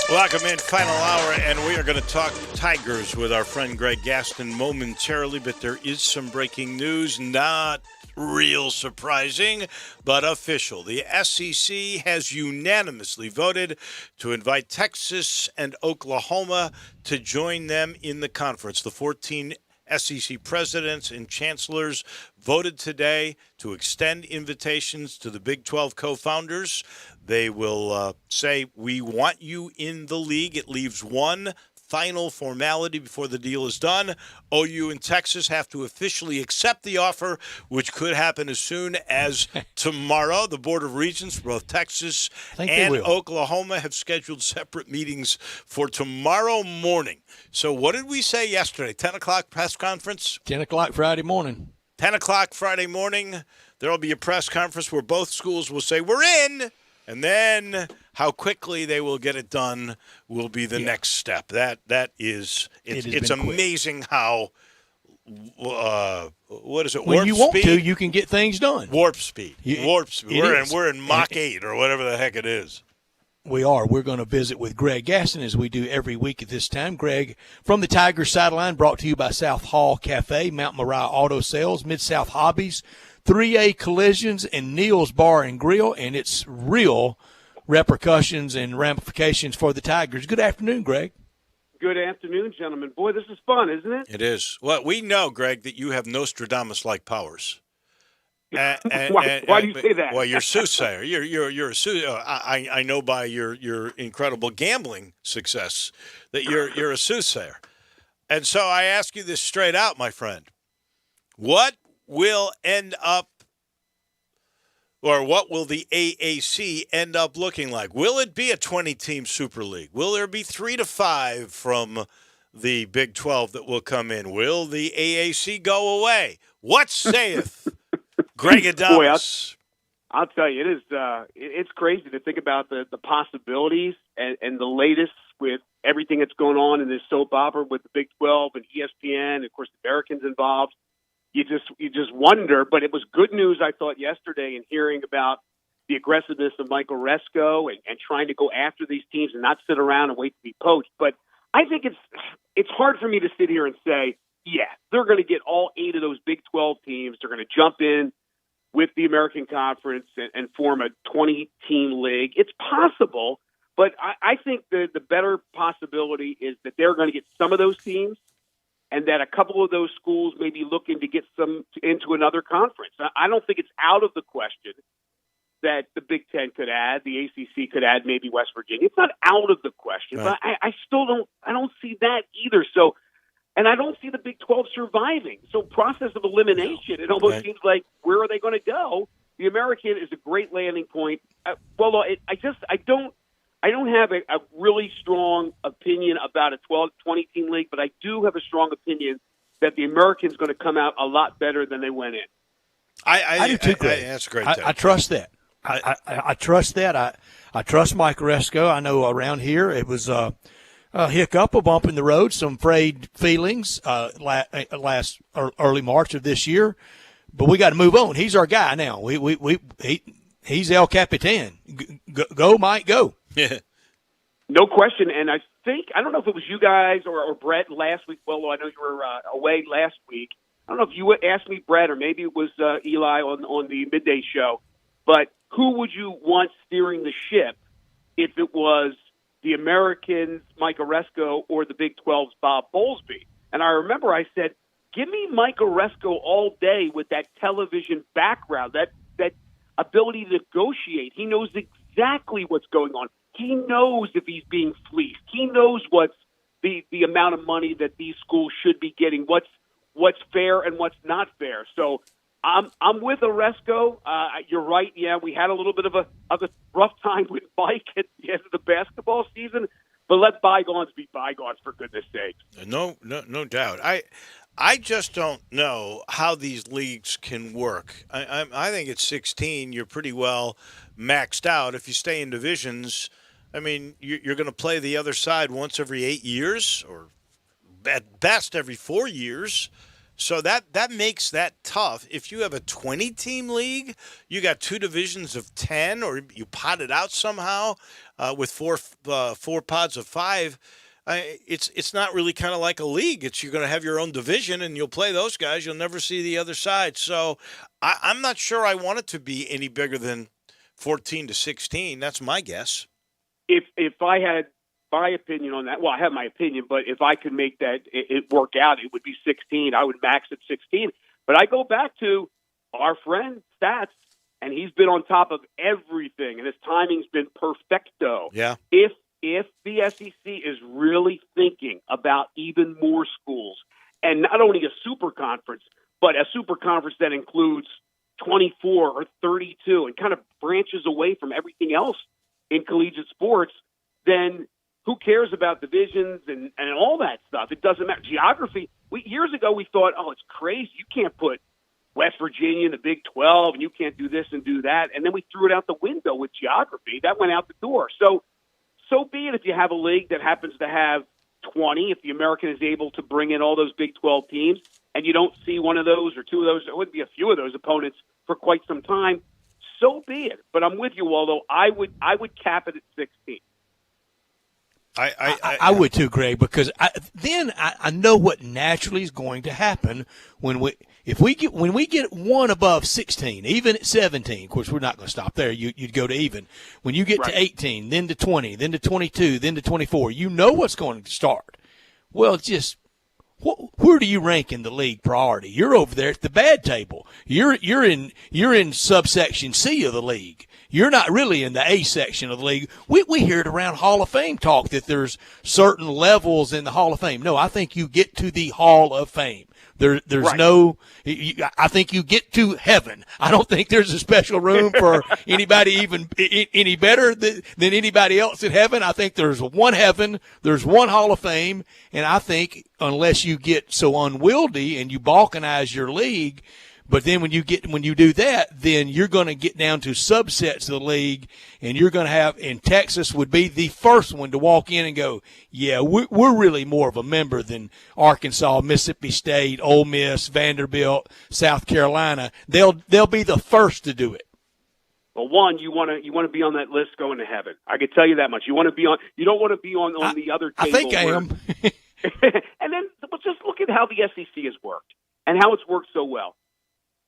[SPEAKER 2] Welcome in, final hour, and we are going to talk Tigers with our friend Greg Gaston momentarily, but there is some breaking news, not real surprising, but official. The SEC has unanimously voted to invite Texas and Oklahoma to join them in the conference. The 14 SEC presidents and chancellors voted today to extend invitations to the Big 12 co-founders. They will say, we want you in the league. It leaves one final formality before the deal is done. OU and Texas have to officially accept the offer, which could happen as soon as tomorrow. The Board of Regents for both Texas and Oklahoma have scheduled separate meetings for tomorrow morning. So what did we say yesterday? 10 o'clock press conference?
[SPEAKER 3] 10 o'clock Friday morning.
[SPEAKER 2] 10 o'clock Friday morning, there will be a press conference where both schools will say, we're in. And then how quickly they will get it done will be the next step. It's amazing how what is it?
[SPEAKER 3] When
[SPEAKER 2] warp
[SPEAKER 3] you want
[SPEAKER 2] speed?
[SPEAKER 3] to, you can get things done.
[SPEAKER 2] Warp speed. Warp speed. We're in Mach 8 or whatever the heck it is.
[SPEAKER 3] We are. We're going to visit with Greg Gaston as we do every week at this time. Greg, from the Tigers sideline, brought to you by South Hall Cafe, Mount Moriah Auto Sales, Mid-South Hobbies, 3A Collisions, and Neil's Bar and Grill, and it's real repercussions and ramifications for the Tigers. Good afternoon, Greg.
[SPEAKER 9] Good afternoon, gentlemen. Boy, this is fun, isn't it?
[SPEAKER 2] It is. Well, we know, Greg, that you have Nostradamus-like powers.
[SPEAKER 9] Why do you say that?
[SPEAKER 2] Well, you're a soothsayer. You're a soothsayer. I know by your incredible gambling success that you're a soothsayer. And so I ask you this straight out, my friend. What will end up, or what will the AAC end up looking like? Will it be a 20-team Super League? Will there be 3 to 5 from the Big 12 that will come in? Will the AAC go away? What saith Greg Adamus?
[SPEAKER 9] Boy, I'll tell you, it's crazy to think about the possibilities and the latest with everything that's going on in this soap opera with the Big 12 and ESPN, and of course the Americans involved. You just wonder, but it was good news, I thought, yesterday in hearing about the aggressiveness of Michael Resco and trying to go after these teams and not sit around and wait to be poached. But I think it's hard for me to sit here and say, yeah, they're going to get all 8 of those Big 12 teams. They're going to jump in with the American Conference and form a 20-team league. It's possible, but I think the better possibility is that they're going to get some of those teams, and that a couple of those schools may be looking to get some into another conference. I don't think it's out of the question that the Big Ten could add, the ACC could add maybe West Virginia. It's not out of the question, right. But I still don't see that either. So, and I don't see the Big 12 surviving. So process of elimination, it almost seems like, where are they going to go? The American is a great landing point. I don't have a really strong opinion about a 20-team league, but I do have a strong opinion that the American's going to come out a lot better than they went in.
[SPEAKER 3] I do too, Greg.
[SPEAKER 2] That's great.
[SPEAKER 3] I trust that. I trust that. I trust Mike Resco. I know around here it was a hiccup, a bump in the road, some frayed feelings early March of this year, but we got to move on. He's our guy now. He's El Capitan. Go, Mike, go.
[SPEAKER 2] Yeah.
[SPEAKER 9] No question. And I don't know if it was you guys or Brett last week. Well, I know you were away last week. I don't know if you asked me, Brett, or maybe it was Eli on the midday show. But who would you want steering the ship if it was the Americans, Mike Oresco, or the Big 12's Bob Bowlesby? And I remember I said, Give me Mike Oresco all day with that television background, that ability to negotiate. He knows exactly what's going on. He knows if he's being fleeced. He knows what's the amount of money that these schools should be getting, what's fair and what's not fair. So I'm with Oresco. You're right. Yeah, we had a little bit of a rough time with Mike at the end of the basketball season, but let bygones be bygones, for goodness sakes.
[SPEAKER 2] No doubt. I just don't know how these leagues can work. I think at 16 you're pretty well maxed out. If you stay in divisions, I mean, you're going to play the other side once every 8 years, or at best every 4 years. So that makes that tough. If you have a 20-team league, you got two divisions of 10, or you pot it out somehow with four pods of 5. It's not really kind of like a league. You're going to have your own division, and you'll play those guys. You'll never see the other side. So I'm not sure I want it to be any bigger than 14 to 16. That's my guess.
[SPEAKER 9] If I had my opinion on that, well, I have my opinion, but if I could make that it work out, it would be 16. I would max at 16. But I go back to our friend Stats, and he's been on top of everything, and his timing's been perfecto.
[SPEAKER 2] Yeah.
[SPEAKER 9] If the SEC is really thinking about even more schools, and not only a super conference, but a super conference that includes 24 or 32 and kind of branches away from everything else in collegiate sports, then who cares about divisions and all that stuff? It doesn't matter. Geography, years ago we thought, oh, it's crazy. You can't put West Virginia in the Big 12, and you can't do this and do that. And then we threw it out the window with geography. That went out the door. So be it if you have a league that happens to have 20, if the American is able to bring in all those Big 12 teams, and you don't see one of those or two of those, there wouldn't be a few of those opponents for quite some time, so be it. But I'm with you, Waldo. I would cap it at 16.
[SPEAKER 3] I would too, Greg, because I know what naturally is going to happen when we get one above 16, even at 17. Of course, we're not going to stop there. You'd go to even. When you get to 18, then to 20, then to 22, then to 24, you know what's going to start. Well, it's just where do you rank in the league priority? You're over there at the bad table. You're in subsection C of the league. You're not really in the A section of the league. We hear it around Hall of Fame talk that there's certain levels in the Hall of Fame. No, I think you get to the Hall of Fame. There's right. I think you get to heaven. I don't think there's a special room for anybody even any better than anybody else in heaven. I think there's one heaven, there's one Hall of Fame, and I think unless you get so unwieldy and you balkanize your league, but then when you do that, then you're going to get down to subsets of the league, and you're going to have, and Texas would be the first one to walk in and go, yeah, we're really more of a member than Arkansas, Mississippi State, Ole Miss, Vanderbilt, South Carolina. They'll be the first to do it.
[SPEAKER 9] Well, one, you want to be on that list going to heaven. I can tell you that much. You want to be on. You don't want to be on the other table.
[SPEAKER 3] I think I am.
[SPEAKER 9] And then just look at how the SEC has worked and how it's worked so well.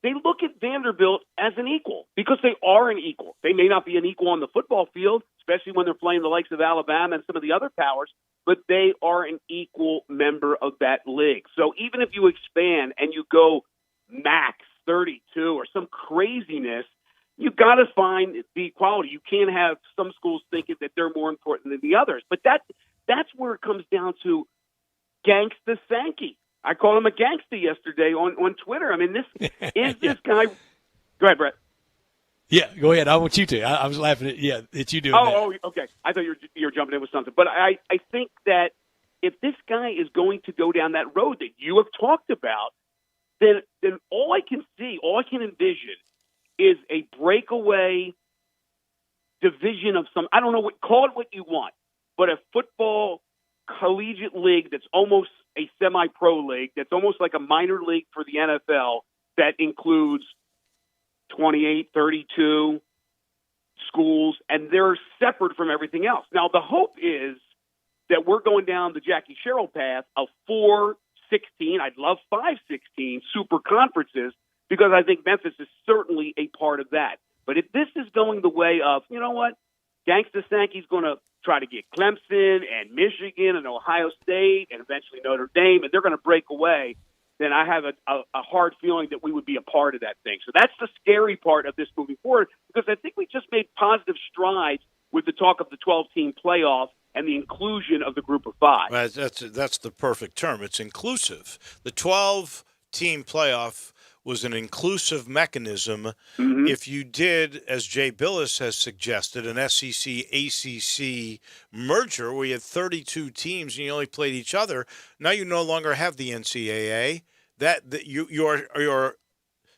[SPEAKER 9] They look at Vanderbilt as an equal because they are an equal. They may not be an equal on the football field, especially when they're playing the likes of Alabama and some of the other powers, but they are an equal member of that league. So even if you expand and you go max 32 or some craziness, you got to find the equality. You can't have some schools thinking that they're more important than the others. But that's where it comes down to Gangsta Sankey. I called him a gangster yesterday on Twitter. I mean, this guy. Go ahead, Brett.
[SPEAKER 3] Yeah, go ahead. I want you to. I was laughing at it's you doing that.
[SPEAKER 9] Okay. I thought you were jumping in with something. But I think that if this guy is going to go down that road that you have talked about, then all I can envision is a breakaway division of some, I don't know, call it what you want, but a football collegiate league that's almost a semi-pro league, that's almost like a minor league for the NFL, that includes 28, 32 schools, and they're separate from everything else. Now, the hope is that we're going down the Jackie Sherrill path of 4-16, I'd love 5-16 super conferences, because I think Memphis is certainly a part of that. But if this is going the way of, you know what, Gangsta Sankey's going to try to get Clemson and Michigan and Ohio State and eventually Notre Dame, and they're going to break away, then I have a hard feeling that we would be a part of that thing. So that's the scary part of this moving forward, because I think we just made positive strides with the talk of the 12-team playoff and the inclusion of the group of 5.
[SPEAKER 2] Well, that's the perfect term. It's inclusive. The 12-team playoff was an inclusive mechanism.
[SPEAKER 9] Mm-hmm.
[SPEAKER 2] If you did, as Jay Billis has suggested, an SEC-ACC merger where you had 32 teams and you only played each other, now you no longer have the NCAA. You're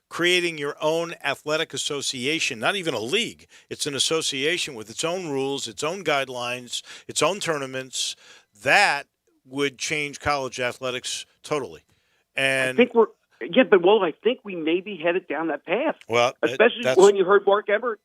[SPEAKER 2] creating your own athletic association, not even a league. It's an association with its own rules, its own guidelines, its own tournaments. That would change college athletics totally. And
[SPEAKER 9] I think we may be headed down that path.
[SPEAKER 2] Well,
[SPEAKER 9] especially when you heard Mark Emmert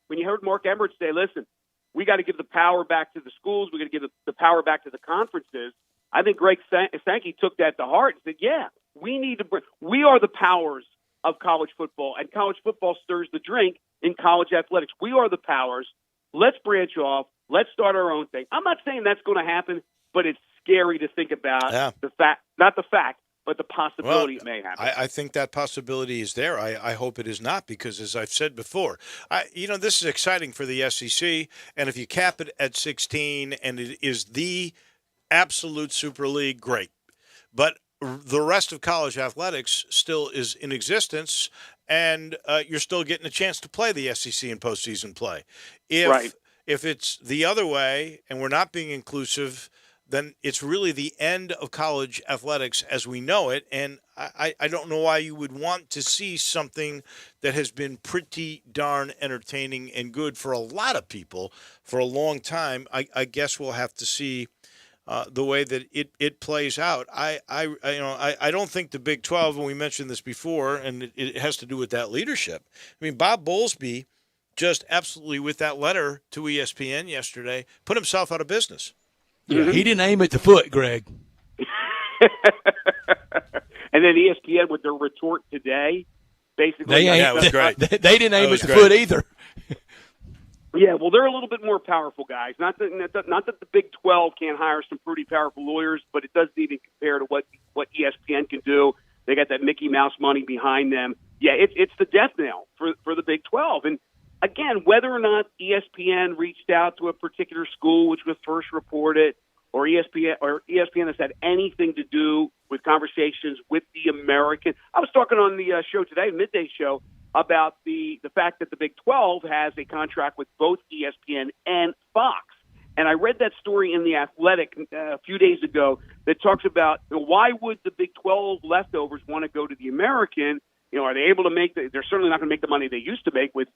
[SPEAKER 9] say, "Listen, we got to give the power back to the schools. We got to give the power back to the conferences." I think Greg Sankey took that to heart and said, "Yeah, we are the powers of college football, and college football stirs the drink in college athletics. We are the powers. Let's branch off. Let's start our own thing." I'm not saying that's going to happen, but it's scary to think about but the possibility it may happen.
[SPEAKER 2] I think that possibility is there. I hope it is not, because, as I've said before, this is exciting for the SEC, and if you cap it at 16 and it is the absolute Super League, great. But the rest of college athletics still is in existence, and you're still getting a chance to play the SEC in postseason play. If it's the other way and we're not being inclusive, then it's really the end of college athletics as we know it. And I don't know why you would want to see something that has been pretty darn entertaining and good for a lot of people for a long time. I guess we'll have to see the way that it plays out. I don't think the Big 12, and we mentioned this before, and it has to do with that leadership. I mean, Bob Bowlesby just absolutely, with that letter to ESPN yesterday, put himself out of business.
[SPEAKER 3] Yeah, he didn't aim at the foot, Greg.
[SPEAKER 9] And then ESPN with their retort today, basically.
[SPEAKER 2] That was great.
[SPEAKER 3] They didn't aim at the foot either.
[SPEAKER 9] Yeah, well, they're a little bit more powerful, guys. Not that the Big 12 can't hire some pretty powerful lawyers, but it doesn't even compare to what ESPN can do. They got that Mickey Mouse money behind them. Yeah, it's the death knell for the Big 12. And again, whether or not ESPN reached out to a particular school, which was first reported, or ESPN has had anything to do with conversations with the American. I was talking on the show today, midday show, about the fact that the Big 12 has a contract with both ESPN and Fox. And I read that story in The Athletic a few days ago that talks about why would the Big 12 leftovers want to go to the American? Are they able to make they're certainly not going to make the money they used to make with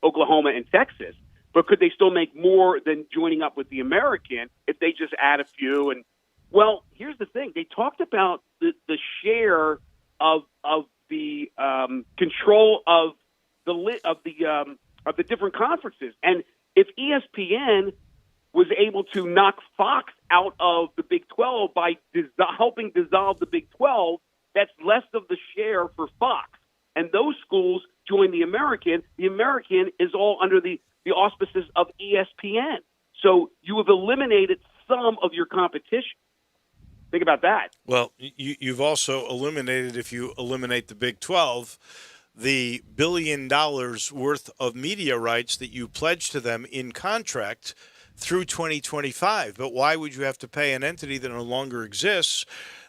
[SPEAKER 9] Oklahoma and Texas, but could they still make more than joining up with the American if they just add a few? And, well, here's the thing. They talked about the share of the control of the different conferences. And if ESPN was able to knock Fox out of the Big 12 by helping dissolve the Big 12, that's less of the share for Fox. And those schools join the American. The American is all under the auspices of ESPN. So you have eliminated some of your competition. Think about that.
[SPEAKER 2] Well, you've also eliminated, if you eliminate the Big 12, the $1 billion worth of media rights that you pledged to them in contract through 2025. But why would you have to pay an entity that no longer exists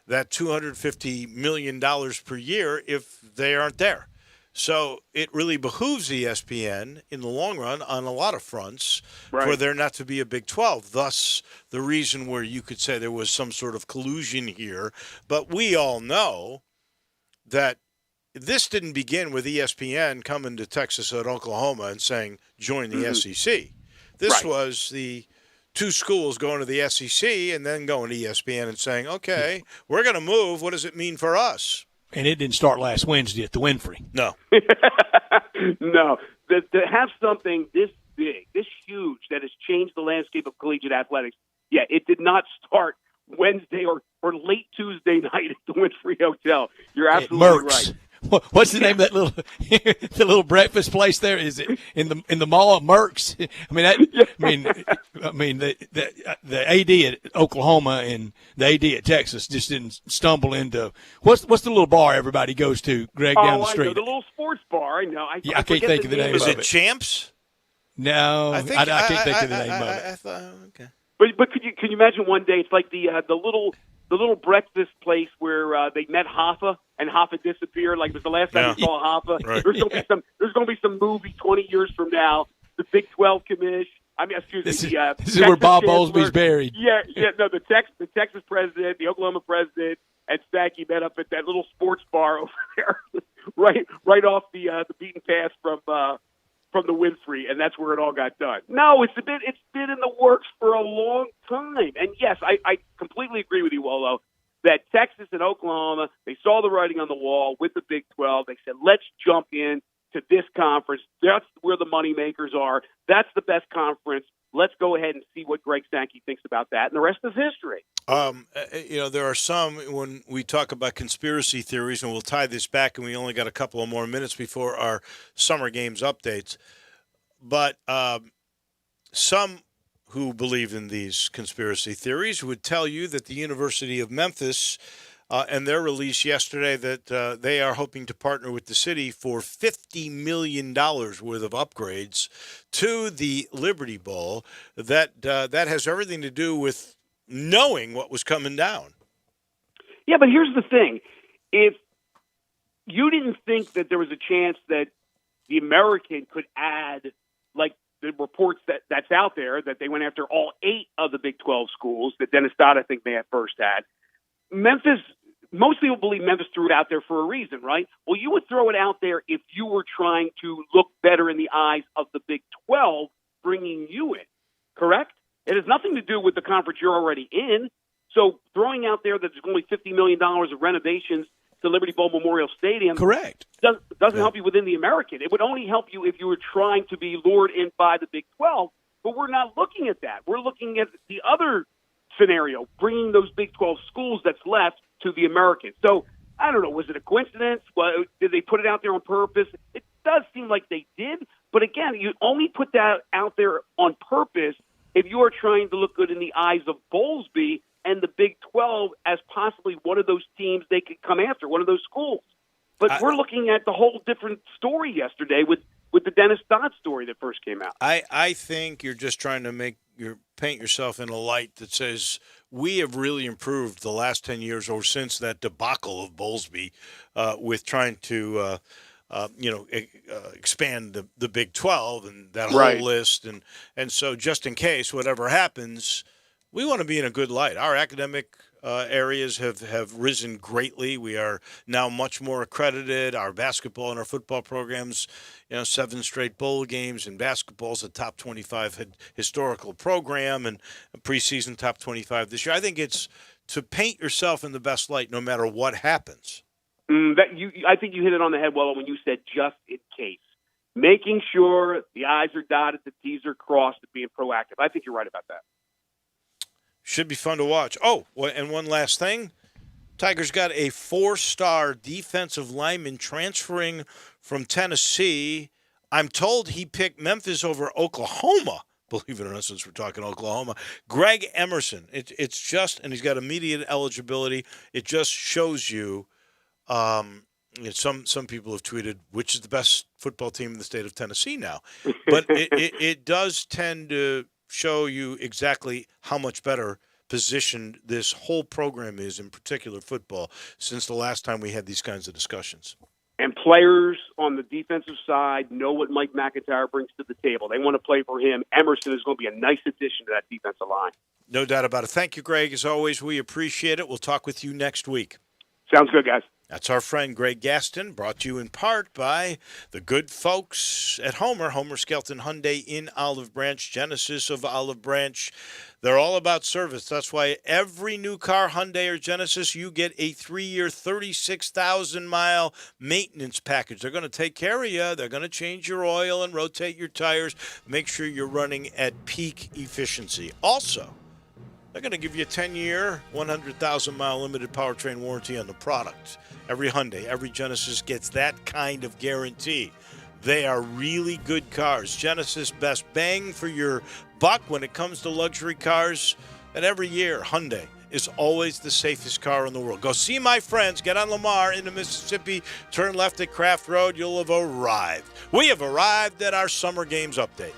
[SPEAKER 2] that $250 million per year if they aren't there? So it really behooves ESPN in the long run on a lot of fronts for there not to be a Big 12. Thus, the reason where you could say there was some sort of collusion here. But we all know that this didn't begin with ESPN coming to Texas and Oklahoma and saying, join the SEC. This was the two schools going to the SEC and then going to ESPN and saying, okay, we're going to move. What does it mean for us?
[SPEAKER 3] And it didn't start last Wednesday at the Winfrey.
[SPEAKER 2] No.
[SPEAKER 9] No. To have something this big, this huge, that has changed the landscape of collegiate athletics, it did not start Wednesday or late Tuesday night at the Winfrey Hotel. You're absolutely right.
[SPEAKER 3] What's the name of that little the little breakfast place there? Is it in the mall of Merck's? I mean the AD at Oklahoma and the AD at Texas just didn't stumble into what's the little bar everybody goes to, Greg, down the street?
[SPEAKER 9] I know, the little sports bar. I know. I
[SPEAKER 3] can't think of the name of it.
[SPEAKER 2] Is it Champs?
[SPEAKER 3] No, I can't think of the name of it.
[SPEAKER 2] I thought, okay.
[SPEAKER 9] But can you imagine one day it's like the little breakfast place where they met Hoffa and Hoffa disappeared. Like it was the last time you saw Hoffa.
[SPEAKER 2] Right.
[SPEAKER 9] There's going to be some movie 20 years from now. The Big 12 commish. I mean, excuse me.
[SPEAKER 3] This is where Bob Bowlesby's buried.
[SPEAKER 9] Yeah. No, the Texas president, the Oklahoma president, and Sackey met up at that little sports bar over there, right off the beaten path from the Winfrey, and that's where it all got done. No, it's been in the works for a long time. And yes, I completely agree with you, Wolo, that Texas and Oklahoma, they saw the writing on the wall with the Big 12. They said, let's jump in to this conference. That's where the money makers are. That's the best conference. Let's go ahead and see what Greg Sankey thinks about that, and the rest is history.
[SPEAKER 2] There are some, when we talk about conspiracy theories, and we'll tie this back, and we only got a couple of more minutes before our summer games updates, but some who believe in these conspiracy theories would tell you that the University of Memphis and their release yesterday that they are hoping to partner with the city for $50 million worth of upgrades to the Liberty Bowl. That has everything to do with knowing what was coming down.
[SPEAKER 9] Yeah, but here's the thing. If you didn't think that there was a chance that the American could add, like the reports that's out there, that they went after all 8 of the Big 12 schools that Dennis Dodd, I think, may have first had, Memphis, most people believe Memphis threw it out there for a reason, right? Well, you would throw it out there if you were trying to look better in the eyes of the Big 12 bringing you in, correct? It has nothing to do with the conference you're already in. So throwing out there that there's only $50 million of renovations to Liberty Bowl Memorial Stadium
[SPEAKER 3] correct
[SPEAKER 9] doesn't help you within the American. It would only help you if you were trying to be lured in by the Big 12, but we're not looking at that. We're looking at the other scenario, bringing those Big 12 schools that's left to the American. So, I don't know, was it a coincidence? Did they put it out there on purpose? It does seem like they did, but again, you only put that out there on purpose if you are trying to look good in the eyes of Bowlesby and the Big 12 as possibly one of those teams they could come after, one of those schools. But we're looking at the whole different story yesterday with the Dennis Dodd story that first came out.
[SPEAKER 2] I think you're just trying to paint yourself in a light that says we have really improved the last 10 years or since that debacle of Bowlesby with trying to expand the Big 12 and that whole list. And so just in case whatever happens, we want to be in a good light. Our academic areas have risen greatly. We are now much more accredited. Our basketball and our football programs, 7 straight bowl games, and basketball's a top 25 historical program and a preseason top 25 this year. I think it's to paint yourself in the best light no matter what happens.
[SPEAKER 9] I think you hit it on the head, Wello, when you said just in case. Making sure the I's are dotted, the T's are crossed, and being proactive. I think you're right about that.
[SPEAKER 2] Should be fun to watch. Oh, and one last thing. Tigers got a 4-star defensive lineman transferring from Tennessee. I'm told he picked Memphis over Oklahoma, believe it or not, since we're talking Oklahoma. Greg Emerson. It's just, and he's got immediate eligibility. It just shows you, some people have tweeted, which is the best football team in the state of Tennessee now. But it does tend to show you exactly how much better positioned this whole program is, in particular football, since the last time we had these kinds of discussions.
[SPEAKER 9] And players on the defensive side know what Mike McIntyre brings to the table. They want to play for him. Emerson is going to be a nice addition to that defensive line.
[SPEAKER 2] No doubt about it. Thank you, Greg. As always, we appreciate it. We'll talk with you next week.
[SPEAKER 9] Sounds good, guys.
[SPEAKER 2] That's our friend Greg Gaston, brought to you in part by the good folks at Homer Skelton Hyundai in Olive Branch, Genesis of Olive Branch. They're all about service. That's why every new car, Hyundai or Genesis, you get a 3-year, 36,000-mile maintenance package. They're going to take care of you. They're going to change your oil and rotate your tires. Make sure you're running at peak efficiency. Also, they're going to give you a 10-year, 100,000-mile limited powertrain warranty on the product. Every Hyundai, every Genesis gets that kind of guarantee. They are really good cars. Genesis, best bang for your buck when it comes to luxury cars. And every year, Hyundai is always the safest car in the world. Go see my friends. Get on Lamar into Mississippi. Turn left at Craft Road. You'll have arrived. We have arrived at our Summer Games update.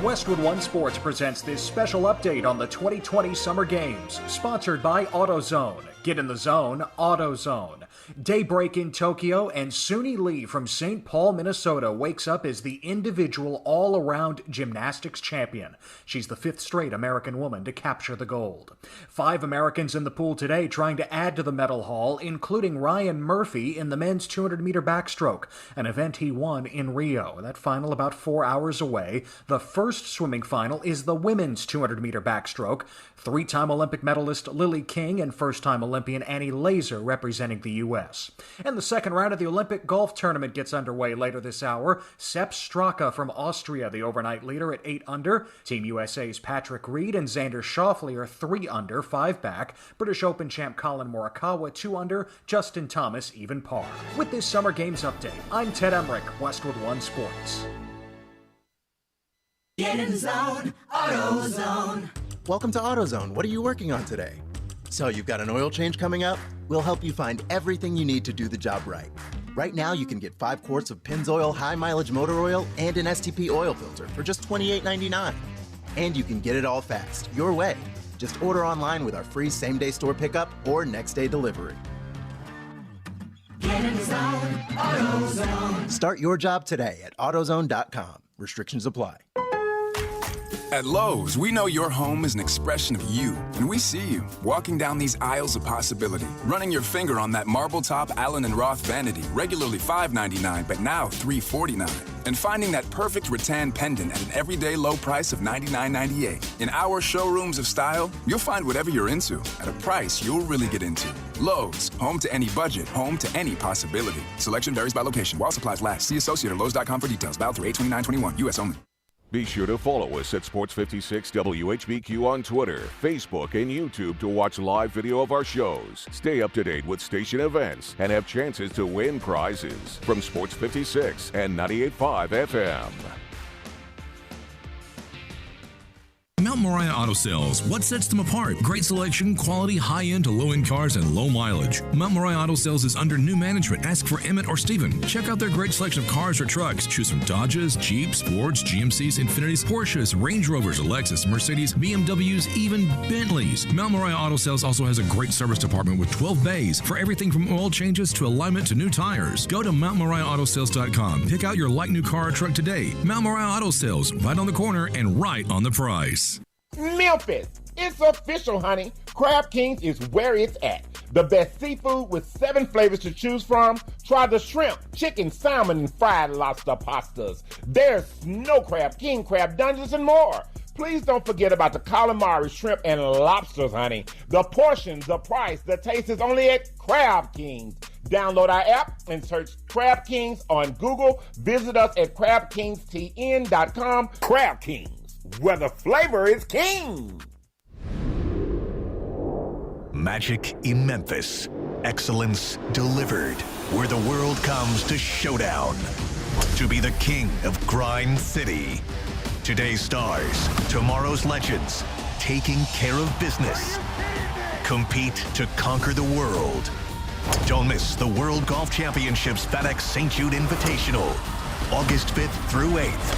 [SPEAKER 14] Westwood One Sports presents this special update on the 2020 Summer Games, sponsored by AutoZone. Get in the zone, AutoZone. Daybreak in Tokyo, and Suni Lee from St. Paul, Minnesota wakes up as the individual all-around gymnastics champion. She's the 5th straight American woman to capture the gold. 5 Americans in the pool today trying to add to the medal haul, including Ryan Murphy in the men's 200-meter backstroke, an event he won in Rio. That final about 4 hours away. The first swimming final is the women's 200-meter backstroke. 3-time Olympic medalist Lily King and first-time Olympian Annie Laser representing the U.S. And the second round of the Olympic golf tournament gets underway later this hour. Sepp Straka from Austria, the overnight leader at 8 under. Team USA's Patrick Reed and Xander Schauffele are 3 under, 5 back. British Open champ Colin Morikawa 2 under. Justin Thomas even par. With this Summer Games update, I'm Ted Emmerich, Westwood One Sports.
[SPEAKER 11] Get in the zone, AutoZone.
[SPEAKER 17] Welcome to AutoZone. What are you working on today? So you've got an oil change coming up? We'll help you find everything you need to do the job right. Right now, you can get 5 quarts of Pennzoil high-mileage motor oil and an STP oil filter for just $28.99. And you can get it all fast, your way. Just order online with our free same-day store pickup or next-day delivery.
[SPEAKER 11] Get in the zone, AutoZone.
[SPEAKER 17] Start your job today at AutoZone.com. Restrictions apply.
[SPEAKER 19] At Lowe's, we know your home is an expression of you, and we see you walking down these aisles of possibility, running your finger on that marble top Allen & Roth vanity, regularly $5.99, but now $3.49, and finding that perfect rattan pendant at an everyday low price of $99.98. In our showrooms of style, you'll find whatever you're into at a price you'll really get into. Lowe's, home to any budget, home to any possibility. Selection varies by location. While supplies last. See associate at Lowe's.com for details. Valid through 8/29/21. U.S. only.
[SPEAKER 1] Be sure to follow us at Sports 56 WHBQ on Twitter, Facebook, and YouTube to watch live video of our shows. Stay up to date with station events and have chances to win prizes from Sports 56 and 98.5 FM.
[SPEAKER 24] Mount Moriah Auto Sales. What sets them apart? Great selection, quality, high-end to low-end cars, and low mileage. Mount Moriah Auto Sales is under new management. Ask for Emmett or Steven. Check out their great selection of cars or trucks. Choose from Dodges, Jeeps, Fords, GMCs, Infinitis, Porsches, Range Rovers, Lexus, Mercedes, BMWs, even Bentleys. Mount Moriah Auto Sales also has a great service department with 12 bays for everything from oil changes to alignment to new tires. Go to MountMoriahAutoSales.com. Pick out your like new car or truck today. Mount Moriah Auto Sales, right on the corner and right on the price.
[SPEAKER 21] Memphis, it's official, honey. Crab Kings is where it's at. The best seafood with 7 flavors to choose from. Try the shrimp, chicken, salmon, and fried lobster pastas. There's snow crab, king crab, dungeons, and more. Please don't forget about the calamari, shrimp, and lobsters, honey. The portions, the price, the taste is only at Crab Kings. Download our app and search Crab Kings on Google. Visit us at crabkingstn.com. Crab Kings, where the flavor is king.
[SPEAKER 25] Magic in Memphis. Excellence delivered. Where the world comes to showdown. To be the king of Grind City. Today's stars, tomorrow's legends. Taking care of business. Compete to conquer the world. Don't miss the World Golf Championships FedEx St. Jude Invitational. August 5th through 8th.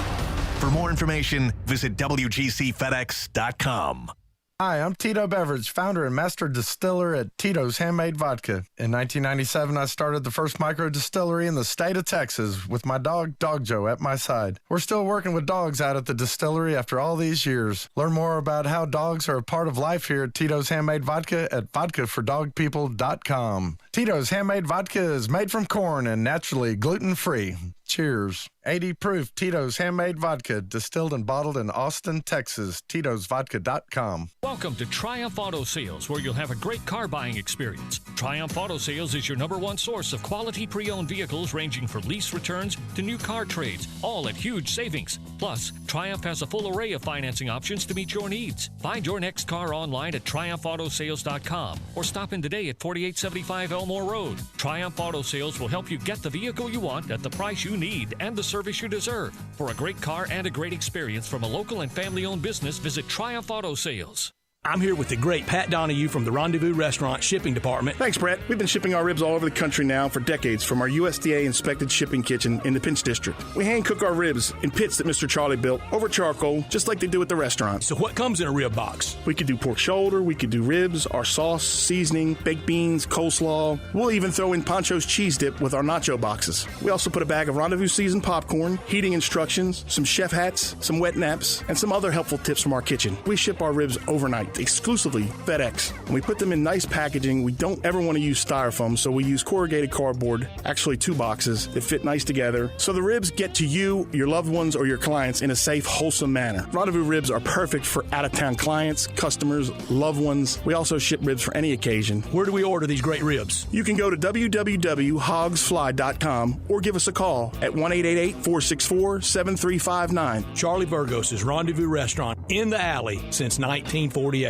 [SPEAKER 25] For more information, visit WGCFedEx.com.
[SPEAKER 26] Hi, I'm Tito Beveridge, founder and master distiller at Tito's Handmade Vodka. In 1997, I started the first micro distillery in the state of Texas with my dog, Dog Joe, at my side. We're still working with dogs out at the distillery after all these years. Learn more about how dogs are a part of life here at Tito's Handmade Vodka at vodkafordogpeople.com. Tito's Handmade Vodka is made from corn and naturally gluten-free. Cheers. 80 proof Tito's handmade vodka, distilled and bottled in Austin, Texas. Tito'sVodka.com.
[SPEAKER 4] Welcome to Triumph Auto Sales, where you'll have a great car buying experience. Triumph Auto Sales is your #1 source of quality pre-owned vehicles ranging from lease returns to new car trades, all at huge savings. Plus, Triumph has a full array of financing options to meet your needs. Find your next car online at TriumphAutoSales.com or stop in today at 4875 Elmore Road. Triumph Auto Sales will help you get the vehicle you want at the price you need and the service you deserve. For a great car and a great experience from a local and family-owned business, visit Triumph Auto Sales.
[SPEAKER 5] I'm here with the great Pat Donahue from the Rendezvous Restaurant Shipping Department.
[SPEAKER 8] Thanks, Brett. We've been shipping our ribs all over the country now for decades from our USDA-inspected shipping kitchen in the Pinch District. We hand-cook our ribs in pits that Mr. Charlie built over charcoal, just like they do at the restaurant.
[SPEAKER 5] So what comes in a rib box?
[SPEAKER 8] We could do pork shoulder, we could do ribs, our sauce, seasoning, baked beans, coleslaw. We'll even throw in Pancho's cheese dip with our nacho boxes. We also put a bag of Rendezvous seasoned popcorn, heating instructions, some chef hats, some wet naps, and some other helpful tips from our kitchen. We ship our ribs overnight, exclusively FedEx. And we put them in nice packaging. We don't ever want to use styrofoam, so we use corrugated cardboard, actually 2 boxes that fit nice together. So the ribs get to you, your loved ones, or your clients in a safe, wholesome manner. Rendezvous ribs are perfect for out-of-town clients, customers, loved ones. We also ship ribs for any occasion.
[SPEAKER 5] Where do we order these great ribs?
[SPEAKER 8] You can go to www.hogsfly.com or give us a call at 1-888-464-7359.
[SPEAKER 5] Charlie Burgos' Rendezvous Restaurant in the alley since 1948.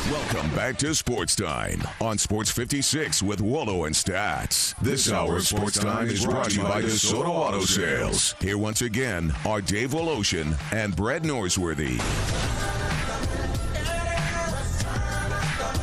[SPEAKER 1] Welcome back to Sports Time on Sports 56 with Wallo and Stats. This hour of Sports Time is brought to you by DeSoto Auto Sales. Here once again are Dave Woloshin and Brett Norsworthy.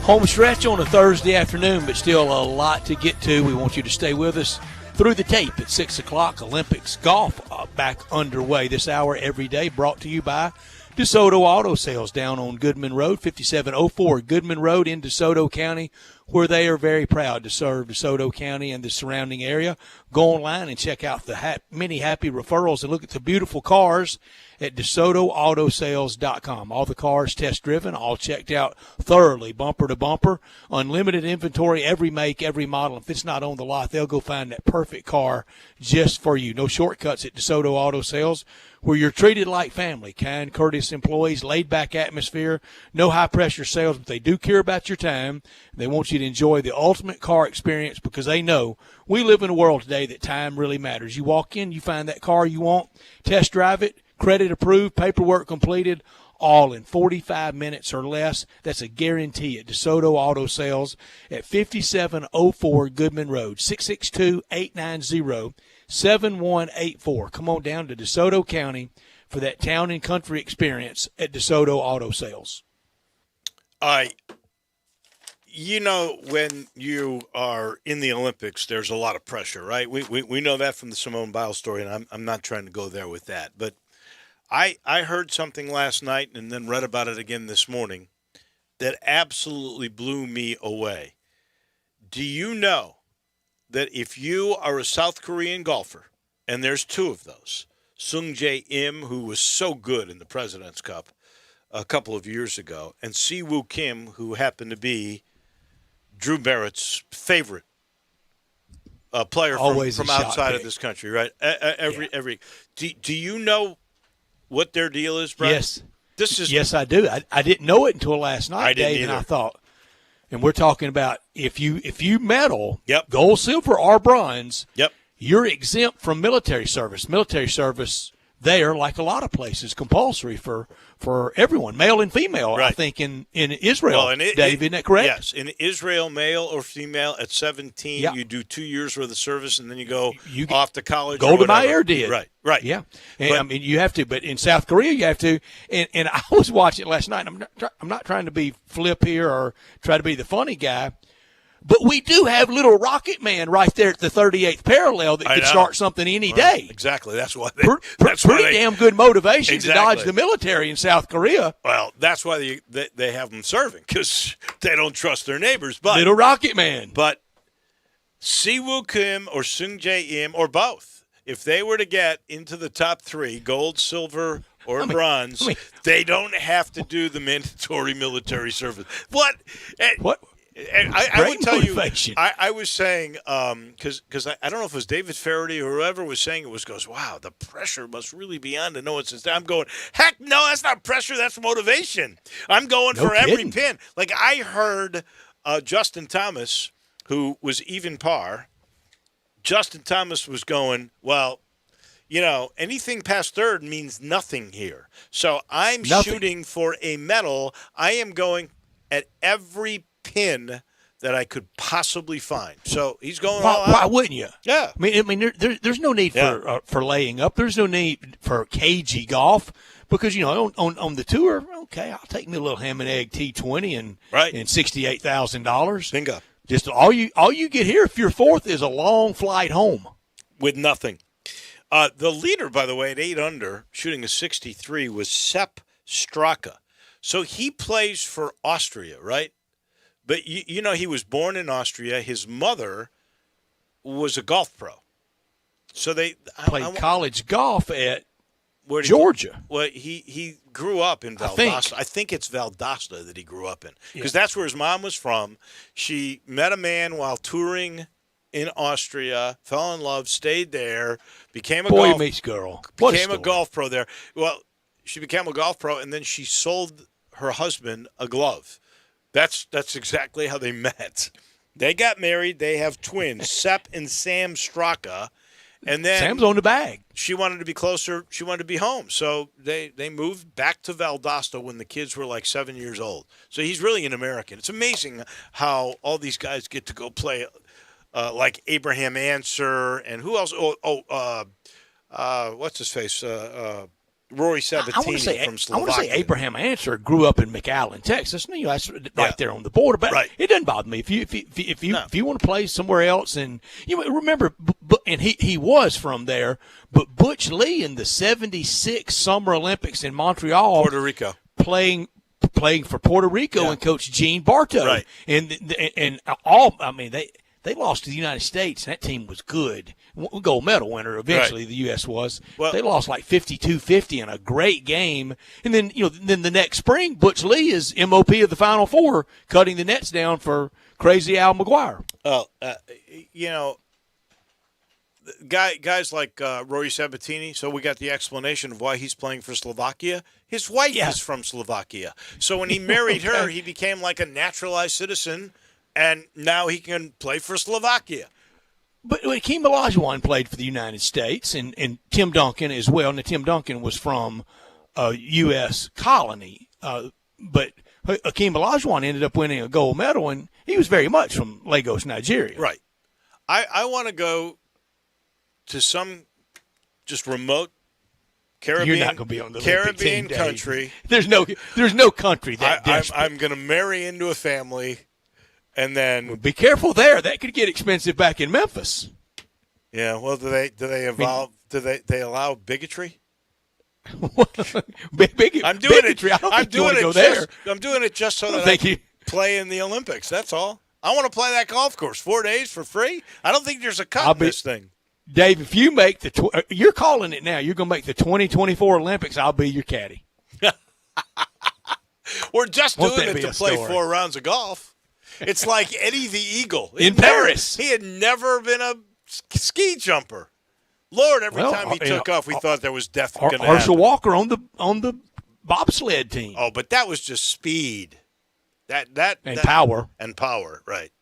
[SPEAKER 3] Home stretch on a Thursday afternoon, but still a lot to get to. We want you to stay with us through the tape at 6 o'clock. Olympics golf back underway this hour every day, brought to you by DeSoto Auto Sales down on Goodman Road, 5704 Goodman Road in DeSoto County, where they are very proud to serve DeSoto County and the surrounding area. Go online and check out the many happy referrals and look at the beautiful cars at DeSotoAutosales.com. All the cars test-driven, all checked out thoroughly, bumper to bumper. Unlimited inventory, every make, every model. If it's not on the lot, they'll go find that perfect car just for you. No shortcuts at DeSoto Auto Sales, where you're treated like family. Kind, courteous employees, laid-back atmosphere, no high-pressure sales, but they do care about your time. They want you to enjoy the ultimate car experience because they know we live in a world today that time really matters. You walk in, you find that car you want, test drive it, credit approved, paperwork completed, all in 45 minutes or less. That's a guarantee at DeSoto Auto Sales at 5704 Goodman Road, 662-890-7184. Come on down to DeSoto County for that town and country experience at DeSoto Auto Sales.
[SPEAKER 2] You know, when you are in the Olympics, there's a lot of pressure, right? We know that from the Simone Biles story, and I'm not trying to go there with that. But I heard something last night and then read about it again this morning that absolutely blew me away. Do you know that if you are a South Korean golfer, and there's 2 of those, Sung Jae Im, who was so good in the President's Cup a couple of years ago, and Si-Woo Kim, who happened to be Drew Barrett's favorite player from outside of this country, right? Do you know what their deal is, Brad?
[SPEAKER 3] Yes. Yes, I do. I didn't know it until last night, Dave, and I thought, and we're talking about if you medal, gold, silver, or bronze, you're exempt from military service. Military service there, like a lot of places, compulsory for everyone, male and female, right. I think, in Israel. Well, Dave, isn't that correct?
[SPEAKER 2] Yes. In Israel, male or female, at 17, you do 2 years worth of service, and then you go off to college.
[SPEAKER 3] Golda Meir did.
[SPEAKER 2] Right.
[SPEAKER 3] Yeah. And, I mean, you have to. But in South Korea, you have to. And I was watching it last night. I'm not trying to be flip here or try to be the funny guy. But we do have little Rocket Man right there at the 38th parallel that could start something any day.
[SPEAKER 2] Exactly. That's why
[SPEAKER 3] pretty damn good motivation to dodge the military in South Korea.
[SPEAKER 2] Well, that's why they have them serving, because they don't trust their neighbors. But
[SPEAKER 3] little Rocket Man.
[SPEAKER 2] But Si-Woo Kim or Sung Jae Im or both, if they were to get into the top 3, gold, silver, or bronze, they don't have to do the mandatory military service. What? I would tell
[SPEAKER 3] motivation.
[SPEAKER 2] you, I was saying, because I don't know if it was David Faraday or whoever was saying it goes, wow, the pressure must really be on to know it's. I'm going, heck no, that's not pressure, that's motivation. I'm going for every pin. Like I heard Justin Thomas, who was even par, Justin Thomas was going, well, anything past third means nothing here. So I'm shooting for a medal. I am going at every pin that I could possibly find. So he's going all out.
[SPEAKER 3] Why wouldn't you?
[SPEAKER 2] Yeah.
[SPEAKER 3] I mean, there's no need for laying up. There's no need for cagey golf because on the tour, okay, I'll take me a little ham and egg T20 and $68,000.
[SPEAKER 2] Bingo.
[SPEAKER 3] Just all you get here if you're fourth is a long flight home
[SPEAKER 2] with nothing. The leader, by the way, at 8 under, shooting a 63, was Sepp Straka. So he plays for Austria, right? But, he was born in Austria. His mother was a golf pro. So they
[SPEAKER 3] played college golf at Georgia.
[SPEAKER 2] He grew up in Valdosta. I think it's Valdosta that he grew up in because that's where his mom was from. She met a man while touring in Austria, fell in love, stayed there, became a
[SPEAKER 3] boy meets girl.
[SPEAKER 2] Became a golf pro there. Well, she became a golf pro, and then she sold her husband a glove. That's exactly how they met. They got married. They have twins, Sepp and Sam Straka. And then
[SPEAKER 3] Sam's on the bag.
[SPEAKER 2] She wanted to be closer. She wanted to be home. So they moved back to Valdosta when the kids were like 7 years old. So he's really an American. It's amazing how all these guys get to go play like Abraham Answer and who else? What's his face? Rory Sabatini from Slovakia.
[SPEAKER 3] I want to say Abraham Answer grew up in McAllen, Texas. That's right there on the border. But it doesn't bother me if you want to play somewhere else. And remember, and he was from there. But Butch Lee in the '76 Summer Olympics in Montreal,
[SPEAKER 2] Puerto Rico,
[SPEAKER 3] playing for Puerto Rico and Coach Gene Bartow.
[SPEAKER 2] Right.
[SPEAKER 3] And all. I mean they lost to the United States. That team was good. Gold medal winner eventually, the U.S. was. Well, they lost like 52-50 in a great game. And then, then the next spring, Butch Lee is MOP of the Final Four, cutting the nets down for crazy Al McGuire.
[SPEAKER 2] Guys like Rory Sabatini, so we got the explanation of why he's playing for Slovakia. His wife is from Slovakia. So when he married her, he became like a naturalized citizen, and now he can play for Slovakia.
[SPEAKER 3] But Hakeem Olajuwon played for the United States, and Tim Duncan as well. Now, Tim Duncan was from a U.S. colony, but Hakeem Olajuwon ended up winning a gold medal, and he was very much from Lagos, Nigeria.
[SPEAKER 2] Right. I want to go to some just remote Caribbean.
[SPEAKER 3] You're not going to be on the
[SPEAKER 2] Caribbean
[SPEAKER 3] team,
[SPEAKER 2] country.
[SPEAKER 3] There's no country that desperate.
[SPEAKER 2] I'm going to marry into a family. And then
[SPEAKER 3] be careful there. That could get expensive back in Memphis.
[SPEAKER 2] Yeah. Well, do they evolve? Do they allow bigotry? I'm doing
[SPEAKER 3] bigotry.
[SPEAKER 2] it.
[SPEAKER 3] I'm doing it. There.
[SPEAKER 2] I'm doing it just so that I can play in the Olympics. That's all. I want to play that golf course 4 days for free. I don't think there's a cut in this thing.
[SPEAKER 3] Dave, if you make you're calling it now. You're going to make the 2024 Olympics. I'll be your caddy.
[SPEAKER 2] We're just doing it to play 4 rounds of golf. It's like Eddie the Eagle
[SPEAKER 3] in Paris.
[SPEAKER 2] He had never been a ski jumper. Lord, every time he took off, we thought there was death going to happen.
[SPEAKER 3] Herschel Walker on the bobsled team.
[SPEAKER 2] Oh, but that was just speed.
[SPEAKER 3] Power.
[SPEAKER 2] And power, right.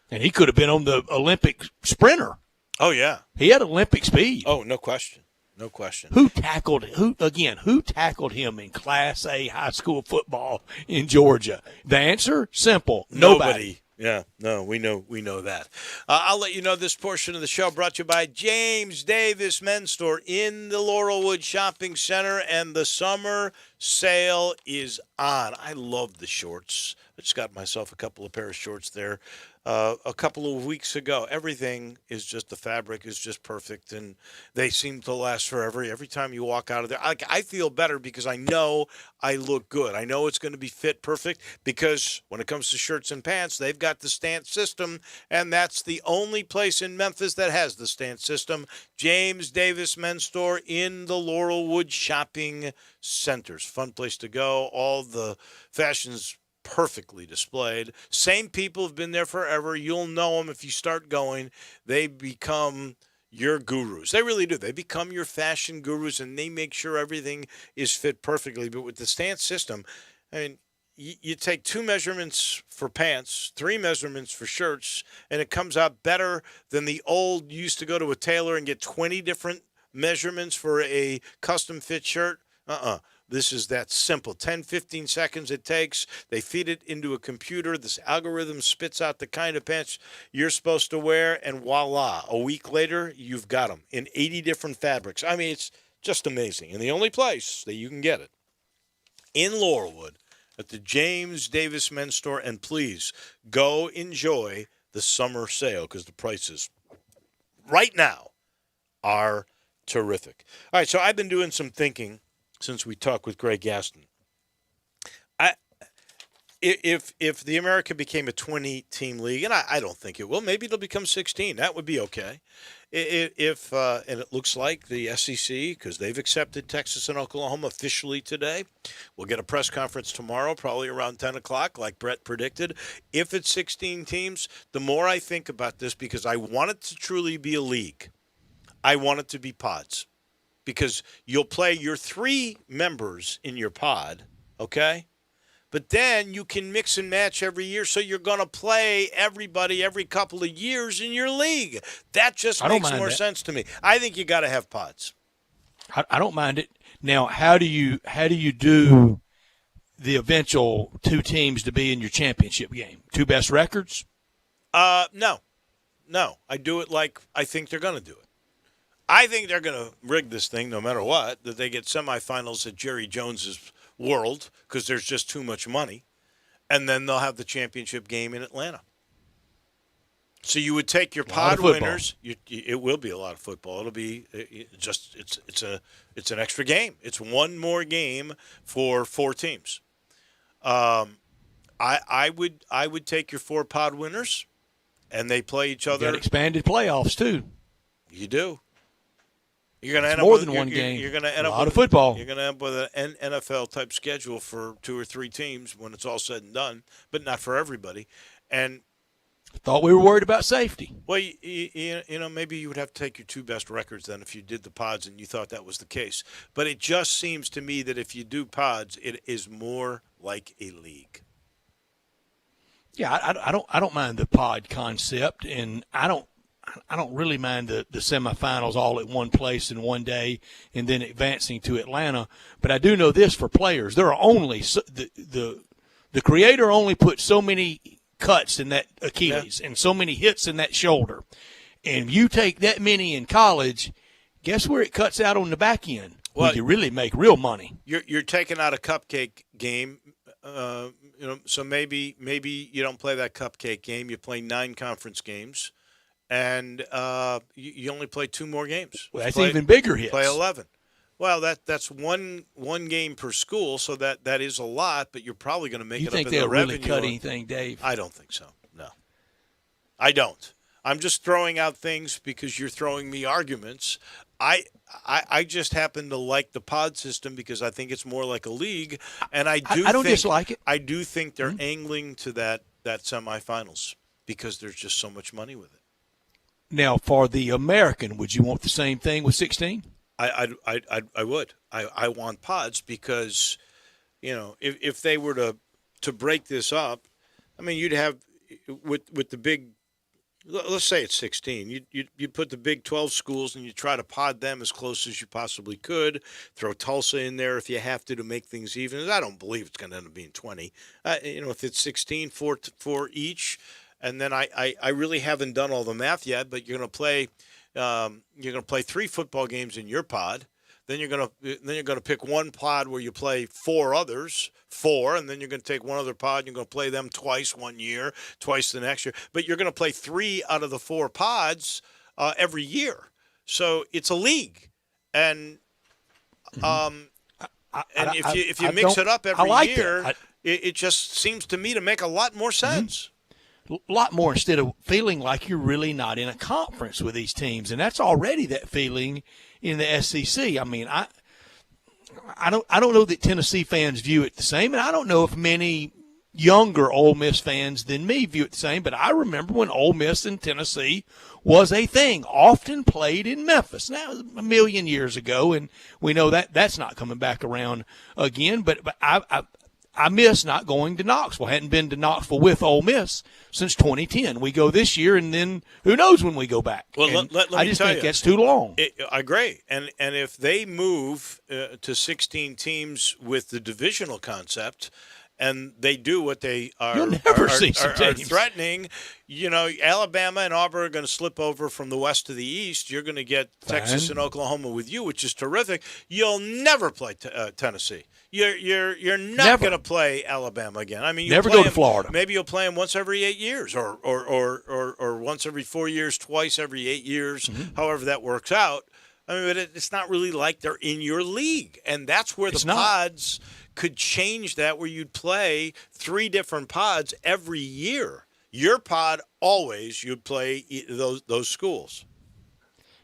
[SPEAKER 3] And he could have been on the Olympic sprinter.
[SPEAKER 2] Oh, yeah.
[SPEAKER 3] He had Olympic speed.
[SPEAKER 2] Oh, no question. No question.
[SPEAKER 3] Who tackled him in Class A high school football in Georgia? The answer, simple. Nobody.
[SPEAKER 2] Yeah, no, we know that. I'll let you know this portion of the show brought to you by James Davis Men's Store in the Laurelwood Shopping Center, and the summer sale is on. I love the shorts. I just got myself a couple of pair of shorts there a couple of weeks ago. Everything is just, the fabric is just perfect, and they seem to last forever. Every time you walk out of there, I feel better because I know I look good. I know it's going to be fit perfect because when it comes to shirts and pants, they've got the Stance system, and that's the only place in Memphis that has the Stance system. James Davis Men's Store in the Laurelwood Shopping Centers. Fun place to go. All the fashions perfectly displayed. Same people have been there forever. You'll know them if you start going. They become your gurus. They really do. They become your fashion gurus, and they make sure everything is fit perfectly. But with the stance system, I mean, you take 2 measurements for pants, 3 measurements for shirts, and it comes out better than the old. You used to go to a tailor and get 20 different measurements for a custom fit shirt. This is that simple. 10, 15 seconds it takes. They feed it into a computer. This algorithm spits out the kind of pants you're supposed to wear, and voila, a week later, you've got them in 80 different fabrics. I mean, it's just amazing. And the only place that you can get it, in Laurelwood, at the James Davis Men's Store. And please, go enjoy the summer sale, because the prices right now are terrific. All right, so I've been doing some thinking since we talked with Greg Gaston. If the America became a 20-team league, and I don't think it will, maybe it'll become 16. That would be okay. And it looks like the SEC, because they've accepted Texas and Oklahoma officially today, we'll get a press conference tomorrow, probably around 10 o'clock, like Brett predicted. If it's 16 teams, the more I think about this, because I want it to truly be a league, I want it to be pods. Because you'll play your 3 members in your pod, okay? But then you can mix and match every year, so you're going to play everybody every couple of years in your league. That just makes more sense to me. I think you got to have pods.
[SPEAKER 3] I don't mind it. Now, how do you do the eventual 2 teams to be in your championship game? 2 best records?
[SPEAKER 2] No. I do it like I think they're going to do it. I think they're going to rig this thing no matter what, that they get semifinals at Jerry Jones's World, because there's just too much money, and then they'll have the championship game in Atlanta. So you would take your pod winners. It will be a lot of football. It'll be it's an extra game. It's one more game for 4 teams. I would take your 4 pod winners, and they play each other.
[SPEAKER 3] You got expanded playoffs too.
[SPEAKER 2] You do. You're going to end
[SPEAKER 3] more
[SPEAKER 2] up
[SPEAKER 3] than
[SPEAKER 2] with,
[SPEAKER 3] one game.
[SPEAKER 2] You're going to end
[SPEAKER 3] a
[SPEAKER 2] up
[SPEAKER 3] lot
[SPEAKER 2] with
[SPEAKER 3] of football.
[SPEAKER 2] You're going to end up with an NFL type schedule for 2 or 3 teams when it's all said and done, but not for everybody. And
[SPEAKER 3] thought we were worried about safety.
[SPEAKER 2] Well, you know, maybe you would have to take your 2 best records then if you did the pods and you thought that was the case. But it just seems to me that if you do pods, it is more like a league.
[SPEAKER 3] Yeah, I don't mind the pod concept, and I don't really mind the semifinals all at one place in one day and then advancing to Atlanta. But I do know this for players: there are only the creator only put so many cuts in that Achilles and so many hits in that shoulder. And if you take that many in college, guess where it cuts out on the back end? Well, you really make real money.
[SPEAKER 2] You're taking out a cupcake game. So maybe you don't play that cupcake game. You play 9 conference games. And you only play 2 more games.
[SPEAKER 3] Well, that's even bigger hits.
[SPEAKER 2] Play 11. Well, that's one game per school, so that is a lot. But you're probably going to make it up in the revenue.
[SPEAKER 3] You think they'll really cut anything, Dave?
[SPEAKER 2] I don't think so. No, I don't. I'm just throwing out things because you're throwing me arguments. I just happen to like the pod system because I think it's more like a league, and I don't
[SPEAKER 3] dislike it.
[SPEAKER 2] I do think they're angling to that semifinals because there's just so much money with it.
[SPEAKER 3] Now, for the American, would you want the same thing with 16?
[SPEAKER 2] I would. I want pods because, if they were to break this up, I mean, you'd have with the big. Let's say it's 16. You put the Big 12 schools and you try to pod them as close as you possibly could. Throw Tulsa in there if you have to make things even. I don't believe it's going to end up being 20. If it's 16 for each. And then I really haven't done all the math yet, but you're going to play 3 football games in your pod. Then you're going to pick one pod where you play 4 others, and then you're going to take one other pod and you're going to play them twice one year, twice the next year. But you're going to play 3 out of the 4 pods every year. So it's a league, and if you mix it up every year, it just seems to me to make a lot more sense.
[SPEAKER 3] A lot more, instead of feeling like you're really not in a conference with these teams, and that's already that feeling in the SEC. I mean, I don't know that Tennessee fans view it the same, and I don't know if many younger Ole Miss fans than me view it the same, but I remember when Ole Miss in Tennessee was a thing, often played in Memphis. Now, it was a million years ago, and we know that that's not coming back around again, but I miss not going to Knoxville. I hadn't been to Knoxville with Ole Miss since 2010. We go this year, and then who knows when we go back.
[SPEAKER 2] Well, let
[SPEAKER 3] I
[SPEAKER 2] me
[SPEAKER 3] just
[SPEAKER 2] tell
[SPEAKER 3] think
[SPEAKER 2] you,
[SPEAKER 3] that's too long.
[SPEAKER 2] I agree. And if they move to 16 teams with the divisional concept, and they do what they are threatening, Alabama and Auburn are going to slip over from the west to the east. You're going to get Texas and Oklahoma with you, which is terrific. You'll never play Tennessee. You're not going to play Alabama again. I mean,
[SPEAKER 3] never go to Florida.
[SPEAKER 2] Maybe you'll play them once every 8 years, or once every 4 years, twice every 8 years, however that works out. I mean, but it's not really like they're in your league, and that's where the pods could change that, where you'd play 3 different pods every year. Your pod always you'd play those schools.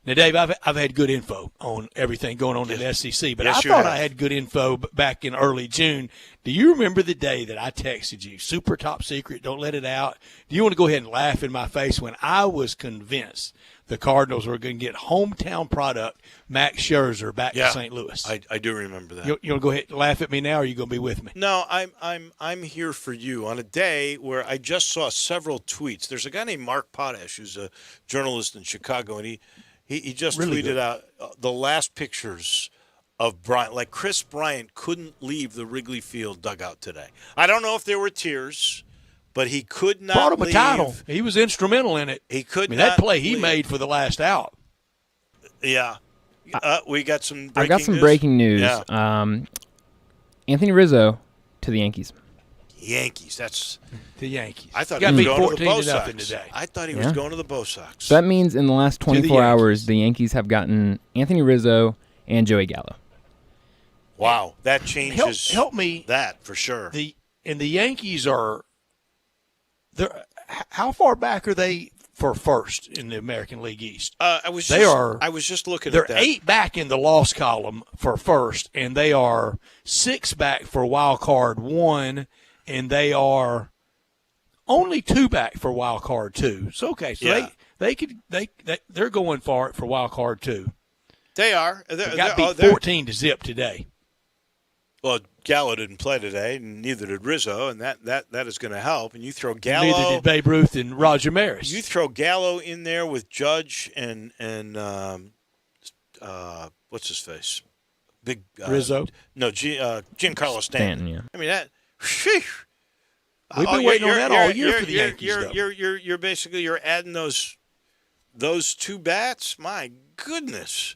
[SPEAKER 3] Now, Dave, I've had good info on everything going on in the SEC, but I thought I had good info back in early June. Do you remember the day that I texted you, super top secret, don't let it out? Do you want to go ahead and laugh in my face when I was convinced the Cardinals were going to get hometown product Max Scherzer back to St. Louis?
[SPEAKER 2] I do remember that.
[SPEAKER 3] You want to go ahead and laugh at me now, or are you going to be with me?
[SPEAKER 2] No, I'm here for you on a day where I just saw several tweets. There's a guy named Mark Potash who's a journalist in Chicago, and he just tweeted out the last pictures of Bryant. Like Chris Bryant couldn't leave the Wrigley Field dugout today. I don't know if there were tears, but he could not
[SPEAKER 3] brought him
[SPEAKER 2] leave.
[SPEAKER 3] A title. He was instrumental in it.
[SPEAKER 2] He could not
[SPEAKER 3] that play he
[SPEAKER 2] leave.
[SPEAKER 3] made for the last out.
[SPEAKER 2] Yeah. We got some breaking
[SPEAKER 6] I got some
[SPEAKER 2] news.
[SPEAKER 6] breaking news.
[SPEAKER 2] Yeah.
[SPEAKER 6] Anthony Rizzo to the Yankees.
[SPEAKER 2] Yankees. That's
[SPEAKER 3] the Yankees.
[SPEAKER 2] I thought
[SPEAKER 3] Got
[SPEAKER 2] he was
[SPEAKER 3] beat
[SPEAKER 2] going to the Bo
[SPEAKER 3] 14 to
[SPEAKER 2] Sox.
[SPEAKER 3] nothing today.
[SPEAKER 2] I thought he was going to the Bo Sox.
[SPEAKER 6] So that means in the last 24 hours, the Yankees have gotten Anthony Rizzo and Joey Gallo.
[SPEAKER 2] Wow, that changes.
[SPEAKER 3] Help me.
[SPEAKER 2] That for sure.
[SPEAKER 3] The Yankees are. How far back are they for first in the American League East?
[SPEAKER 2] I was just looking
[SPEAKER 3] they're
[SPEAKER 2] at that.
[SPEAKER 3] 8 back in the loss column for first, and they are 6 back for wild card 1, and they are only 2 back for wild card 2. So they're going for it for wild card 2.
[SPEAKER 2] They are.
[SPEAKER 3] They got beat 14 to zip today.
[SPEAKER 2] Well, Gallo didn't play today, and neither did Rizzo, and that is going to help. And you throw Gallo.
[SPEAKER 3] Neither did Babe Ruth and Roger Maris.
[SPEAKER 2] You throw Gallo in there with Judge and what's his face? Big
[SPEAKER 3] Rizzo.
[SPEAKER 2] No, Giancarlo Stanton.
[SPEAKER 6] Yeah.
[SPEAKER 2] I mean that.
[SPEAKER 3] We've been waiting on that all year for the Yankees.
[SPEAKER 2] You're basically adding those 2 bats. My goodness.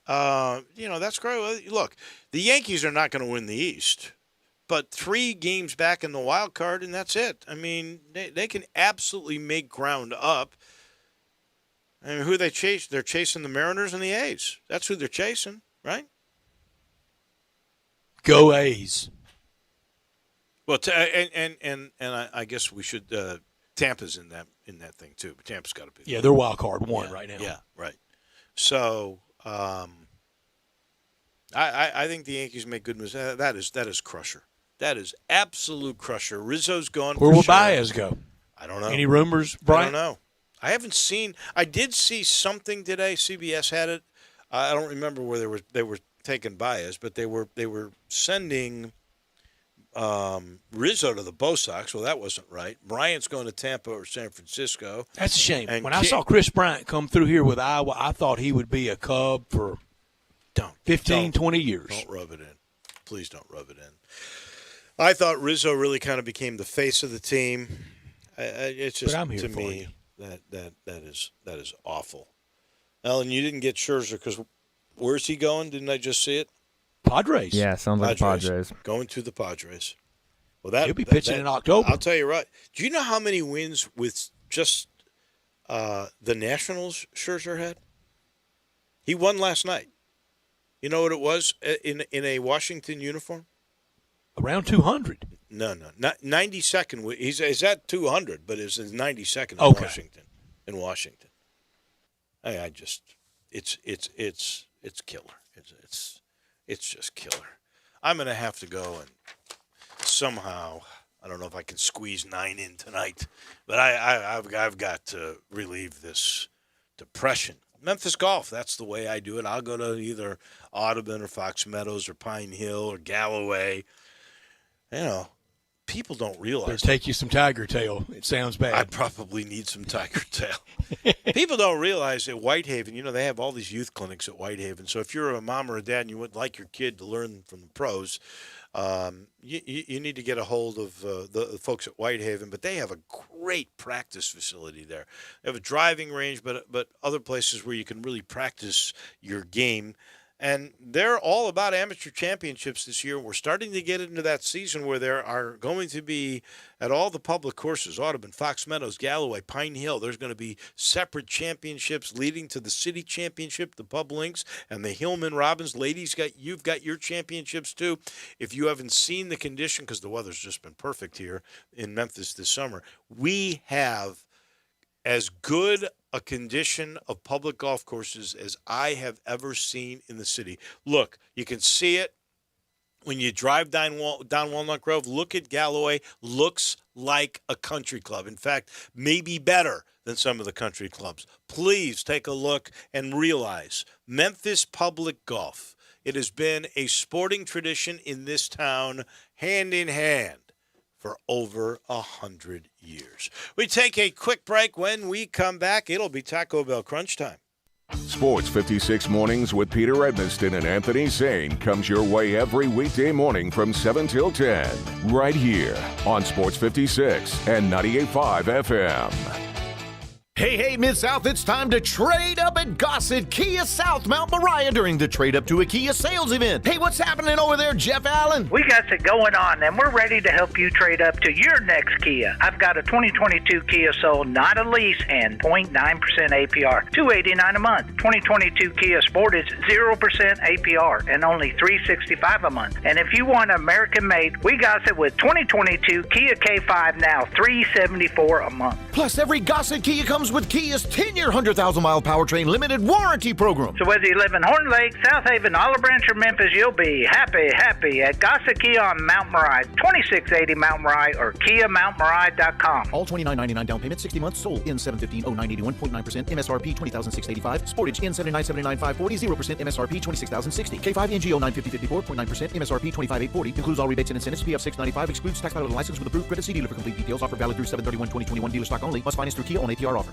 [SPEAKER 2] That's great. Look, the Yankees are not going to win the East, but 3 games back in the wild card, and that's it. I mean, they can absolutely make ground up. I mean, who they chase? They're chasing the Mariners and the A's. That's who they're chasing, right?
[SPEAKER 3] Go A's.
[SPEAKER 2] Well, I guess we should. Tampa's in that thing too, but Tampa's got to be.
[SPEAKER 3] Yeah, they're wild card 1 right now.
[SPEAKER 2] Yeah, right. So. I think the Yankees make good moves. That is crusher. That is absolute crusher. Rizzo's gone.
[SPEAKER 3] Where will Baez go?
[SPEAKER 2] I don't know.
[SPEAKER 3] Any rumors, Brian?
[SPEAKER 2] I don't know. I haven't seen. I did see something today. CBS had it. I don't remember where they were taking Baez, but they were sending Rizzo to the Bo Sox. Well, that wasn't right. Bryant's going to Tampa or San Francisco.
[SPEAKER 3] That's a shame.
[SPEAKER 2] And
[SPEAKER 3] when I saw Chris Bryant come through here with Iowa, I thought he would be a Cub for 20 years.
[SPEAKER 2] Don't rub it in. Please don't rub it in. I thought Rizzo really kind of became the face of the team. It's just,
[SPEAKER 3] but I'm here
[SPEAKER 2] to
[SPEAKER 3] for
[SPEAKER 2] me,
[SPEAKER 3] you.
[SPEAKER 2] that is awful. Alan, you didn't get Scherzer because where's he going? Didn't I just see it?
[SPEAKER 3] Padres.
[SPEAKER 6] Yeah, sounds like Padres.
[SPEAKER 2] Going to the Padres. Well,
[SPEAKER 3] he'll be pitching in October.
[SPEAKER 2] I'll tell you right. Do you know how many wins with just the Nationals Scherzer had? He won last night. You know what it was in a Washington uniform?
[SPEAKER 3] Around 200.
[SPEAKER 2] No, not 92nd. He's at 200, but it's his 92nd in Washington. It's killer. It's just killer. I'm going to have to go and somehow I don't know if I can squeeze 9 in tonight, but I've got to relieve this depression. Memphis Golf, that's the way I do it. I'll go to either Audubon or Fox Meadows or Pine Hill or Galloway. You know, people don't realize.
[SPEAKER 3] Better take you some Tiger Tail. It sounds bad.
[SPEAKER 2] I probably need some Tiger Tail. People don't realize at Whitehaven, they have all these youth clinics at Whitehaven. So if you're a mom or a dad and you would like your kid to learn from the pros, you need to get a hold of the folks at Whitehaven. But they have a great practice facility there. They have a driving range, but other places where you can really practice your game. And they're all about amateur championships this year. We're starting to get into that season where there are going to be, at all the public courses, Audubon, Fox Meadows, Galloway, Pine Hill, there's going to be separate championships leading to the city championship, the Pub Links, and the Hillman Robbins. Ladies, you've got your championships too. If you haven't seen the condition, because the weather's just been perfect here in Memphis this summer, we have as good a condition of public golf courses as I have ever seen in the city. Look, you can see it when you drive down Walnut Grove. Look at Galloway. Looks like a country club. In fact, maybe better than some of the country clubs. Please take a look and realize Memphis Public Golf. It has been a sporting tradition in this town, hand in hand, for over 100 years. We take a quick break. When we come back, it'll be Taco Bell Crunch Time.
[SPEAKER 1] Sports 56 Mornings with Peter Edmiston and Anthony Zane comes your way every weekday morning from 7 till 10, right here on Sports 56 and 98.5 FM.
[SPEAKER 10] Hey, Mid-South, it's time to trade up at Gossett Kia South Mount Moriah during the Trade Up to a Kia sales event. Hey, what's happening over there, Jeff Allen?
[SPEAKER 7] We got it going on, and we're ready to help you trade up to your next Kia. I've got a 2022 Kia Soul, not a lease, and 0.9% APR, $289 a month. 2022 Kia Sportage, 0% APR, and only $365 a month. And if you want American-made, we got it with 2022 Kia K5 now, $374 a month.
[SPEAKER 10] Plus, every Gossett Kia comes with Kia's 10-year, 100,000-mile powertrain limited warranty program.
[SPEAKER 7] So whether you live in Horn Lake, South Haven, Olive Branch, or Memphis, you'll be happy at Gossett Kia on Mount Moriah, 2680 Mount Moriah, or KiaMountMoriah.com.
[SPEAKER 20] All $29.99 down payment, 60 months, sold in 715-0981, 0.9%, MSRP $20,685, Sportage in 79,79,540, 0% MSRP $26,060, K5 NGO 95054, 0.9%, MSRP $25,840, includes all rebates and incentives, PF 695, excludes tax pilot license with approved credit. See dealer for complete details. Offer valid through 7/31/2021, dealer stock only, must finance through Kia on APR offer.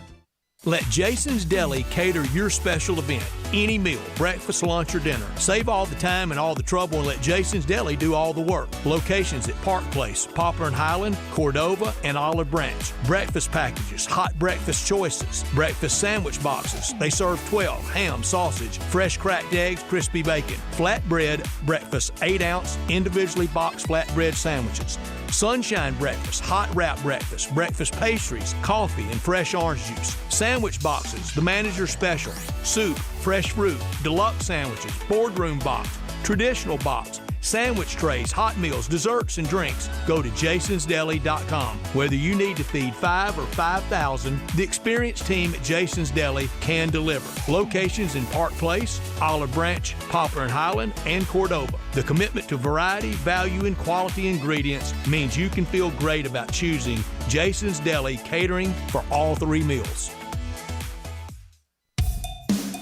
[SPEAKER 5] Let Jason's Deli cater your special event. Any meal, breakfast, lunch, or dinner. Save all the time and all the trouble and let Jason's Deli do all the work. Locations at Park Place, Poplar and Highland, Cordova, and Olive Branch. Breakfast packages, hot breakfast choices, breakfast sandwich boxes. They serve 12, ham, sausage, fresh cracked eggs, crispy bacon, flatbread, breakfast, 8-ounce, individually boxed flatbread sandwiches. Sunshine breakfast, hot wrap breakfast, breakfast pastries, coffee, and fresh orange juice. Sandwich boxes, the manager's special, soup, fresh fruit, deluxe sandwiches, boardroom box, traditional box, sandwich trays, hot meals, desserts, and drinks. Go to jasonsdeli.com. Whether you need to feed 5 or 5,000, the experienced team at Jason's Deli can deliver. Locations in Park Place, Olive Branch, Poplar and Highland, and Cordova. The commitment to variety, value, and quality ingredients means you can feel great about choosing Jason's Deli catering for all 3 meals.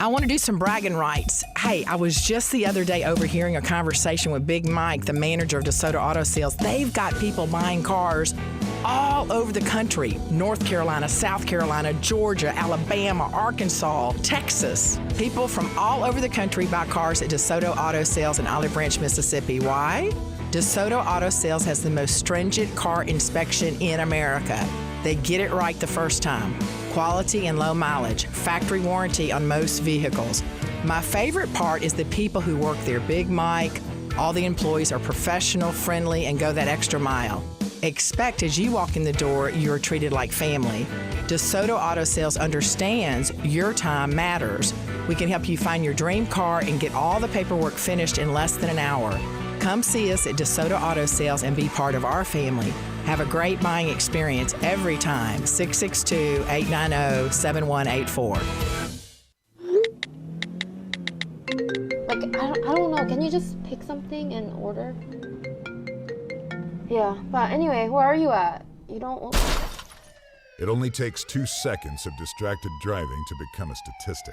[SPEAKER 12] I want to do some bragging rights. Hey, I was just the other day overhearing a conversation with Big Mike, the manager of DeSoto Auto Sales. They've got people buying cars all over the country. North Carolina, South Carolina, Georgia, Alabama, Arkansas, Texas. People from all over the country buy cars at DeSoto Auto Sales in Olive Branch, Mississippi. Why? DeSoto Auto Sales has the most stringent car inspection in America. They get it right the first time. Quality and low mileage, factory warranty on most vehicles. My favorite part is the people who work there. Big Mike, all the employees are professional, friendly, and go that extra mile. Expect as you walk in the door, you're treated like family. DeSoto Auto Sales understands your time matters. We can help you find your dream car and get all the paperwork finished in less than an hour. Come see us at DeSoto Auto Sales and be part of our family. Have a great buying experience every time. 662-890-7184.
[SPEAKER 15] I don't know. Can you just pick something and order?
[SPEAKER 13] Yeah, but anyway, where are you at? You don't...
[SPEAKER 15] It only takes 2 seconds of distracted driving to become a statistic.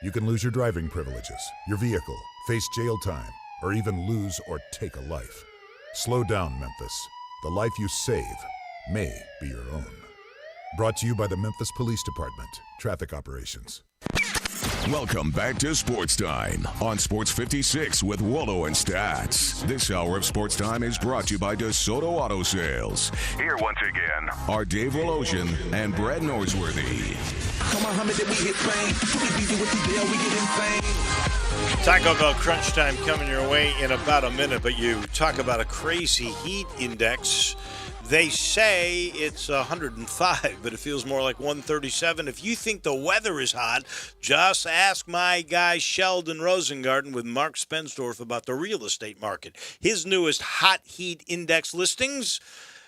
[SPEAKER 15] You can lose your driving privileges, your vehicle, face jail time, or even lose or take a life. Slow down, Memphis. The life you save may be your own. Brought to you by the Memphis Police Department, Traffic Operations.
[SPEAKER 1] Welcome back to Sports Time on Sports 56 with Wallo and Stats. This hour of Sports Time is brought to you by DeSoto Auto Sales. Here once again are Dave Woloshin and Brad Norsworthy.
[SPEAKER 11] Come on, Muhammad, we hit fame. We beat you with the deal, we get insane.
[SPEAKER 2] Taco Bell Crunch Time coming your way in about a minute, but you talk about a crazy heat index. They say it's 105, but it feels more like 137. If you think the weather is hot, just ask my guy Sheldon Rosengarten with Mark Spensdorf about the real estate market. His newest hot heat index listings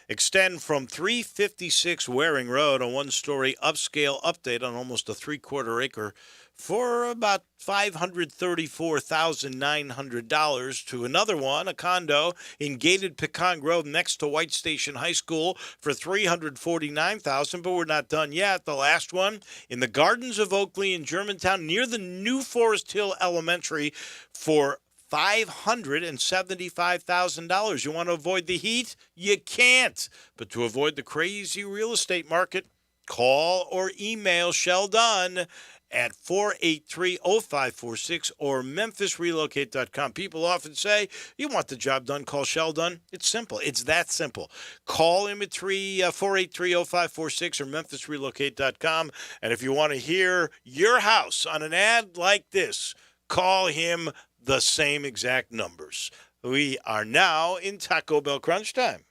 [SPEAKER 2] extend from 356 Waring Road, a one-story upscale update on almost a three-quarter acre, for about $534,900 to another one, a condo in gated Pecan Grove next to White Station High School for $349,000, but we're not done yet. The last one in the Gardens of Oakley in Germantown near the New Forest Hill Elementary for $575,000. You want to avoid the heat? You can't. But to avoid the crazy real estate market, call or email Sheldon at 483-0546 or memphisrelocate.com. People often say, you want the job done, call Sheldon. It's simple. It's that simple. Call him at 483-0546 or memphisrelocate.com. And if you want to hear your house on an ad like this, call him the same exact numbers. We are now in Taco Bell Crunch Time.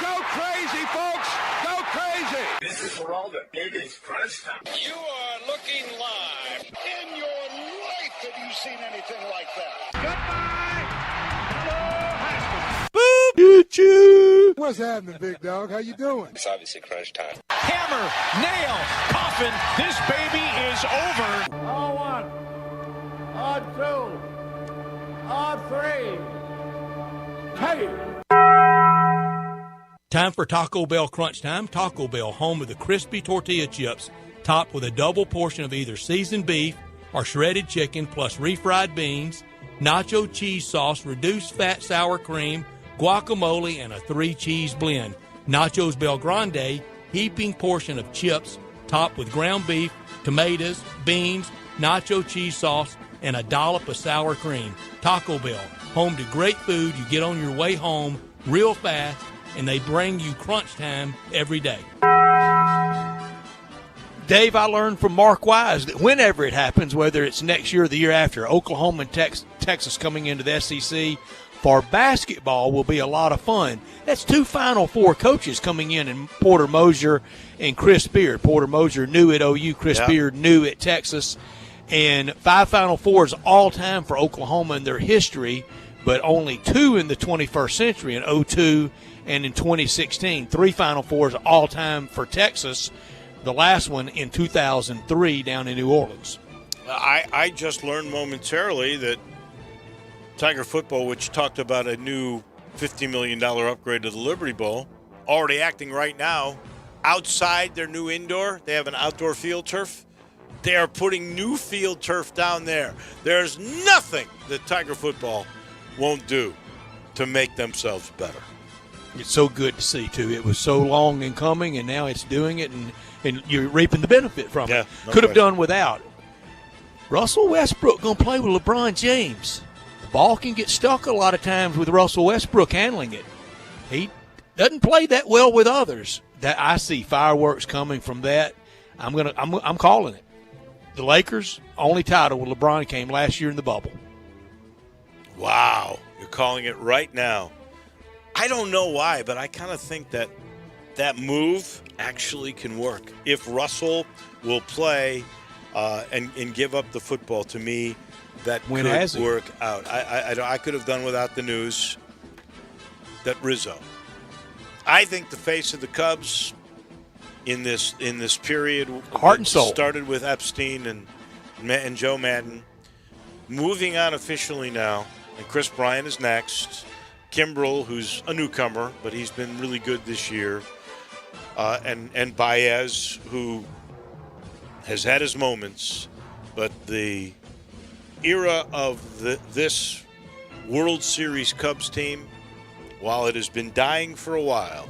[SPEAKER 11] Go crazy, folks! Go crazy! This is for all the biggest crunch time.
[SPEAKER 16] You are looking live. In your life have you seen anything like that? Goodbye! Hello,
[SPEAKER 3] Boop! Choo-choo!
[SPEAKER 18] What's happening, big dog? How you doing?
[SPEAKER 16] It's obviously crunch time. Hammer, nail, coffin, this baby is over.
[SPEAKER 21] On one, on two, on three. Hey!
[SPEAKER 5] Time for Taco Bell Crunch Time. Taco Bell, home of the crispy tortilla chips, topped with a double portion of either seasoned beef or shredded chicken, plus refried beans, nacho cheese sauce, reduced fat sour cream, guacamole, and a 3-cheese blend. Nachos Bel Grande, heaping portion of chips, topped with ground beef, tomatoes, beans, nacho cheese sauce, and a dollop of sour cream. Taco Bell, home to great food you get on your way home real fast, and they bring you crunch time every day.
[SPEAKER 3] Dave, I learned from Mark Wise that whenever it happens, whether it's next year or the year after, Oklahoma and Texas coming into the SEC for basketball will be a lot of fun. That's 2 Final Four coaches coming in Porter Moser and Chris Beard. Porter Moser new at OU, Chris Beard new at Texas. And 5 Final Fours all time for Oklahoma in their history, but only 2 in the 21st century, in 2002 and in 2016. 3 Final Fours all time for Texas, the last one in 2003 down in New Orleans.
[SPEAKER 2] I just learned momentarily that Tiger Football, which talked about a new $50 million upgrade to the Liberty Bowl, already acting right now outside their new indoor. They have an outdoor field turf. They are putting new field turf down there. There's nothing that Tiger Football won't do to make themselves better.
[SPEAKER 3] It's so good to see, too. It was so long in coming, and now it's doing it, and you're reaping the benefit from it. Could have done without. Russell Westbrook going to play with LeBron James. The ball can get stuck a lot of times with Russell Westbrook handling it. He doesn't play that well with others. That I see fireworks coming from that. I'm calling it. The Lakers' only title with LeBron came last year in the bubble.
[SPEAKER 2] Wow. You're calling it right now. I don't know why, but I kind of think that move actually can work. If Russell will play and give up the football, to me, that could work out. I could have done without the news that Rizzo. I think the face of the Cubs in this period,
[SPEAKER 3] heart and soul,
[SPEAKER 2] started with Epstein and Joe Madden. moving on officially now, and Chris Bryant is next. Kimbrel, who's a newcomer, but he's been really good this year. And Baez, who has had his moments, but the era of this World Series Cubs team, while it has been dying for a while,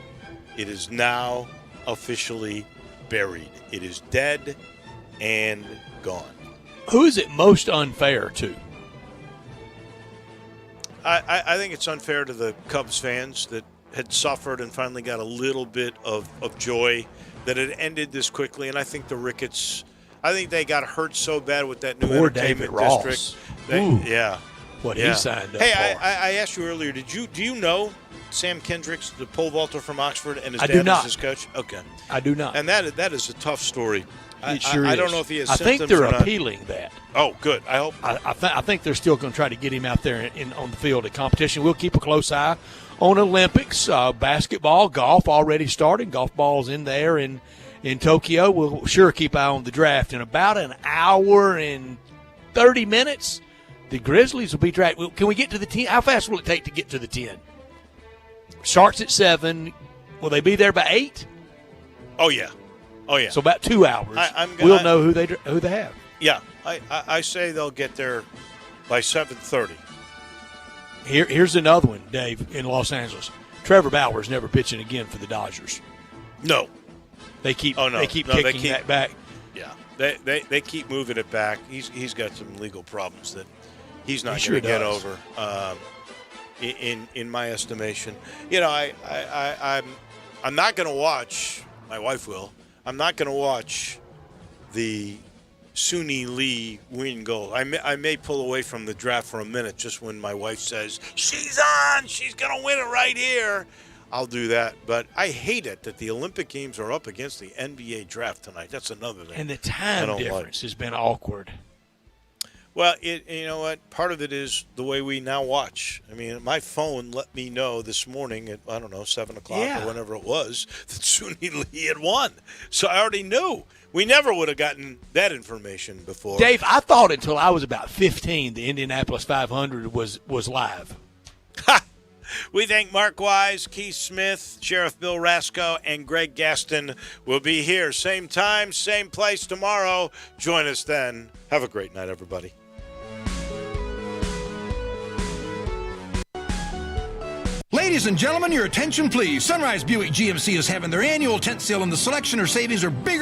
[SPEAKER 2] it is now officially buried. It is dead and gone.
[SPEAKER 3] Who is it most unfair to?
[SPEAKER 2] I think it's unfair to the Cubs fans that had suffered and finally got a little bit of joy that it ended this quickly. And I think the Ricketts, I think they got hurt so bad with that new
[SPEAKER 3] Poor
[SPEAKER 2] entertainment
[SPEAKER 3] David Ross.
[SPEAKER 2] district. Yeah.
[SPEAKER 3] What he signed up
[SPEAKER 2] Hey,
[SPEAKER 3] for.
[SPEAKER 2] I asked you earlier, do you know Sam Kendricks, the pole vaulter from Oxford, and his
[SPEAKER 3] I
[SPEAKER 2] dad
[SPEAKER 3] do not.
[SPEAKER 2] is his coach? Okay.
[SPEAKER 3] I do not.
[SPEAKER 2] And that is a tough story.
[SPEAKER 3] It sure
[SPEAKER 2] I
[SPEAKER 3] is.
[SPEAKER 2] don't know if he has
[SPEAKER 3] I
[SPEAKER 2] symptoms
[SPEAKER 3] think they're
[SPEAKER 2] or not.
[SPEAKER 3] appealing that.
[SPEAKER 2] Oh, good. I hope.
[SPEAKER 3] I think they're still going to try to get him out there on the field of competition. We'll keep a close eye on Olympics, basketball, golf already starting. Golf balls in there in Tokyo. We'll sure keep eye on the draft. In about an hour and 30 minutes, the Grizzlies will be drafted. Can we get to the 10? How fast will it take to get to the 10? Starts at 7. Will they be there by 8?
[SPEAKER 2] Oh, yeah. Oh, yeah.
[SPEAKER 3] So about 2 hours. We'll know who they have.
[SPEAKER 2] Yeah. I say they'll get there by 7:30.
[SPEAKER 3] Here's another one, Dave, in Los Angeles. Trevor Bauer's never pitching again for the Dodgers.
[SPEAKER 2] No.
[SPEAKER 3] They keep
[SPEAKER 2] Oh, no.
[SPEAKER 3] they keep
[SPEAKER 2] No,
[SPEAKER 3] kicking that back.
[SPEAKER 2] Yeah. They keep moving it back. He's got some legal problems that he's not
[SPEAKER 3] He
[SPEAKER 2] going to
[SPEAKER 3] sure
[SPEAKER 2] get
[SPEAKER 3] does.
[SPEAKER 2] over. In my estimation, I'm not going to watch. My wife will. I'm not going to watch the Suni Lee win goal. I may pull away from the draft for a minute just when my wife says she's on. She's going to win it right here. I'll do that. But I hate it that the Olympic Games are up against the NBA draft tonight. That's another thing.
[SPEAKER 3] And the
[SPEAKER 2] I
[SPEAKER 3] time
[SPEAKER 2] don't
[SPEAKER 3] difference has been awkward.
[SPEAKER 2] Well, you know what? Part of it is the way we now watch. I mean, my phone let me know this morning at, 7 o'clock or whenever it was, that Suni Lee had won. So I already knew. We never would have gotten that information before.
[SPEAKER 3] Dave, I thought until I was about 15 the Indianapolis 500 was live.
[SPEAKER 2] We thank Mark Wise, Keith Smith, Sheriff Bill Rasco, and Greg Gaston will be here. Same time, same place tomorrow. Join us then. Have a great night, everybody.
[SPEAKER 9] Ladies and gentlemen, your attention please. Sunrise Buick GMC is having their annual tent sale and the selection or savings are bigger